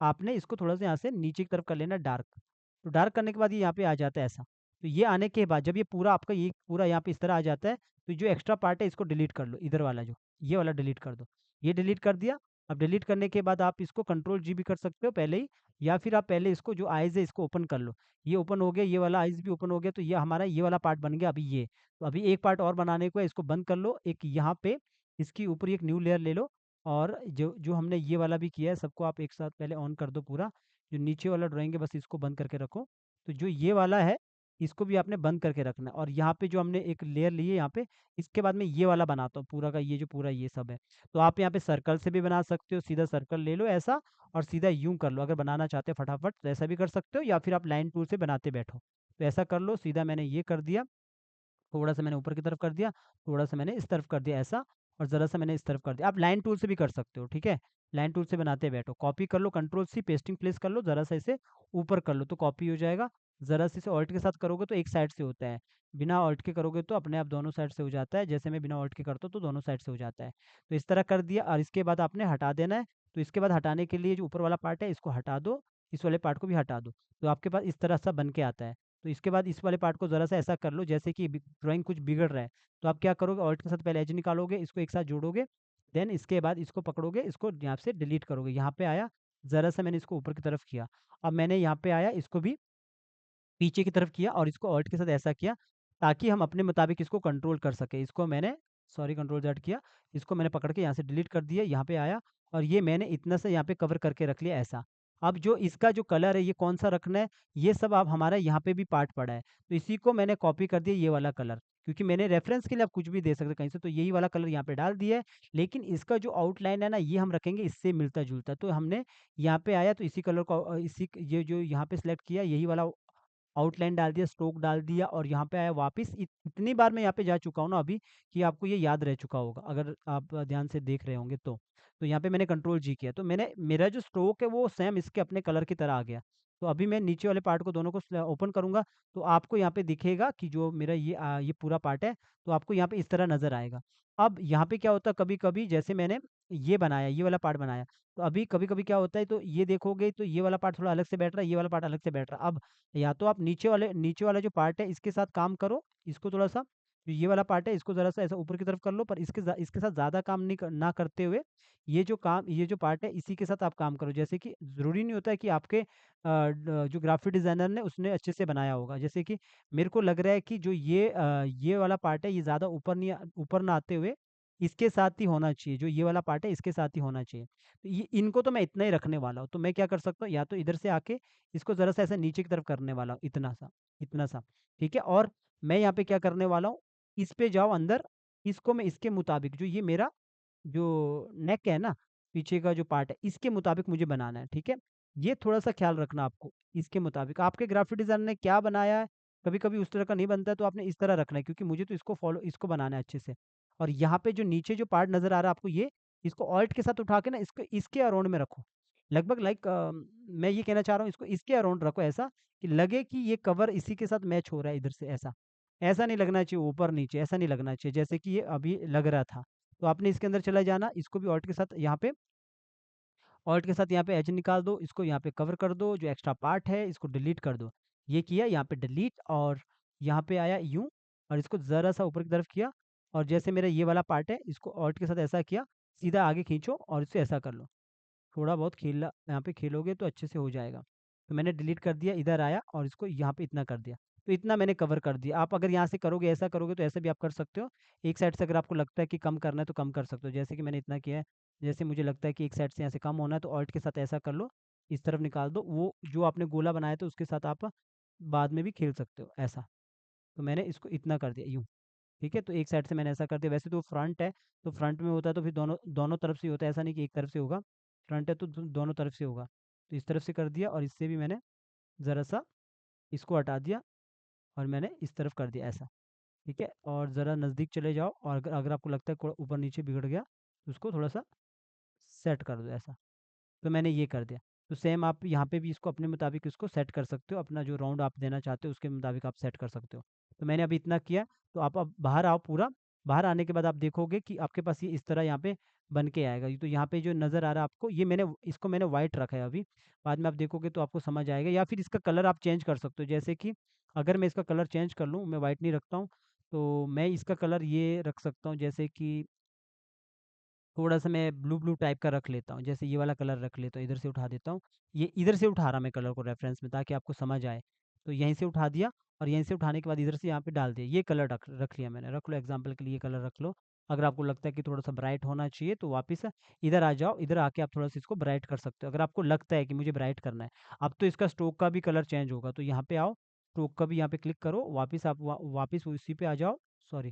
आपने इसको थोड़ा-सा यहाँ से नीचे की तरफ कर लेना डार्क। तो डार्क करने के बाद ये यहाँ पे आ जाता है ऐसा। तो ये आने के बाद जब ये पूरा आपका ये पूरा यहाँ पे इस तरह आ जाता है, तो जो एक्स्ट्रा पार्ट है इसको डिलीट कर लो, इधर वाला जो, ये वाला डिलीट कर दो। ये डिलीट कर दिया। अब डिलीट करने के बाद आप इसको कंट्रोल जी भी कर सकते हो पहले ही, या फिर आप पहले इसको जो आइज़ है इसको ओपन कर लो। ये ओपन हो गया, ये वाला आइज़ भी ओपन हो गया, तो ये हमारा ये वाला पार्ट बन गया अभी ये। तो अभी एक पार्ट और बनाने को है, इसको बंद कर लो। एक यहाँ पे इसके ऊपर एक न्यू लेयर ले लो, और जो जो हमने ये वाला भी किया है सबको आप एक साथ पहले ऑन कर दो पूरा। जो नीचे वाला ड्राइंग है बस इसको बंद करके रखो। तो जो ये वाला है इसको भी आपने बंद करके रखना है, और यहाँ पे जो हमने एक लेयर ली है यहाँ पे, इसके बाद मैं ये वाला बनाता हूँ पूरा का, ये जो पूरा ये सब है। तो आप यहाँ पे सर्कल से भी बना सकते हो, सीधा सर्कल ले लो ऐसा और सीधा यूँ कर लो। अगर बनाना चाहते हो फटाफट तो ऐसा भी कर सकते हो, या फिर आप लाइन टूल से बनाते बैठो। तो ऐसा कर लो, सीधा मैंने ये कर दिया, थोड़ा-सा मैंने ऊपर की तरफ कर दिया, थोड़ा-सा मैंने इस तरफ कर दिया ऐसा, और ज़रा-सा मैंने इस तरफ कर दिया। आप लाइन टूल से भी कर सकते हो, ठीक है? लाइन टूल से बनाते बैठो, कॉपी कर लो, कंट्रोल सी पेस्टिंग प्लेस कर लो, ज़रा-सा इसे ऊपर कर लो तो कॉपी हो जाएगा। ज़रा-सा इसे ऑल्ट के साथ करोगे तो एक साइड से होता है, बिना ऑल्ट के करोगे तो अपने आप दोनों साइड से हो जाता है। जैसे मैं बिना ऑल्ट के करता हूँ तो दोनों साइड से हो जाता है। तो इस तरह कर दिया, और इसके बाद आपने हटा देना है। तो इसके बाद हटाने के लिए जो ऊपर वाला पार्ट है इसको हटा दो, इस वाले पार्ट को भी हटा दो। तो आपके पास इस तरह सा बन के आता है। तो इसके बाद इस वाले पार्ट को ज़रा-सा ऐसा कर लो जैसे कि ड्राइंग कुछ बिगड़ रहा है। तो आप क्या करोगे, ऑल्ट के साथ पहले एज निकालोगे, इसको एक साथ जोड़ोगे, देन इसके बाद इसको पकड़ोगे, इसको यहाँ से डिलीट करोगे। यहाँ पे आया, ज़रा-सा मैंने इसको ऊपर की तरफ किया। अब मैंने यहाँ पे आया, इसको भी पीछे की तरफ किया और इसको ऑल्ट के साथ ऐसा किया, ताकि हम अपने मुताबिक इसको कंट्रोल कर सकें। इसको मैंने सॉरी कंट्रोल ज़ेड किया, इसको मैंने पकड़ के यहाँ से डिलीट कर दिया, यहाँ पे आया, और ये मैंने इतना सा यहाँ पे कवर करके रख लिया ऐसा। अब जो इसका जो कलर है ये कौन-सा रखना है, ये सब अब हमारा यहाँ पे भी पार्ट पड़ा है। तो इसी को मैंने कॉपी कर दिया ये वाला कलर, क्योंकि मैंने रेफ़रेंस के लिए आप कुछ भी दे सकते हैं कहीं से, तो यही वाला कलर यहाँ पे डाल दिया है। लेकिन इसका जो आउटलाइन है ना, ये हम रखेंगे इससे मिलता-जुलता। तो हमने यहाँ पे आया तो इसी कलर को ये जो यहाँ पे सिलेक्ट किया यही वाला आउटलाइन डाल दिया, स्ट्रोक डाल दिया, और यहाँ पे आया वापस। इतनी बार मैं यहाँ पे जा चुका हूँ ना अभी, कि आपको ये याद रह चुका होगा, अगर आप ध्यान से देख रहे होंगे तो। तो यहाँ पे मैंने कंट्रोल जी किया, तो मैंने मेरा जो स्ट्रोक है वो सेम इसके अपने कलर की तरह आ गया। तो अभी मैं नीचे वाले पार्ट को दोनों को ओपन करूँगा, तो आपको यहाँ पे दिखेगा कि जो मेरा ये पूरा पार्ट है, तो आपको यहाँ पे इस तरह नज़र आएगा। अब यहाँ पे क्या होता है, कभी-कभी जैसे मैंने ये बनाया, ये वाला पार्ट बनाया, तो अभी कभी-कभी क्या होता है, तो ये देखोगे तो ये वाला पार्ट थोड़ा अलग से बैठ रहा है, ये वाला पार्ट अलग से बैठ रहा है। अब या तो आप नीचे वाला जो पार्ट है इसके साथ काम करो, इसको थोड़ा-सा, जो ये वाला पार्ट है इसको ज़रा-सा ऐसा ऊपर की तरफ कर लो, पर इसके साथ ज़्यादा काम नहीं ना करते हुए, ये जो पार्ट है इसी के साथ आप काम करो। जैसे कि ज़रूरी नहीं होता है कि आपके जो ग्राफ़िक डिज़ाइनर ने उसने अच्छे से बनाया होगा। जैसे कि मेरे को लग रहा है कि जो ये वाला पार्ट है ये ज़्यादा ऊपर ना आते हुए इसके साथ ही होना चाहिए, जो ये वाला पार्ट है इसके साथ ही होना चाहिए। तो ये इनको तो मैं इतना ही रखने वाला हूँ। तो मैं क्या कर सकता हूँ, या तो इधर से आके इसको ज़रा-सा ऐसे नीचे की तरफ करने वाला हूँ, इतना सा, ठीक है? और मैं यहाँ पे क्या करने वाला हूँ, इस पे जाओ अंदर, इसको मैं इसके मुताबिक जो ये मेरा जो नेक है ना, पीछे का जो पार्ट है, इसके मुताबिक मुझे बनाना है, ठीक है? ये थोड़ा-सा ख़्याल रखना आपको, इसके मुताबिक। आपके ग्राफ़िक डिज़ाइनर ने क्या बनाया है, कभी-कभी उस तरह का नहीं बनता है, तो आपने इस तरह रखना है, क्योंकि मुझे तो इसको बनाना है अच्छे से। और यहाँ पे जो नीचे जो पार्ट नज़र आ रहा है आपको ये, इसको ऑल्ट के साथ उठा के ना इसको इसके अराउंड में रखो। लगभग मैं ये कहना चाह रहा हूँ, इसको इसके अराउंड रखो ऐसा कि लगे कि ये कवर इसी के साथ मैच हो रहा है इधर से ऐसा। ऐसा नहीं लगना चाहिए ऊपर-नीचे, ऐसा नहीं लगना चाहिए जैसे कि ये अभी लग रहा था। तो आपने इसके अंदर चले जाना, इसको भी ऑल्ट के साथ यहाँ पे एज निकाल दो, इसको यहाँ पे कवर कर दो, जो एक्स्ट्रा पार्ट है इसको डिलीट कर दो। ये किया यहाँ पे डिलीट, और यहाँ पे आया यूँ, और इसको ज़रा-सा ऊपर की तरफ किया, और जैसे मेरा ये वाला पार्ट है, इसको ऑल्ट के साथ ऐसा किया, सीधा आगे खींचो और इसे ऐसा कर लो। थोड़ा बहुत खेला यहाँ पे खेलोगे तो अच्छे से हो जाएगा। तो मैंने डिलीट कर दिया, इधर आया और इसको यहाँ पे इतना कर दिया। तो इतना मैंने कवर कर दिया। आप अगर यहाँ से करोगे, ऐसा करोगे तो ऐसा भी आप कर सकते हो। एक साइड से अगर आपको लगता है कि कम करना है तो कम कर सकते हो। जैसे कि मैंने इतना किया है, जैसे मुझे लगता है कि एक साइड से यहाँ से कम होना है तो ऑल्ट के साथ ऐसा कर लो, इस तरफ निकाल दो। वो जो आपने गोला बनाया था उसके साथ आप बाद में भी खेल सकते हो ऐसा। तो मैंने इसको इतना कर दिया यूँ। ठीक है, तो एक साइड से मैंने ऐसा कर दिया। वैसे तो फ्रंट है, तो फ्रंट में होता है तो फिर दोनों दोनों तरफ से होता है, ऐसा नहीं कि एक तरफ से होगा। फ्रंट है तो दोनों तरफ से होगा। तो इस तरफ से कर दिया और इससे भी मैंने ज़रा सा इसको हटा दिया और मैंने इस तरफ कर दिया ऐसा। ठीक है, और ज़रा नज़दीक चले जाओ और अगर अगर आपको लगता है ऊपर नीचे बिगड़ गया तो उसको थोड़ा सा सेट कर दो ऐसा। तो मैंने ये कर दिया। तो सेम आप यहाँ पे भी इसको अपने मुताबिक इसको सेट कर सकते हो, अपना जो राउंड आप देना चाहते हो उसके मुताबिक आप सेट कर सकते हो। तो मैंने अभी इतना किया, तो आप अब बाहर आओ पूरा। बाहर आने के बाद आप देखोगे कि आपके पास ये इस तरह यहाँ पे बन के आएगा। ये तो यहाँ पे जो नज़र आ रहा है आपको, ये मैंने इसको मैंने वाइट रखा है अभी। बाद में आप देखोगे तो आपको समझ आएगा, या फिर इसका कलर आप चेंज कर सकते हो। जैसे कि अगर मैं इसका कलर चेंज कर लूँ, मैं वाइट नहीं रखता हूँ, तो मैं इसका कलर ये रख सकता हूँ, जैसे कि थोड़ा-सा मैं ब्लू-ब्लू टाइप का रख लेता हूँ, जैसे ये वाला कलर रख लेता हूँ, इधर से उठा देता हूँ। ये इधर से उठा रहा मैं कलर को रेफ़रेंस में, ताकि आपको समझ आए। तो यहीं से उठा दिया और यहीं से उठाने के बाद इधर से यहाँ पे डाल दिया। ये कलर रख रख लिया मैंने, रख लो एग्ज़ाम्पल के लिए ये कलर रख लो। अगर आपको लगता है कि थोड़ा-सा ब्राइट होना चाहिए तो वापस इधर आ जाओ, इधर आके आप थोड़ा-सा इसको ब्राइट कर सकते हो, अगर आपको लगता है कि मुझे ब्राइट करना है। अब तो इसका स्ट्रोक का भी कलर चेंज होगा, तो यहाँ पे आओ, स्ट्रोक का भी यहाँ पे क्लिक करो, वापिस आप वापिस उसी पे आ जाओ। सॉरी,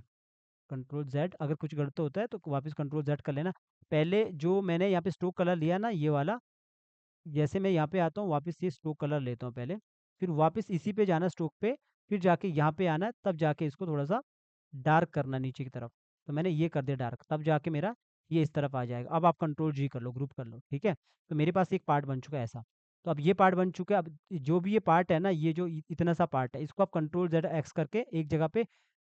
कंट्रोल ज़ेड, अगर कुछ गलत होता है तो वापस कंट्रोल ज़ेड कर लेना। पहले जो मैंने यहाँ पे स्ट्रोक कलर लिया ना ये वाला, जैसे मैं यहाँ पे आता हूँ वापस ये स्ट्रोक कलर लेता हूँ पहले, फिर वापस इसी पे जाना स्ट्रोक पे, फिर जाके यहाँ पे आना, तब जाके इसको थोड़ा-सा डार्क करना नीचे की तरफ। तो मैंने ये कर दिया डार्क, तब जाके मेरा ये इस तरफ आ जाएगा। अब आप कंट्रोल जी कर लो, ग्रुप कर लो, ठीक है? तो मेरे पास एक पार्ट बन चुका है ऐसा। तो अब ये पार्ट बन चुका है, अब जो भी ये पार्ट है ना, ये जो इतना सा पार्ट है, इसको आप कंट्रोल ज़ेड एक्स करके एक जगह पे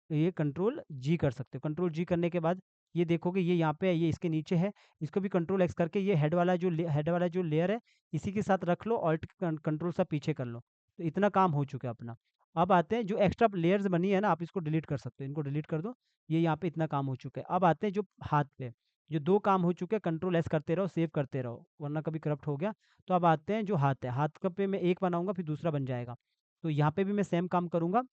ये कंट्रोल जी कर सकते हो। कंट्रोल जी करने के बाद ये देखोगे ये यहाँ पे है, ये इसके नीचे है। इसको भी कंट्रोल एक्स करके ये हेड वाला जो लेयर है, इसी के साथ रख लो, ऑल्ट कंट्रोल सा पीछे कर लो। तो इतना काम हो चुका है अपना। अब आते हैं जो एक्स्ट्रा लेयर्स बनी है ना, आप इसको डिलीट कर सकते हो। इनको डिलीट कर दो। ये यहाँ पे इतना काम हो चुका है। अब आते हैं जो हाथ पे। जो 2 काम हो चुके हैं, कंट्रोल एस करते रहो, सेव करते रहो, वरना कभी करप्ट हो गया। तो अब आते हैं जो हाथ है। हाथ का पे मैं एक बनाऊँगा, फिर दूसरा बन जाएगा। तो यहाँ पे भी मैं सेम काम करूँगा।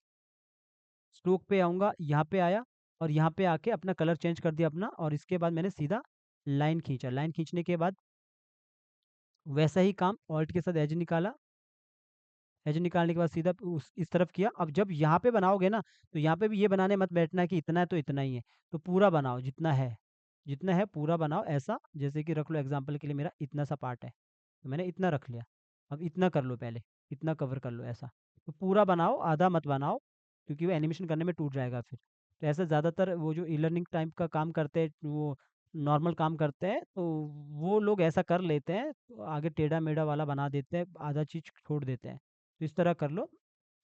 स्ट्रोक पे आऊँगा, यहाँ पे आया और यहाँ पे आके अपना कलर चेंज कर दिया अपना, और इसके बाद मैंने सीधा लाइन खींचा। लाइन खींचने के बाद वैसा ही काम ऑल्ट के साथ एज निकाला। एज निकालने के बाद सीधा उस इस तरफ किया। अब जब यहाँ पे बनाओगे ना, तो यहाँ पे भी ये बनाने मत बैठना कि इतना है तो इतना ही है। तो पूरा बनाओ जितना है। जितना है पूरा बनाओ ऐसा, जैसे कि रख लो एग्ज़ाम्पल के लिए मेरा इतना सा पार्ट है। तो मैंने इतना रख लिया। अब इतना कर लो पहले, इतना कवर कर लो ऐसा। तो पूरा बनाओ, आधा मत बनाओ, क्योंकि वो एनिमेशन करने में टूट जाएगा फिर। तो ऐसा ज़्यादातर वो जो ई-लर्निंग टाइप का काम करते हैं, वो नॉर्मल काम करते हैं, तो वो लोग ऐसा कर लेते हैं, तो आगे टेढ़ा-मेढ़ा वाला बना देते हैं, आधा चीज़ छोड़ देते हैं। तो इस तरह कर लो।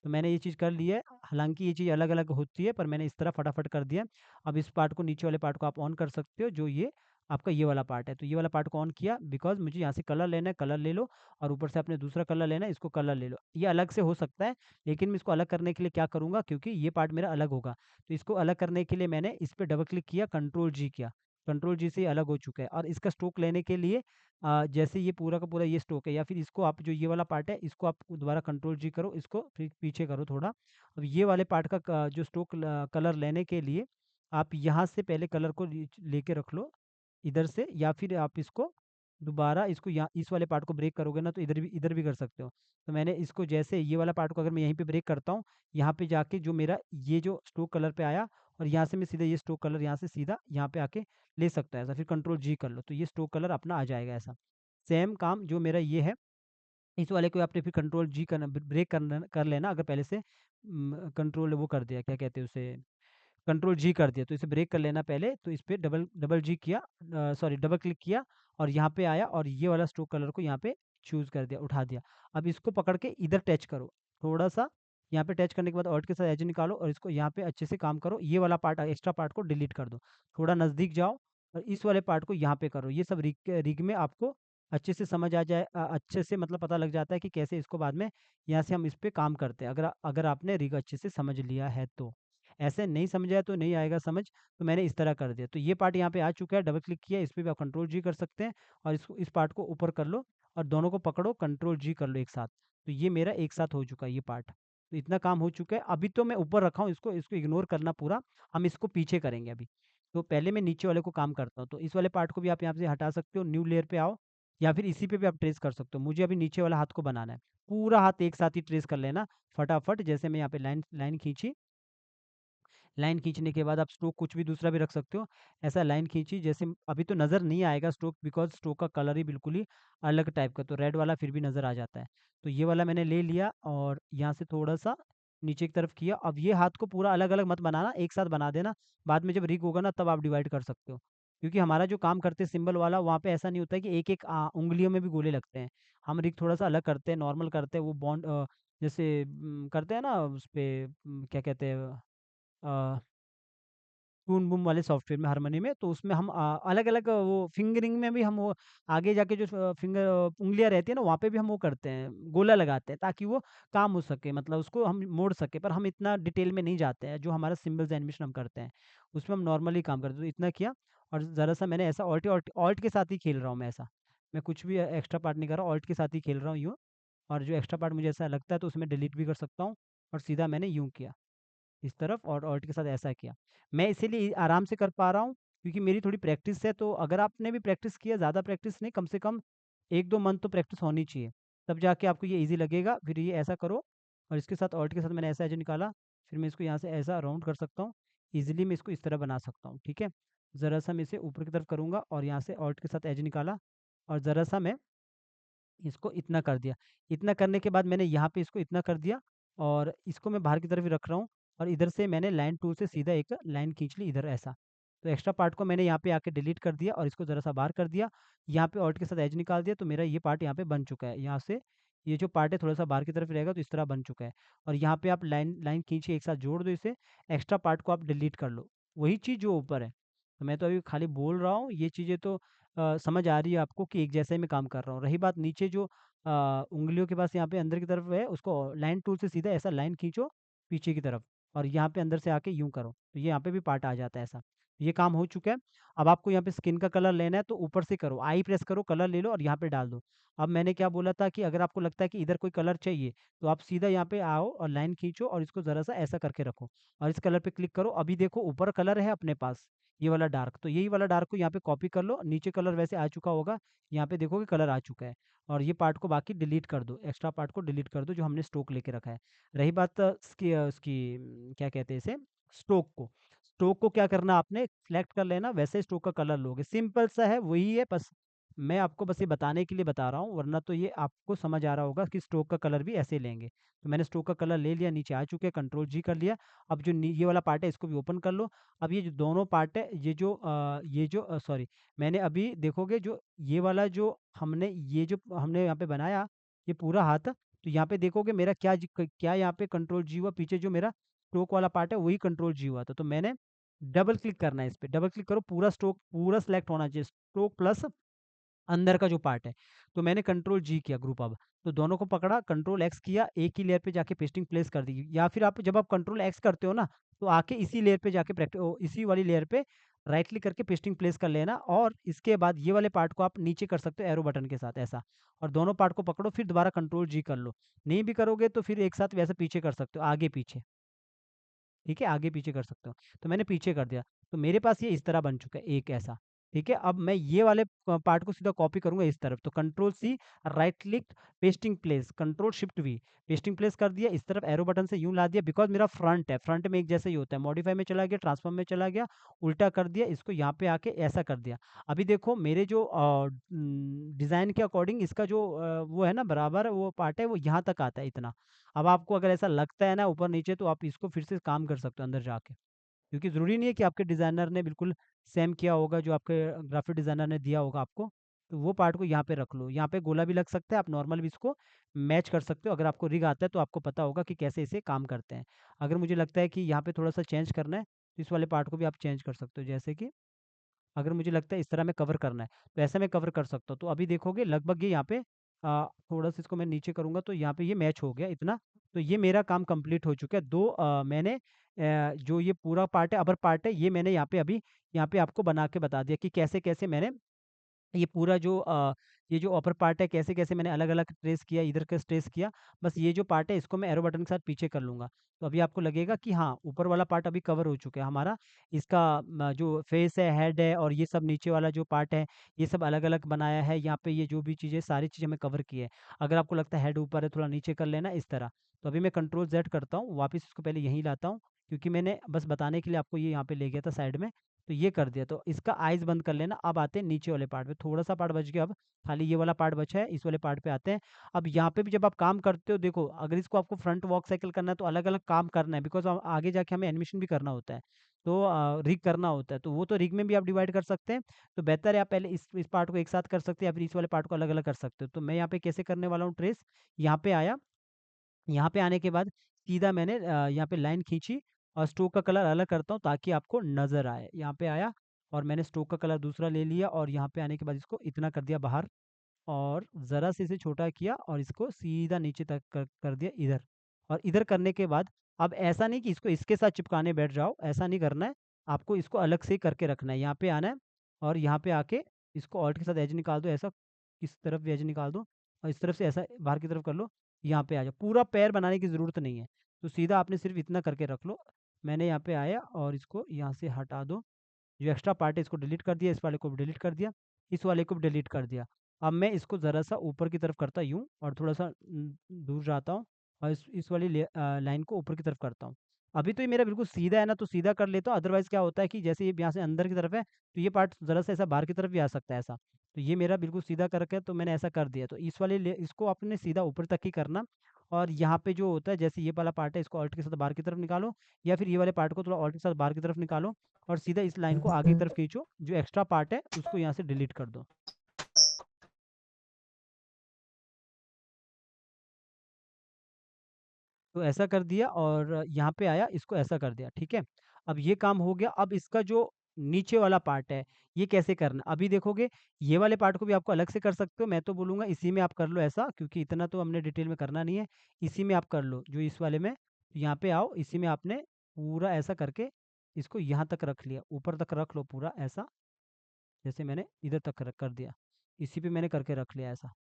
तो मैंने ये चीज़ कर ली है, हालाँकि ये चीज़ अलग-अलग होती है, पर मैंने इस तरह फटाफट कर दिया। अब इस पार्ट को, नीचे वाले पार्ट को आप ऑन कर सकते हो, जो ये आपका ये वाला पार्ट है। तो ये वाला पार्ट को ऑन किया, बिकॉज़ मुझे यहाँ से कलर लेना है, कलर ले लो, और ऊपर से आपने दूसरा कलर लेना है, इसको कलर ले लो। ये अलग से हो सकता है, लेकिन मैं इसको अलग करने के लिए क्या करूँगा, क्योंकि ये पार्ट मेरा अलग होगा। तो इसको अलग करने के लिए मैंने इस पे डबल क्लिक किया, कंट्रोल जी किया। कंट्रोल जी से ये अलग हो चुका है, और इसका स्ट्रोक लेने के लिए जैसे ये पूरा का पूरा ये स्ट्रोक है, या फिर इसको आप जो ये वाला पार्ट है, इसको आप दोबारा कंट्रोल जी करो, इसको फिर पीछे करो थोड़ा। अब ये वाले पार्ट का जो स्ट्रोक कलर लेने के लिए आप यहाँ से पहले कलर को लेके रख लो इधर से, या फिर आप इसको दोबारा इसको यहाँ इस वाले पार्ट को ब्रेक करोगे ना, तो इधर भी कर सकते हो। तो मैंने इसको जैसे ये वाला पार्ट को अगर मैं यहीं पे ब्रेक करता हूँ, यहाँ पे जाके जो मेरा ये जो स्ट्रोक कलर पे आया, और यहाँ से मैं सीधा ये स्ट्रोक कलर यहाँ से सीधा यहाँ पे आके ले सकता है ऐसा, फिर कंट्रोल जी कर लो, तो ये स्ट्रोक कलर अपना आ जाएगा ऐसा। सेम काम जो मेरा ये है, इस वाले को आपने फिर कंट्रोल जी करना, ब्रेक करना कर लेना, अगर पहले से कंट्रोल वो कर दिया, क्या कहते हैं उसे, कंट्रोल जी कर दिया, तो इसे ब्रेक कर लेना पहले। तो इस पे डबल डबल जी किया, सॉरी डबल क्लिक किया, और यहाँ पे आया और ये वाला स्ट्रोक कलर को यहाँ पे चूज़ कर दिया, उठा दिया। अब इसको पकड़ के इधर टच करो, थोड़ा-सा यहाँ पे टच करने के बाद ऑल्ट के साथ एज निकालो और इसको यहाँ पे अच्छे से काम करो। ये वाला पार्ट, एक्स्ट्रा पार्ट को डिलीट कर दो। थोड़ा नज़दीक जाओ और इस वाले पार्ट को यहाँ पे करो। ये सब रिग में आपको अच्छे से समझ आ जाए, अच्छे से मतलब पता लग जाता है कि कैसे इसको बाद में यहाँ से हम इस पे काम करते हैं, अगर अगर आपने रिग अच्छे से समझ लिया है तो। ऐसे नहीं समझ आया तो नहीं आएगा समझ, तो मैंने इस तरह कर दिया। तो ये पार्ट यहाँ पे आ चुका है, डबल क्लिक किया, इस पे भी आप कंट्रोल जी कर सकते हैं और इसको इस पार्ट को ऊपर कर लो और दोनों को पकड़ो, कंट्रोल जी कर लो एक साथ। तो ये मेरा एक साथ हो चुका है ये पार्ट। तो इतना काम हो चुका है। अभी तो मैं ऊपर रखा हूँ इसको, इसको इग्नोर करना पूरा, हम इसको पीछे करेंगे अभी। तो पहले मैं नीचे वाले को काम करता हूँ। तो इस वाले पार्ट को भी आप यहाँ से हटा सकते हो, न्यू लेयर पे आओ या फिर इसी पे भी आप ट्रेस कर सकते हो। मुझे अभी नीचे वाला हाथ को बनाना है। पूरा हाथ एक साथ ही ट्रेस कर लेना फटाफट। जैसे मैं यहाँ पे लाइन लाइन खींची, लाइन खींचने के बाद आप स्ट्रोक कुछ भी दूसरा भी रख सकते हो। ऐसा लाइन खींची जैसे अभी तो नज़र नहीं आएगा स्ट्रोक, बिकॉज़ स्ट्रोक का कलर ही बिल्कुल ही अलग टाइप का, तो रेड वाला फिर भी नज़र आ जाता है। तो ये वाला मैंने ले लिया और यहाँ से थोड़ा-सा नीचे की तरफ किया। अब ये हाथ को पूरा अलग-अलग मत बनाना, एक साथ बना देना। बाद में जब रिग होगा ना तब आप डिवाइड कर सकते हो। क्योंकि हमारा जो काम करते हैं सिंबल वाला, वहाँ पे ऐसा नहीं होता है कि एक-एक उँगलियों में भी गोले लगते हैं। हम रिग थोड़ा-सा अलग करते हैं, नॉर्मल करते हैं, वो जैसे करते हैं ना उसपे क्या कहते हैं, अ टून बूम वाले सॉफ्टवेयर में, हार्मनी में, तो उसमें हम अलग-अलग वो फिंगरिंग में भी हम वो आगे जाके जो उँगलियाँ रहती है ना, वहाँ पे भी हम वो करते हैं, गोला लगाते हैं ताकि वो काम हो सके, मतलब उसको हम मोड़ सकें। पर हम इतना डिटेल में नहीं जाते हैं, जो हमारा सिम्बल्स एनिमेशन हम करते हैं, उसमें हम नॉर्मली काम करते हैं। तो इतना किया और ज़रा-सा मैंने ऐसा ऑल्ट के साथ ही खेल रहा हूँ मैं ऐसा। मैं कुछ भी एक्स्ट्रा पार्ट नहीं कर रहा हूँ, ऑल्ट के साथ ही खेल रहा हूँ यूँ, और जो एक्स्ट्रा पार्ट मुझे ऐसा लगता है तो उसमें डिलीट भी कर सकता हूँ और सीधा मैंने यूँ किया। इस तरफ और ऑल्ट के साथ ऐसा किया। मैं इसीलिए आराम से कर पा रहा हूँ क्योंकि मेरी थोड़ी प्रैक्टिस है, तो अगर आपने भी प्रैक्टिस किया, ज़्यादा प्रैक्टिस नहीं, कम से कम 1-2 मंथ तो प्रैक्टिस होनी चाहिए। तब जाके आपको ये ईज़ी लगेगा। फिर ये ऐसा करो और इसके साथ ऑल्ट के साथ मैंने ऐसा एज निकाला, फिर मैं इसको यहाँ से ऐसा राउंड कर सकता हूँ। ईज़िली मैं इसको इस तरह बना सकता हूँ, ठीक है? ज़रा-सा मैं इसे ऊपर की तरफ करूँगा और यहाँ से ऑल्ट के साथ एज निकाला और ज़रा-सा मैं इसको इतना कर दिया। इतना करने के बाद मैंने यहाँ पे इसको इतना कर दिया और इसको मैं बाहर की तरफ ही रख रहा हूँ और इधर से मैंने लाइन टूल से सीधा एक लाइन खींच ली इधर ऐसा। तो एक्स्ट्रा पार्ट को मैंने यहाँ पे आके डिलीट कर दिया और इसको ज़रा-सा बाहर कर दिया। यहाँ पे ऑल्ट के साथ एज निकाल दिया, तो मेरा ये पार्ट यहाँ पे बन चुका है। यहाँ से ये जो पार्ट है थोड़ा-सा बाहर की तरफ रहेगा, तो इस तरह बन चुका है। और यहाँ पे आप लाइन लाइन खींच के एक साथ जोड़ दो इसे, एक्स्ट्रा पार्ट को आप डिलीट कर लो। वही चीज़ जो ऊपर है। तो मैं तो अभी खाली बोल रहा हूँ, ये चीज़ें तो समझ आ रही है आपको कि एक जैसा ही मैं काम कर रहा हूँ। रही बात नीचे जो उँगलियों के पास यहाँ पे अंदर की तरफ है, उसको लाइन टूल से सीधा ऐसा लाइन खींचो पीछे की तरफ और यहाँ पे अंदर से आके यूँ करो, तो ये यहाँ पे भी पार्ट आ जाता है ऐसा। ये काम हो चुका है। अब आपको यहाँ पे स्किन का कलर लेना है तो ऊपर से करो, आई प्रेस करो, कलर ले लो और यहाँ पे डाल दो। अब मैंने क्या बोला था कि अगर आपको लगता है कि इधर कोई कलर चाहिए, तो आप सीधा यहाँ पे आओ और लाइन खींचो और इसको ज़रा-सा ऐसा करके रखो और इस कलर पे क्लिक करो। अभी देखो ऊपर कलर है अपने पास, ये वाला डार्क, तो यही वाला डार्क को यहाँ पे कॉपी कर लो, नीचे कलर वैसे आ चुका होगा, यहाँ पे देखोगे कलर आ चुका है। और ये पार्ट को बाकी डिलीट कर दो, एक्स्ट्रा पार्ट को डिलीट कर दो जो हमने स्टोक लेके रखा है। रही बात उसकी क्या कहते हैं इसे, स्टोक को। स्टोक को क्या करना आपने सेलेक्ट कर लेना, वैसे स्टोक का कलर लोगे। सिंपल सा है, वही है, बस मैं आपको बस ये बताने के लिए बता रहा हूँ, वरना तो ये आपको समझ आ रहा होगा कि स्टोक का कलर भी ऐसे लेंगे। तो मैंने स्टोक का कलर ले लिया, नीचे आ चुके हैं, कंट्रोल जी कर लिया। अब जो ये वाला पार्ट है इसको भी ओपन कर लो। अब ये जो दोनों पार्ट है, ये जो सॉरी, मैंने अभी देखोगे जो ये वाला जो हमने यहाँ पे बनाया, ये पूरा हाथ, तो यहाँ पे देखोगे मेरा क्या यहाँ पे कंट्रोल जी हुआ, पीछे जो मेरा स्ट्रोक वाला पार्ट है वही कंट्रोल जी हुआ था। तो मैंने डबल क्लिक करना है इस पे, डबल क्लिक करो, पूरा स्ट्रोक पूरा सेलेक्ट होना चाहिए, स्ट्रोक प्लस अंदर का जो पार्ट है। तो मैंने कंट्रोल जी किया ग्रुप अब, तो दोनों को पकड़ा, कंट्रोल एक्स किया, एक ही लेयर पे जाके पेस्टिंग प्लेस कर दी, या फिर आप जब आप कंट्रोल एक्स करते हो ना, तो आके इसी लेयर पे जाके इसी वाली लेयर पे राइट क्लिक करके पेस्टिंग प्लेस कर लेना और इसके बाद ये वाले पार्ट को आप नीचे कर सकते हो एरो बटन के साथ ऐसा, और दोनों पार्ट को पकड़ो, फिर दोबारा कंट्रोल जी कर लो। नहीं भी करोगे तो फिर एक साथ वैसे पीछे कर सकते हो, आगे-पीछे। ठीक है? आगे-पीछे कर सकते हो। तो मैंने पीछे कर दिया। तो मेरे पास ये इस तरह बन चुका है एक ऐसा। ठीक है? अब मैं ये वाले पार्ट को सीधा कॉपी करूँगा इस तरफ। तो control C, right click, pasting place, control shift V, pasting place कर दिया। इस तरफ एरो बटन से यूँ ला दिया, बिकॉज़ मेरा फ्रंट है। फ्रंट में एक जैसा ही होता है। मॉडिफाई में चला गया, ट्रांसफॉर्म में चला गया, उल्टा कर दिया, इसको यहाँ पे आके ऐसा कर दिया। अभी देखो मेरे जो डिज़ाइन के अकॉर्डिंग इसका जो वो है ना बराबर वो पार्ट है, वो यहाँ तक आता है इतना। अब आपको अगर ऐसा लगता है ना ऊपर-नीचे, तो आप इसको फिर से काम कर सकते हो अंदर जाके। क्योंकि ज़रूरी नहीं है कि आपके डिज़ाइनर ने बिल्कुल सेम किया होगा जो आपके ग्राफ़िक डिज़ाइनर ने दिया होगा आपको। तो वो पार्ट को यहाँ पे रख लो। यहाँ पे गोला भी लग सकता है, आप नॉर्मल भी इसको मैच कर सकते हो। अगर आपको रिग आता है तो आपको पता होगा कि कैसे इसे काम करते हैं। अगर मुझे लगता है कि यहाँ पे थोड़ा-सा चेंज करना है, तो इस वाले पार्ट को भी आप चेंज कर सकते हो। जैसे कि अगर मुझे लगता है इस तरह में कवर करना है, तो ऐसे में कवर कर सकता हूँ। तो अभी देखोगे लगभग ये यहाँ पे थोड़ा-सा इसको मैं नीचे करूँगा तो यहाँ पे ये मैच हो गया इतना। तो ये मेरा काम कंप्लीट हो चुका है। 2 मैंने जो ये पूरा पार्ट है, अपर पार्ट है, ये मैंने यहाँ पे आपको बना के बता दिया कि कैसे-कैसे मैंने ये पूरा जो ये जो अपर पार्ट है कैसे-कैसे मैंने अलग-अलग ट्रेस किया, इधर का ट्रेस किया। बस ये जो पार्ट है इसको मैं एरो बटन के साथ पीछे कर लूँगा। तो अभी आपको लगेगा कि हाँ, ऊपर वाला पार्ट अभी कवर हो चुका है हमारा। इसका जो फेस है, हेड है और ये सब नीचे वाला जो पार्ट है, ये सब अलग-अलग बनाया है। यहाँ पे ये जो भी चीज़ें सारी चीज़ें मैं कवर की है। अगर आपको लगता है हेड ऊपर है, थोड़ा नीचे कर लेना इस तरह। तो अभी मैं कंट्रोल ज़ेड करता हूँ, वापस इसको पहले यहीं लाता हूँ, क्योंकि मैंने बस बताने के लिए आपको ये यहाँ पे ले गया था साइड में। तो ये कर दिया, तो इसका आइज़ बंद कर लेना। अब आते हैं नीचे वाले पार्ट पे, थोड़ा-सा पार्ट बच गया अब, खाली ये वाला पार्ट बचा है, इस वाले पार्ट पे आते हैं। अब यहाँ पे भी जब आप काम करते हो देखो, अगर इसको आपको फ्रंट वॉक साइकिल करना है तो अलग-अलग काम करना है, बिकॉज़ आगे जाके हमें एनिमेशन भी करना होता है। तो रिग करना होता है, तो वो तो रिग में भी आप डिवाइड कर सकते हैं। तो बेहतर है आप पहले इस पार्ट को एक साथ कर सकते हैं या फिर इस वाले पार्ट को अलग-अलग कर सकते हो। तो मैं यहाँ पे कैसे करने वाला हूँ ट्रेस, यहाँ पे आया, यहाँ पे आने के बाद सीधा मैंने यहाँ पे लाइन खींची और स्ट्रोक का कलर अलग करता हूँ ताकि आपको नज़र आए। यहाँ पे आया और मैंने स्ट्रोक का कलर दूसरा ले लिया और यहाँ पे आने के बाद इसको इतना कर दिया बाहर और ज़रा से इसे छोटा किया और इसको सीधा नीचे तक कर दिया इधर। और इधर करने के बाद अब ऐसा नहीं कि इसको इसके साथ चिपकाने बैठ जाओ, ऐसा नहीं करना है। आपको इसको अलग से ही करके रखना है। यहाँ पे आना है और यहाँ पे आके इसको ऑल्ट के साथ एज निकाल दो ऐसा, इस तरफ भी एज निकाल दो और इस तरफ से ऐसा बाहर की तरफ कर लो, यहाँ पे आ जाओ। पूरा पैर बनाने की ज़रूरत नहीं है, तो सीधा आपने सिर्फ़ इतना करके रख लो। मैंने यहाँ पे आया और इसको यहाँ से हटा दो। जो एक्स्ट्रा पार्ट है इसको डिलीट कर दिया, इस वाले को भी डिलीट कर दिया, इस वाले को भी डिलीट कर दिया। अब मैं इसको ज़रा-सा ऊपर की तरफ करता यूँ और थोड़ा-सा दूर जाता हूँ और इस वाली लाइन को ऊपर की तरफ करता हूँ। अभी तो ये मेरा बिल्कुल सीधा है ना, तो सीधा कर लेता हूँ, अदरवाइज़ क्या होता है कि जैसे ये यहाँ से अंदर की तरफ है, तो ये पार्ट ज़रा-सा ऐसा बाहर की तरफ भी आ सकता है ऐसा। तो ये मेरा बिल्कुल सीधा कर रखा है, तो मैंने ऐसा कर दिया। तो इस वाले ले इसको आपने सीधा ऊपर तक ही करना और यहाँ पे जो होता है, जैसे ये वाला पार्ट है, इसको ऑल्ट के साथ बाहर की तरफ निकालो या फिर ये वाले पार्ट को थोड़ा ऑल्ट के साथ बाहर की तरफ निकालो और सीधा इस लाइन को आगे की तरफ खींचो, जो एक्स्ट्रा पार्ट है उसको यहाँ से डिलीट कर दो। तो ऐसा कर दिया और यहाँ पे आया, इसको ऐसा कर दिया, ठीक है? अब ये काम हो गया, अब इसका जो नीचे वाला पार्ट है, ये कैसे करना? अभी देखोगे, ये वाले पार्ट को भी आपको अलग से कर सकते हो, मैं तो बोलूँगा इसी में आप कर लो ऐसा, क्योंकि इतना तो हमने डिटेल में करना नहीं है। इसी में आप कर लो, जो इस वाले में, यहाँ पे आओ, इसी में आपने पूरा ऐसा करके इसको यहाँ तक रख लिया, ऊपर तक रख लो पूरा ऐसा, जैसे मैंने इधर तक कर दिया। इसी पे मैंने करके रख लिया ऐसा।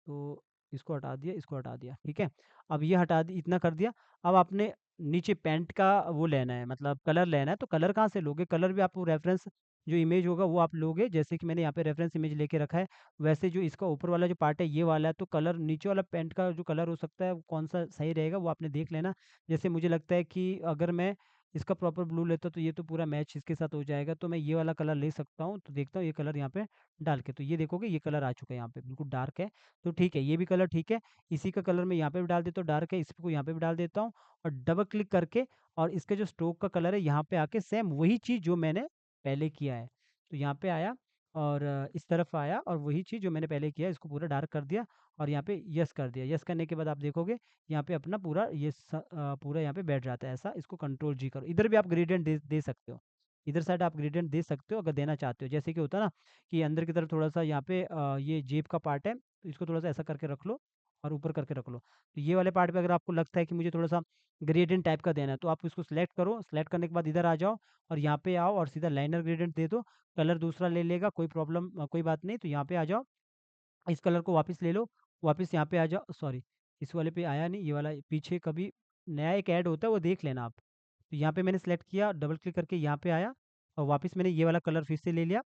तो इसको हटा दिया, इसको हटा दिया, ठीक है? अब ये हटा दी, इतना कर दिया। अब आपने नीचे पैंट का वो लेना है, मतलब कलर लेना है, तो कलर कहाँ से लोगे? कलर भी आप रेफ़रेंस जो इमेज होगा वो आप लोगे, जैसे कि मैंने यहाँ पे रेफ़रेंस इमेज लेके रखा है, वैसे जो इसका ऊपर वाला जो पार्ट है ये वाला है, तो कलर नीचे वाला पैंट का जो कलर हो सकता है, वो कौन-सा सही रहेगा वो आपने देख लेना। जैसे मुझे लगता है कि अगर मैं इसका प्रॉपर ब्लू लेता तो ये तो पूरा मैच इसके साथ हो जाएगा, तो मैं ये वाला कलर ले सकता हूँ। तो देखता हूँ ये कलर यहाँ पे डाल के, तो ये देखोगे ये कलर आ चुका है यहाँ पे, बिल्कुल डार्क है। तो ठीक है, ये भी कलर ठीक है। इसी का कलर मैं यहाँ पे भी डाल देता हूँ डार्क है, इसको यहाँ पे भी डाल देता हूँ और डबल क्लिक करके और इसके जो स्ट्रोक का कलर है यहाँ पे आके सेम वही चीज़ जो मैंने पहले किया है। तो यहाँ पे आया और इस तरफ आया और वही चीज़ जो मैंने पहले किया है इसको पूरा डार्क कर दिया और यहाँ पे यस कर दिया। यस करने के बाद आप देखोगे यहाँ पे अपना पूरा ये पूरा यहाँ पे बैठ जाता है ऐसा। इसको कंट्रोल जी करो। इधर भी आप ग्रेडिएंट दे सकते हो। इधर साइड आप ग्रेडिएंट दे सकते हो अगर देना चाहते हो। जैसे कि होता है ना कि अंदर की तरफ थोड़ा-सा यहाँ पे ये जेब का पार्ट है, तो इसको थोड़ा-सा ऐसा करके रख लो और ऊपर करके रख लो। तो ये वाले पार्ट पे अगर आपको लगता है कि मुझे थोड़ा-सा ग्रेडिएंट टाइप का देना है, तो आप इसको सिलेक्ट करो, सिलेक्ट करने के बाद इधर आ जाओ और यहाँ पे आओ और सीधा लाइनर ग्रेडिएंट दे दो। कलर दूसरा ले लेगा, कोई प्रॉब्लम कोई बात नहीं। तो यहाँ पे आ जाओ, इस कलर को वापस ले लो, वापस यहाँ पे आ जाओ, सॉरी इस वाले पे आया नहीं, ये वाला पीछे कभी नया एक ऐड होता है, वो देख लेना आप। तो यहाँ पे मैंने सिलेक्ट किया, डबल क्लिक करके यहाँ पे आया और वापस मैंने ये वाला कलर फिर से ले लिया।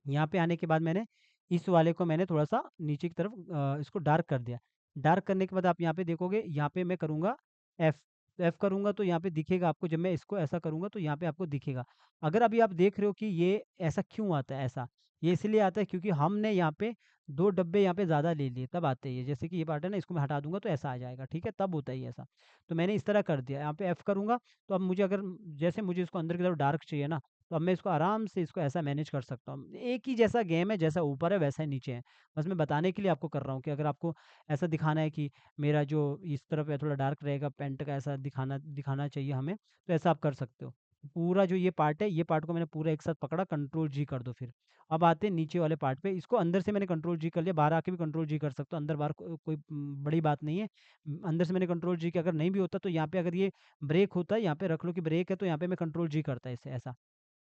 यहाँ पे आने के बाद मैंने इस वाले को मैंने थोड़ा-सा नीचे की तरफ इसको डार्क कर दिया। डार्क करने के बाद आप यहाँ पे देखोगे, यहाँ पे मैं करूँगा एफ। तो एफ करूँगा तो यहाँ पे दिखेगा आपको, जब मैं इसको ऐसा करूँगा तो यहाँ पे आपको दिखेगा। अगर अभी आप देख रहे हो कि ये ऐसा क्यों आता है ऐसा? ये इसलिए आता है क्योंकि हमने यहाँ पे 2 डब्बे यहाँ पे ज़्यादा ले लिए, तब आते हैं ये। जैसे कि ये पार्ट है ना, इसको मैं हटा दूँगा तो ऐसा आ जाएगा, ठीक है? तब होता है ये ऐसा। तो मैंने इस तरह कर दिया, यहाँ पे एफ करूँगा तो अब मुझे अगर जैसे मुझे इसको अंदर की तरफ डार्क चाहिए ना, तो अब मैं इसको आराम से इसको ऐसा मैनेज कर सकता हूँ। एक ही जैसा गेम है, जैसा ऊपर है वैसा ही नीचे है। बस मैं बताने के लिए आपको कर रहा हूँ कि अगर आपको ऐसा दिखाना है कि मेरा जो इस तरफ है थोड़ा डार्क रहेगा, पैंट का ऐसा दिखाना दिखाना चाहिए हमें, तो ऐसा आप कर सकते हो। पूरा जो ये पार्ट है, ये पार्ट को मैंने पूरा एक साथ पकड़ा, कंट्रोल जी कर दो फिर। अब आते हैं नीचे वाले पार्ट पे, इसको अंदर से मैंने कंट्रोल जी कर लिया, बाहर आके भी कंट्रोल जी कर सकते हो, अंदर बाहर कोई बड़ी बात नहीं है। अंदर से मैंने कंट्रोल जी किया, अगर नहीं भी होता तो यहाँ पे अगर ये ब्रेक होता है, यहाँ पे रख लो कि ब्रेक है, तो यहाँ पे मैं कंट्रोल जी करता इसे ऐसा,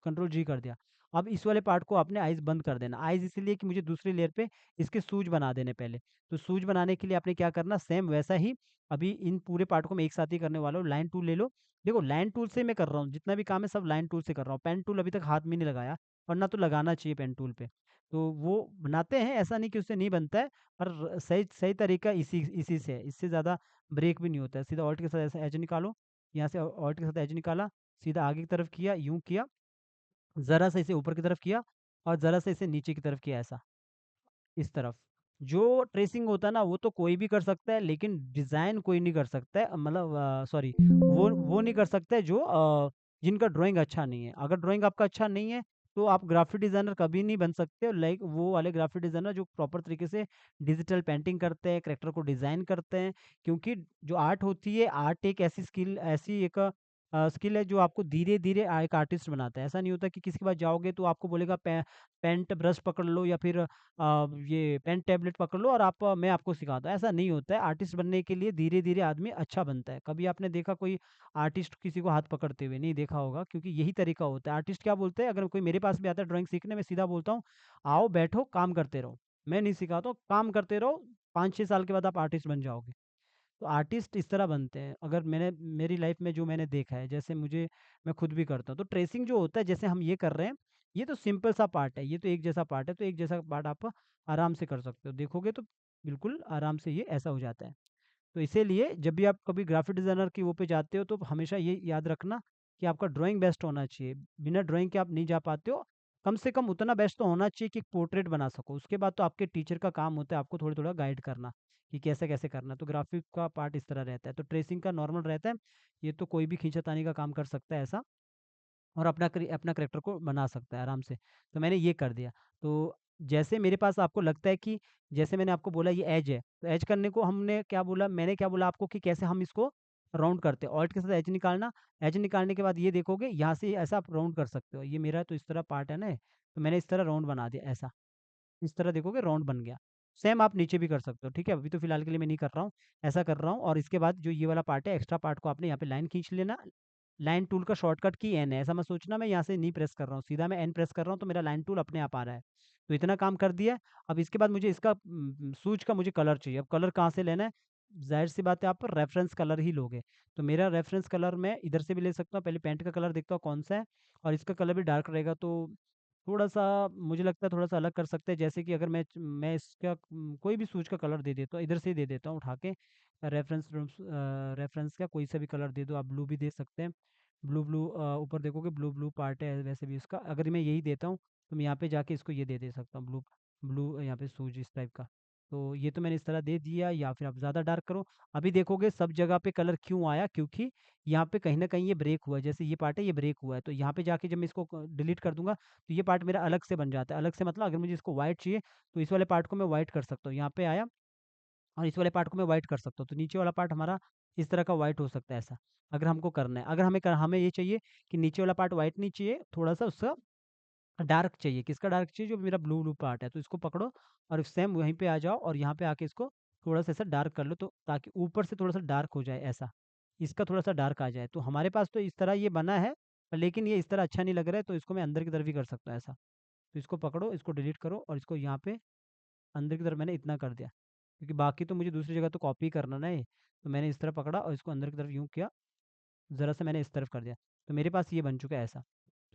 कंट्रोल जी कर दिया। अब इस वाले पार्ट को आपने आइज़ बंद कर देना, आइज़ इसलिए कि मुझे दूसरी लेयर पे इसके शूज़ बना देने पहले। तो शूज़ बनाने के लिए आपने क्या करना, सेम वैसा ही अभी इन पूरे पार्ट को मैं एक साथ ही करने वाला हूँ। लाइन टूल ले लो, देखो लाइन टूल से मैं कर रहा हूँ, जितना भी काम है सब लाइन टूल से कर रहा हूँ। पेन टूल अभी तक हाथ में नहीं लगाया, वरना तो लगाना चाहिए पेन टूल पे। तो वो बनाते हैं, ऐसा नहीं कि उससे नहीं बनता है, पर सही सही तरीका इसी इसी से है, इससे ज़्यादा ब्रेक भी नहीं होता है। सीधा ऑल्ट के साथ ऐसे एज निकालो, यहाँ से ऑल्ट के साथ एज निकाला, सीधा आगे की तरफ किया, यूँ किया, ज़रा-सा इसे ऊपर की तरफ किया और ज़रा-सा इसे नीचे की तरफ किया ऐसा। इस तरफ। जो ट्रेसिंग होता है ना, वो तो कोई भी कर सकता है, लेकिन डिज़ाइन कोई नहीं कर सकता है, मतलब सॉरी, वो नहीं कर सकता है जो जिनका ड्राइंग अच्छा नहीं है। अगर ड्राइंग आपका अच्छा नहीं है, तो आप ग्राफ़िक डिज़ाइनर कभी नहीं बन सकते, लाइक वो वाले ग्राफ़िक डिज़ाइनर जो प्रॉपर तरीके से डिजिटल पेंटिंग करते हैं, कैरेक्टर को डिज़ाइन करते हैं। क्योंकि जो आर्ट होती है, आर्ट एक ऐसी स्किल, ऐसी एक स्किल है जो आपको धीरे-धीरे एक आर्टिस्ट बनाता है। ऐसा नहीं होता कि किसी के पास जाओगे तो आपको बोलेगा पेंट ब्रश पकड़ लो या फिर ये पेन टैबलेट पकड़ लो और आप मैं आपको सिखाता हूँ, ऐसा नहीं होता है। आर्टिस्ट बनने के लिए धीरे-धीरे आदमी अच्छा बनता है। कभी आपने देखा कोई आर्टिस्ट किसी को हाथ पकड़ते हुए? नहीं देखा होगा, क्योंकि यही तरीका होता है। आर्टिस्ट क्या बोलते हैं, अगर कोई मेरे पास भी आता है ड्राइंग सीखने, मैं सीधा बोलता हूँ, आओ बैठो काम करते रहो। मैं नहीं सिखाता हूँ, काम करते रहो, 5-6 साल के बाद आप आर्टिस्ट बन जाओगे। तो आर्टिस्ट इस तरह बनते हैं। अगर मैंने मेरी लाइफ में जो मैंने देखा है, जैसे मुझे, मैं खुद भी करता हूँ। तो ट्रेसिंग जो होता है, जैसे हम ये कर रहे हैं, ये तो सिंपल सा पार्ट है, ये तो एक जैसा पार्ट है, तो एक जैसा पार्ट आप आराम से कर सकते हो। देखोगे तो बिल्कुल आराम से ये ऐसा हो जाता है। तो इसीलिए जब भी आप कभी ग्राफिक डिज़ाइनर की वो पे जाते हो, तो हमेशा ये याद रखना कि आपका ड्राइंग बेस्ट होना चाहिए। बिना ड्राइंग के आप नहीं जा पाते हो। कम से कम उतना बेस्ट तो होना चाहिए कि एक पोर्ट्रेट बना सको। उसके बाद तो आपके टीचर का काम होता है आपको थोड़ा-थोड़ा गाइड करना कि कैसे-कैसे करना है। तो ग्राफिक का पार्ट इस तरह रहता है। तो ट्रेसिंग का नॉर्मल रहता है। ये तो कोई भी खींचातानी का काम कर सकता है ऐसा। और अपना करैक्टर को बना सकता है आराम से। तो मैंने ये कर दिया। तो जैसे मेरे पास आपको लगता है कि जैसे मैंने आपको बोला ये एज है, तो एज करने को मैंने क्या बोला आपको कि कैसे हम इसको राउंड करते हैं। ऑल्ट के साथ एज निकालना, एज निकालने के बाद ये देखोगे यहाँ से ऐसा आप राउंड कर सकते हो। ये मेरा तो इस तरह पार्ट है ना, तो मैंने इस तरह राउंड बना दिया ऐसा। इस तरह देखोगे राउंड बन गया। सेम आप नीचे भी कर सकते हो, ठीक है? अभी तो फिलहाल के लिए मैं नहीं कर रहा हूँ, ऐसा कर रहा हूँ और इसके बाद जो ये वाला पार्ट है, एक्स्ट्रा पार्ट को आपने यहाँ पे लाइन खींच लेना। लाइन टूल का शॉर्टकट की एन है, ऐसा मत सोचना मैं यहाँ से नहीं प्रेस कर रहा हूँ, सीधा मैं एन प्रेस कर रहा हूँ तो मेरा लाइन टूल अपने आप आ रहा है। तो इतना काम कर दिया। अब इसके बाद मुझे इसका सूज का मुझे कलर चाहिए। अब कलर कहाँ से लेना है? ज़ाहिर-सी बात है आप रेफ़रेंस कलर ही लोगे। तो मेरा रेफ़रेंस कलर मैं इधर से भी ले सकता हूँ, पहले पेंट का कलर देखता हूँ कौन-सा है और इसका कलर भी डार्क रहेगा, तो थोड़ा-सा मुझे लगता है थोड़ा-सा अलग कर सकते हैं। जैसे कि अगर मैं इसका कोई भी सूज का कलर दे देता हूँ, इधर से ही दे देता हूँ उठा के। रेफ़रेंस का कोई सा भी कलर दे दो, आप ब्लू भी दे सकते हैं। ब्लू ऊपर देखोगे ब्लू ब्लू पार्ट है वैसे भी इसका। अगर मैं यही देता हूँ, तो मैं यहाँ पे जाके इसको ये दे सकता हूँ ब्लू ब्लू यहाँ पे सूज इस टाइप का। तो ये तो मैंने इस तरह दे दिया, या फिर आप ज़्यादा डार्क करो। अभी देखोगे सब जगह पे कलर क्यों आया? क्योंकि यहाँ पे कहीं न कहीं ये ब्रेक हुआ है। जैसे ये पार्ट है, ये ब्रेक हुआ है। तो यहाँ पे जाके जब मैं इसको डिलीट कर दूँगा, तो ये पार्ट मेरा अलग से बन जाता है। अलग से मतलब अगर मुझे इसको व्हाइट चाहिए, तो इस वाले पार्ट को मैं व्हाइट कर सकता हूँ। यहाँ पे आया और इस वाले पार्ट को मैं व्हाइट कर सकता हूँ। तो नीचे वाला पार्ट हमारा इस तरह का व्हाइट हो सकता है ऐसा, अगर हमको करना है। अगर हमें ये चाहिए कि नीचे वाला पार्ट व्हाइट नहीं चाहिए, थोड़ा-सा उसका डार्क चाहिए। किसका डार्क चाहिए? जो मेरा ब्लू ब्लू पार्ट है। तो इसको पकड़ो और सेम वहीं पे आ जाओ और यहाँ पे आके इसको थोड़ा-सा ऐसा डार्क कर लो, तो ताकि ऊपर से थोड़ा-सा डार्क हो जाए ऐसा। इसका थोड़ा-सा डार्क आ जाए। तो हमारे पास तो इस तरह ये बना है, लेकिन ये इस तरह अच्छा नहीं लग रहा है, तो इसको मैं अंदर की तरफ भी कर सकता हूँ ऐसा। तो इसको पकड़ो, इसको डिलीट करो और इसको यहाँ पे अंदर की तरफ मैंने इतना कर दिया। क्योंकि बाकी तो मुझे दूसरी जगह तो कॉपी करना ना है, तो मैंने इस तरह पकड़ा और इसको अंदर की तरफ यूँ किया, ज़रा-सा मैंने इस तरफ कर दिया। तो मेरे पास ये बन चुका है ऐसा।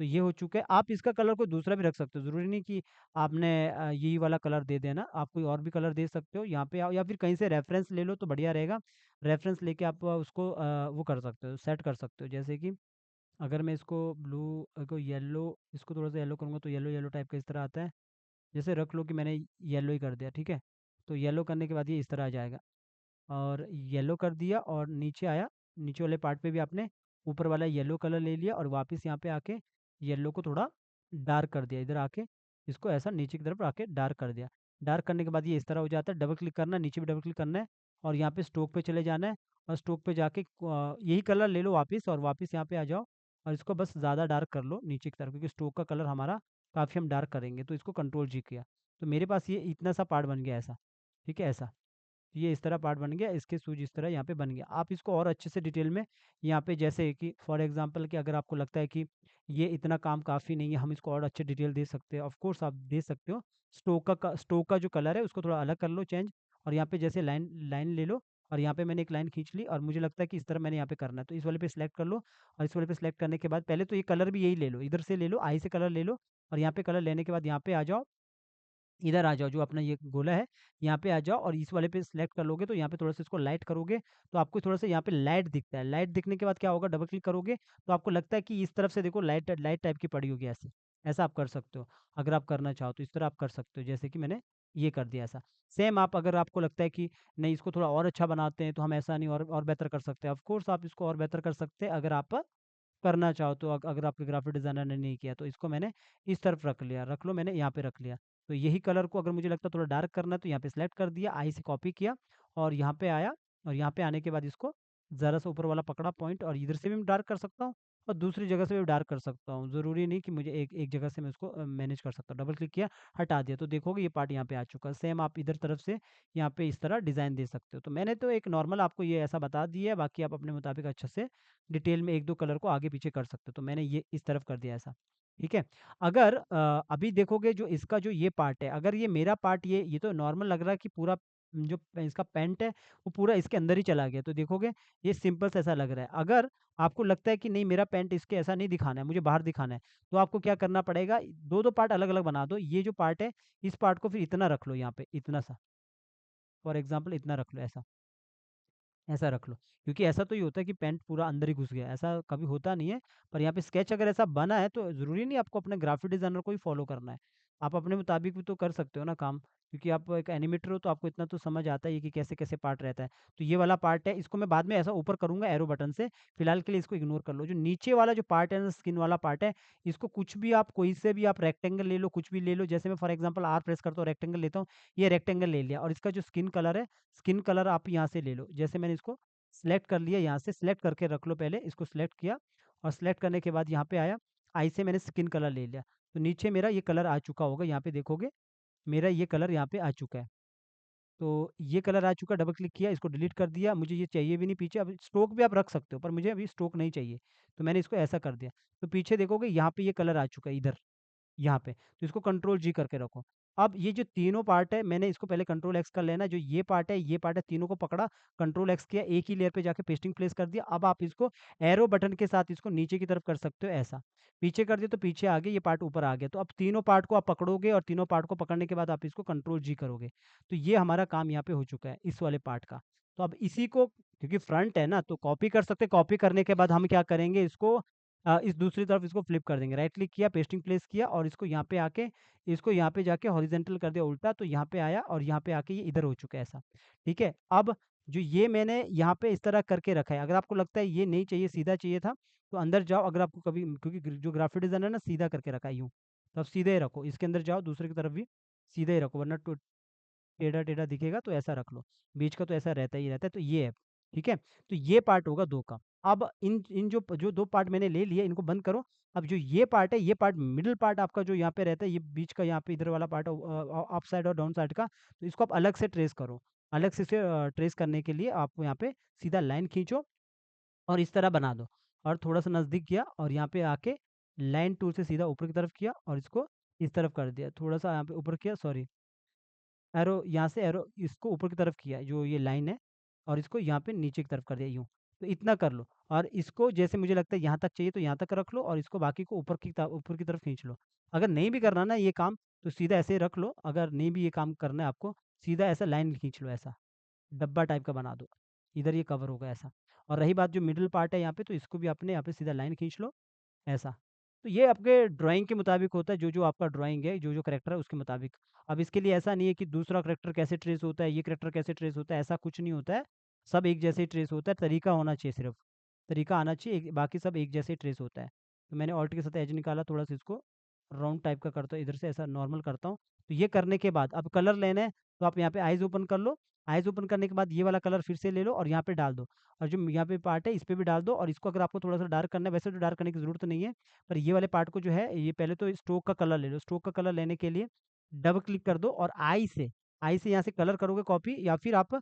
तो ये हो चुका है। आप इसका कलर कोई दूसरा भी रख सकते हो, ज़रूरी नहीं कि आपने यही वाला कलर दे देना, आप कोई और भी कलर दे सकते हो। यहाँ पे आओ या फिर कहीं से रेफ़रेंस ले लो तो बढ़िया रहेगा। रेफ़रेंस लेके आप उसको वो कर सकते हो, सेट कर सकते हो। जैसे कि अगर मैं इसको ब्लू को येलो, इसको थोड़ा-सा येलो करूँगा तो येलो येलो टाइप का इस तरह आता है। जैसे रख लो कि मैंने येलो ही कर दिया, ठीक है? तो येलो करने के बाद ये इस तरह आ जाएगा और येलो कर दिया और नीचे आया, नीचे वाले पार्ट पे भी आपने ऊपर वाला येलो कलर ले लिया और वापस यहाँ पे आके येलो को थोड़ा डार्क कर दिया। इधर आके इसको ऐसा नीचे की तरफ आके डार्क कर दिया। डार्क करने के बाद ये इस तरह हो जाता है। डबल क्लिक करना है, नीचे भी डबल क्लिक करना है और यहाँ पे स्ट्रोक पे चले जाना है और स्ट्रोक पे जाके यही कलर ले लो वापस और वापस यहाँ पे आ जाओ और इसको बस ज़्यादा डार्क कर लो नीचे की तरफ, क्योंकि स्ट्रोक का कलर हमारा काफ़ी हम डार्क करेंगे, तो इसको कंट्रोल जी किया। तो मेरे पास ये इतना सा पार्ट बन गया ऐसा, ठीक है? ऐसा। ये इस तरह पार्ट बन गया, इसके शूज़ इस तरह यहाँ पे बन गया। आप इसको और अच्छे से डिटेल में यहाँ पे, जैसे कि फॉर एग्ज़ाम्पल कि अगर आपको लगता है कि ये इतना काम काफ़ी नहीं है, हम इसको और अच्छे डिटेल दे सकते हैं, ऑफ़ कोर्स आप दे सकते हो। स्टोक का जो कलर है उसको थोड़ा अलग कर लो चेंज, और यहाँ पे जैसे लाइन लाइन ले लो, और यहाँ पे मैंने एक लाइन खींच ली और मुझे लगता है कि इस तरह मैंने यहाँ पे करना है, तो इस वाले पे सिलेक्ट कर लो, और इस वाले पे सिलेक्ट करने के बाद पहले तो ये कलर भी यही ले लो, इधर से ले लो, आई से कलर ले लो, और यहाँ पे कलर लेने के बाद यहाँ पे आ जाओ, इधर आ जाओ, जो अपना ये गोला है, यहाँ पे आ जाओ, और इस वाले पे सिलेक्ट कर लोगे, तो यहाँ पे थोड़ा-सा इसको लाइट करोगे, तो आपको थोड़ा-सा यहाँ पे लाइट दिखता है। लाइट दिखने के बाद क्या होगा, डबल क्लिक करोगे, तो आपको लगता है कि इस तरफ से देखो लाइट लाइट टाइप की पड़ी होगी ऐसे। ऐसा आप कर सकते हो, अगर आप करना चाहो तो इस तरह आप कर सकते हो, जैसे कि मैंने ये कर दिया ऐसा। सेम आप, अगर आपको लगता है कि नहीं इसको थोड़ा और अच्छा बनाते हैं, तो हम ऐसा नहीं और बेहतर कर सकते हैं। ऑफ कोर्स आप इसको और बेहतर कर सकते हैं, अगर आप करना चाहो तो। अगर आपके ग्राफ़िक डिज़ाइनर ने नहीं किया, तो इसको मैंने इस तरफ रख लिया, रख लो, मैंने यहाँ पे रख लिया। तो यही कलर को अगर मुझे लगता है थोड़ा डार्क करना है, तो यहाँ पे सेलेक्ट कर दिया, आई से कॉपी किया, और यहाँ पे आया, और यहाँ पे आने के बाद इसको ज़रा-सा ऊपर वाला पकड़ा पॉइंट, और इधर से भी मैं डार्क कर सकता हूँ और दूसरी जगह से भी डार्क कर सकता हूँ। ज़रूरी नहीं कि मुझे एक एक जगह से मैं उसको मैनेज कर सकता हूँ। डबल क्लिक किया, हटा दिया, तो देखोगे ये पार्ट यहाँ पे आ चुका है। सेम आप इधर तरफ से यहाँ पे इस तरह डिज़ाइन दे सकते हो। तो मैंने तो एक नॉर्मल आपको ये ऐसा बता दिया है, बाकी आप अपने मुताबिक अच्छे से डिटेल में 1-2 कलर को आगे-पीछे कर सकते हो। तो मैंने ये इस तरफ कर दिया ऐसा, ठीक है? अगर अभी देखोगे जो इसका जो ये पार्ट है, अगर ये मेरा पार्ट, ये तो नॉर्मल लग रहा है कि पूरा जो इसका पैंट है, वो पूरा इसके अंदर ही चला गया। तो देखोगे ये सिंपल सा ऐसा लग रहा है। अगर आपको लगता है कि नहीं मेरा पैंट इसके ऐसा नहीं दिखाना है, मुझे बाहर दिखाना है, तो आपको क्या करना पड़ेगा, 2-2 पार्ट अलग-अलग बना दो। ये जो पार्ट है, इस पार्ट को फिर इतना रख लो यहाँ पे, इतना सा। फॉर एग्ज़ाम्पल इतना रख लो ऐसा। ऐसा रख लो, क्योंकि ऐसा तो ये होता है कि पैंट पूरा अंदर ही घुस गया, ऐसा कभी होता नहीं है। पर यहाँ पे स्केच अगर ऐसा बना है, तो ज़रूरी नहीं आपको अपने ग्राफ़िक डिज़ाइनर को ही फ़ॉलो करना है। आप अपने मुताबिक भी तो कर सकते हो ना काम, क्योंकि आप एक एनिमेटर हो, तो आपको इतना तो समझ आता ही है कि कैसे-कैसे पार्ट रहता है। तो ये वाला पार्ट है, इसको मैं बाद में ऐसा ऊपर करूँगा एरो बटन से, फिलहाल के लिए इसको इग्नोर कर लो। जो नीचे वाला जो पार्ट है ना, स्किन वाला पार्ट है, इसको कुछ भी आप, कोई से भी आप रेक्टेंगल ले लो, कुछ भी ले लो। जैसे मैं फॉर एग्ज़ाम्पल आर प्रेस करता हूँ, रेक्टेंगल लेता हूँ, ये रेक्टेंगल ले लिया, और इसका जो स्किन कलर है, स्किन कलर आप यहाँ से ले लो। जैसे मैंने इसको सेलेक्ट कर लिया, यहाँ से सेलेक्ट करके रख लो पहले, इसको सेलेक्ट किया, और सेलेक्ट करने के बाद यहाँ पे आया, आई से मैंने स्किन कलर ले लिया। तो नीचे मेरा ये कलर आ चुका होगा, यहाँ पे देखोगे, मेरा ये कलर यहाँ पे आ चुका है। तो ये कलर आ चुका है, डबल क्लिक किया, इसको डिलीट कर दिया, मुझे ये चाहिए भी नहीं पीछे। अब स्ट्रोक भी आप रख सकते हो, पर मुझे अभी स्ट्रोक नहीं चाहिए, तो मैंने इसको ऐसा कर दिया। तो पीछे देखोगे यहाँ पे ये कलर आ चुका है इधर। यहाँ पे, तो इसको कंट्रोल जी करके रखो। अब ये जो तीनों पार्ट है, मैंने इसको पहले कंट्रोल एक्स कर लेना है, जो ये पार्ट है, तीनों को पकड़ा, कंट्रोल एक्स किया, एक ही लेयर पे जाके पेस्टिंग प्लेस कर दिया। अब आप इसको एरो बटन के साथ इसको नीचे की तरफ कर सकते हो ऐसा। पीछे कर दिया तो पीछे आ गया, ये पार्ट ऊपर आ गया। तो अब तीनों पार्ट को आप पकड़ोगे, और तीनों पार्ट को पकड़ने के बाद आप इसको कंट्रोल जी करोगे। तो ये हमारा काम यहाँ पे हो चुका है, इस वाले पार्ट का। तो अब इसी को, क्योंकि फ्रंट है ना, तो कॉपी कर सकते हैं, कॉपी करने के बाद हम क्या करेंगे, इसको इस दूसरी तरफ इसको फ्लिप कर देंगे। राइट क्लिक किया, पेस्टिंग प्लेस किया, और इसको यहाँ पे आके, इसको यहाँ पे जाके हॉरिज़ॉन्टल कर दिया उल्टा, तो यहाँ पे आया, और यहाँ पे आके ये इधर हो चुका है ऐसा, ठीक है? अब जो ये मैंने यहाँ पे इस तरह करके रखा है, अगर आपको लगता है ये नहीं चाहिए, सीधा चाहिए था, तो अंदर जाओ। अगर आपको कभी, क्योंकि जो ग्राफिक डिज़ाइनर है ना, सीधा करके रखा है यूँ, तो आप सीधे ही रखो। इसके अंदर जाओ, दूसरे की तरफ भी सीधे ही रखो, वरना टेढ़ा-टेढ़ा दिखेगा, तो ऐसा रख लो। बीच का तो ऐसा रहता ही रहता है, तो ये है, ठीक है? तो ये पार्ट होगा 2 का। अब इन इन जो 2 पार्ट मैंने ले लिए, इनको बंद करो। अब जो ये पार्ट है, ये पार्ट मिडल पार्ट आपका जो यहाँ पे रहता है, ये बीच का यहाँ पे इधर वाला पार्ट अप साइड और डाउन साइड का, तो इसको आप अलग से ट्रेस करो। अलग से इसे ट्रेस करने के लिए आपको यहाँ पे सीधा लाइन खींचो, और इस तरह बना दो, और थोड़ा-सा नज़दीक किया, और यहाँ पे आके लाइन टूल से सीधा ऊपर की तरफ किया, और इसको इस तरफ कर दिया। थोड़ा-सा यहाँ पे ऊपर किया, सॉरी, एरो यहाँ से, एरो इसको ऊपर की तरफ किया, जो ये लाइन है, और इसको यहाँ पे नीचे की तरफ कर दिया यूँ। तो इतना कर लो, और इसको जैसे मुझे लगता है यहाँ तक चाहिए, तो यहाँ तक रख लो, और इसको बाकी को ऊपर की तरफ खींच लो। अगर नहीं भी करना ना ये काम, तो सीधा ऐसे ही रख लो। अगर नहीं भी ये काम करना है आपको, सीधा ऐसा लाइन खींच लो ऐसा, डब्बा टाइप का बना दो। इधर ये कवर होगा ऐसा। और रही बात जो मिडल पार्ट है यहाँ पे, तो इसको भी आपने यहाँ पे सीधा लाइन खींच लो ऐसा। तो ये आपके ड्राइंग के मुताबिक होता है, जो-जो आपका ड्राइंग है, जो-जो करैक्टर है उसके मुताबिक। अब इसके लिए ऐसा नहीं है कि दूसरा करैक्टर कैसे ट्रेस होता है, ये करैक्टर कैसे ट्रेस होता है, ऐसा कुछ नहीं होता है। सब एक जैसे ही ट्रेस होता है, तरीका होना चाहिए सिर्फ़। तरीका आना चाहिए, बाकी सब एक जैसे ही ट्रेस होता है। तो मैंने ऑल्ट के साथ एज निकाला, थोड़ा-सा इसको राउंड टाइप का करता हूँ, इधर से ऐसा नॉर्मल करता हूँ। तो ये करने के बाद अब कलर लेना है, तो आप यहाँ पे आइज़ ओपन कर लो, आइज़ ओपन करने के बाद ये वाला कलर फिर से ले लो और यहाँ पे डाल दो, और जो यहाँ पे पार्ट है इस पे भी डाल दो, और इसको अगर आपको थोड़ा-सा डार्क करना है, वैसे तो डार्क करने की ज़रूरत नहीं है, पर ये वाले पार्ट को जो है ये पहले तो स्ट्रोक का कलर ले लो। स्ट्रोक का कलर लेने के लिए डबल क्लिक कर दो और आई से यहाँ से कलर करोगे कॉपी, या फिर आप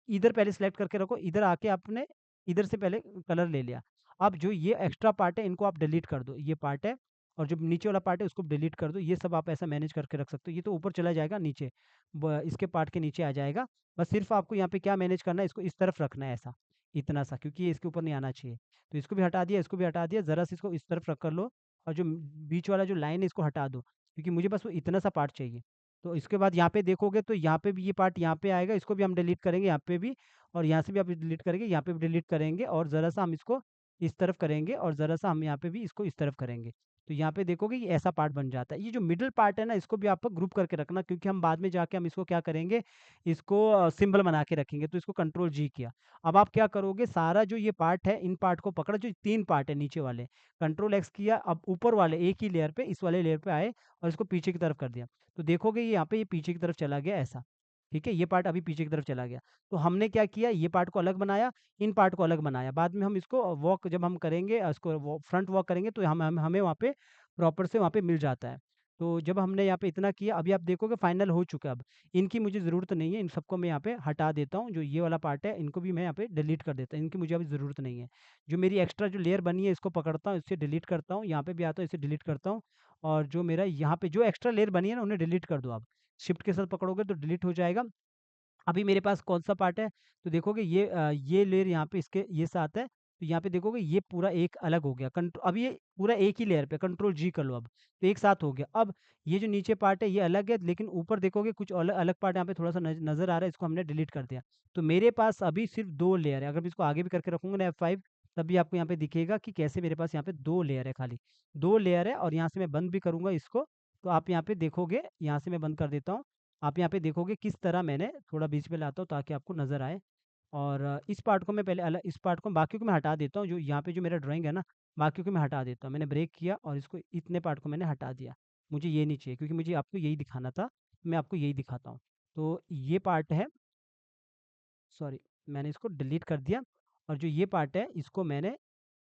इधर पहले सेलेक्ट करके रखो, इधर आके आपने इधर से पहले कलर ले लिया। अब जो ये एक्स्ट्रा पार्ट है इनको आप डिलीट कर दो, ये पार्ट है और जो नीचे वाला पार्ट है उसको डिलीट कर दो। ये सब आप ऐसा मैनेज करके रख सकते हो। ये तो ऊपर चला जाएगा नीचे, इसके पार्ट के नीचे आ जाएगा। बस सिर्फ आपको यहाँ पे क्या मैनेज करना है, इसको इस तरफ रखना है ऐसा, इतना सा, क्योंकि ये इसके ऊपर नहीं आना चाहिए। तो इसको भी हटा दिया, इसको भी हटा दिया, ज़रा सा इसको इस तरफ रख कर लो, और जो बीच वाला जो लाइन है इसको हटा दो, क्योंकि मुझे बस वो इतना सा पार्ट चाहिए। तो इसके बाद यहाँ पे देखोगे तो यहाँ पे भी ये पार्ट यहाँ पे आएगा, इसको भी हम डिलीट करेंगे यहाँ पे भी, और यहाँ से भी आप डिलीट करेंगे, यहाँ पे भी डिलीट करेंगे, और ज़रा-सा हम इसको इस तरफ करेंगे, और ज़रा-सा हम यहाँ पे भी इसको इस तरफ करेंगे। तो यहाँ पे देखोगे ये ऐसा पार्ट बन जाता है। ये जो मिडल पार्ट है ना, इसको भी आप ग्रुप करके रखना, क्योंकि हम बाद में जाके हम इसको क्या करेंगे, इसको सिंबल बना के रखेंगे। तो इसको कंट्रोल जी किया। अब आप क्या करोगे, सारा जो ये पार्ट है, इन पार्ट को पकड़ा, जो 3 पार्ट है नीचे वाले, कंट्रोल एक्स किया, अब ऊपर वाले एक ही लेयर पे, इस वाले लेयर पे आए और इसको पीछे की तरफ कर दिया। तो देखोगे ये यहाँ पे ये पीछे की तरफ चला गया ऐसा, ठीक है? ये पार्ट अभी पीछे की तरफ चला गया। तो हमने क्या किया, ये पार्ट को अलग बनाया, इन पार्ट को अलग बनाया। बाद में हम इसको वॉक जब हम करेंगे, इसको फ्रंट वॉक करेंगे, तो हमें वहाँ पे प्रॉपर से वहाँ पे मिल जाता है। तो जब हमने यहाँ पे इतना किया, अभी आप देखोगे फाइनल हो चुका है अब। इनकी मुझे ज़रूरत नहीं है, इन सबको मैं यहाँ पे हटा देता हूँ। जो ये वाला पार्ट है, इनको भी मैं यहाँ पे डिलीट कर देता हूँ, इनकी मुझे अभी ज़रूरत नहीं है। जो मेरी एक्स्ट्रा जो लेयर बनी है, इसको पकड़ता हूँ, इससे डिलीट करता हूँ, यहाँ पे भी आता हूँ, इसे डिलीट करता हूँ, और जो मेरा यहाँ पे जो एक्स्ट्रा लेयर बनी है ना, उन्हें डिलीट कर दो आप। शिफ्ट के साथ पकड़ोगे तो डिलीट हो जाएगा। अभी मेरे पास कौन-सा पार्ट है, तो देखोगे ये लेयर यहाँ पे इसके ये साथ है, तो यहाँ पे देखोगे ये पूरा एक अलग हो गया। अब ये पूरा एक ही लेयर पे कंट्रोल जी कर लो अब, तो एक साथ हो गया। अब ये जो नीचे पार्ट है ये अलग है, लेकिन ऊपर देखोगे कुछ अलग पार्ट यहाँ पे थोड़ा-सा नज़र आ रहा है, इसको हमने डिलीट कर दिया। तो मेरे पास अभी सिर्फ़ 2 लेयर है, अगर मैं इसको आगे भी करके रखूँगा ना F5, तब भी आपको यहाँ पे दिखेगा कि कैसे मेरे पास यहाँ पे 2 लेयर है खाली। 2 लेयर है, और यहाँ से मैं बंद भी करूँगा इसको, तो आप यहाँ पे देखोगे, यहाँ से मैं बंद कर देता हूँ। आप यहाँ पे देखोगे किस तरह मैंने थोड़ा बीच में लाता हूँ ताकि आपको नज़र आए, और इस पार्ट को मैं पहले अलग, इस पार्ट को बाकी को मैं हटा देता हूँ, जो यहाँ पे जो मेरा ड्राइंग है ना, बाकी को मैं हटा देता हूँ। मैंने ब्रेक किया और इसको इतने पार्ट को मैंने हटा दिया। मुझे ये नहीं चाहिए, क्योंकि मुझे आपको यही दिखाना था, मैं आपको यही दिखाता हूँ। तो ये पार्ट है, सॉरी, मैंने इसको डिलीट कर दिया, और जो ये पार्ट है इसको मैंने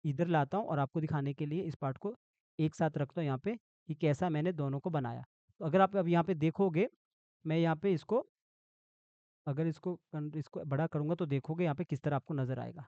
इधर लाता हूँ, और आपको दिखाने के लिए इस पार्ट को एक साथ रखता हूँ यहाँ पे, कि कैसा मैंने दोनों को बनाया। तो अगर आप अब यहाँ पे देखोगे, मैं यहाँ पे इसको, अगर इसको बड़ा करूँगा तो देखोगे यहाँ पे किस तरह आपको नज़र आएगा।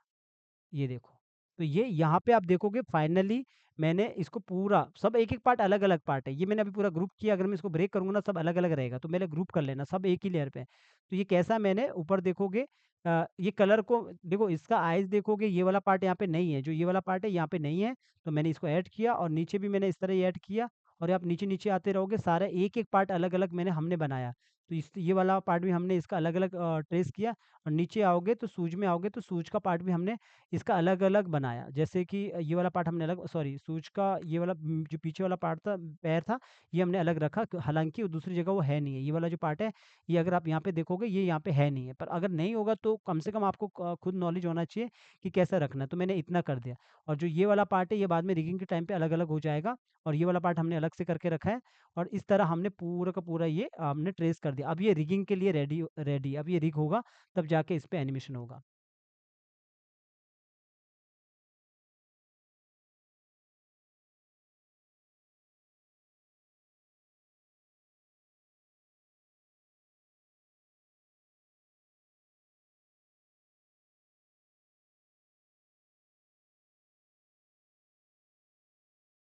ये देखो। तो ये यहाँ पे आप देखोगे फाइनली मैंने इसको पूरा सब एक-एक पार्ट अलग-अलग पार्ट है। ये मैंने अभी पूरा ग्रुप किया, अगर मैं इसको ब्रेक करूँगा ना सब अलग-अलग रहेगा। तो मैंने ग्रुप कर लेना सब एक ही लेयर पे है। तो ये कैसा मैंने ऊपर देखोगे, ये कलर को देखो, इसका आइज़ देखोगे, ये वाला पार्ट यहाँ पे नहीं है। जो ये वाला पार्ट है यहाँ पे नहीं है, तो मैंने इसको ऐड किया, और नीचे भी मैंने इस तरह ही ऐड किया, और आप नीचे-नीचे आते रहोगे, सारा एक-एक पार्ट अलग-अलग हमने बनाया। तो इस ये वाला पार्ट भी हमने इसका अलग-अलग ट्रेस किया, और नीचे आओगे तो सूज में आओगे तो सूज का पार्ट भी हमने इसका अलग-अलग बनाया। जैसे कि ये वाला पार्ट हमने अलग, सॉरी, सूज का ये वाला जो पीछे वाला पार्ट था, पैर था, ये हमने अलग रखा, हालाँकि वो दूसरी जगह वो है नहीं है। ये वाला जो पार्ट है, ये अगर आप यहाँ पे देखोगे ये यहाँ पे है नहीं है। पर अगर नहीं होगा तो कम से कम आपको खुद नॉलेज होना चाहिए कि कैसा रखना है। तो मैंने इतना कर दिया, और जो ये वाला पार्ट है ये बाद में रिगिंग के टाइम पे अलग-अलग हो जाएगा, और ये वाला पार्ट हमने अलग से करके रखा है, और इस तरह हमने पूरा का पूरा ये हमने ट्रेस कर दिया। अब ये रिगिंग के लिए रेडी रेडी अब ये रिग होगा, तब जाके इस पे एनिमेशन होगा।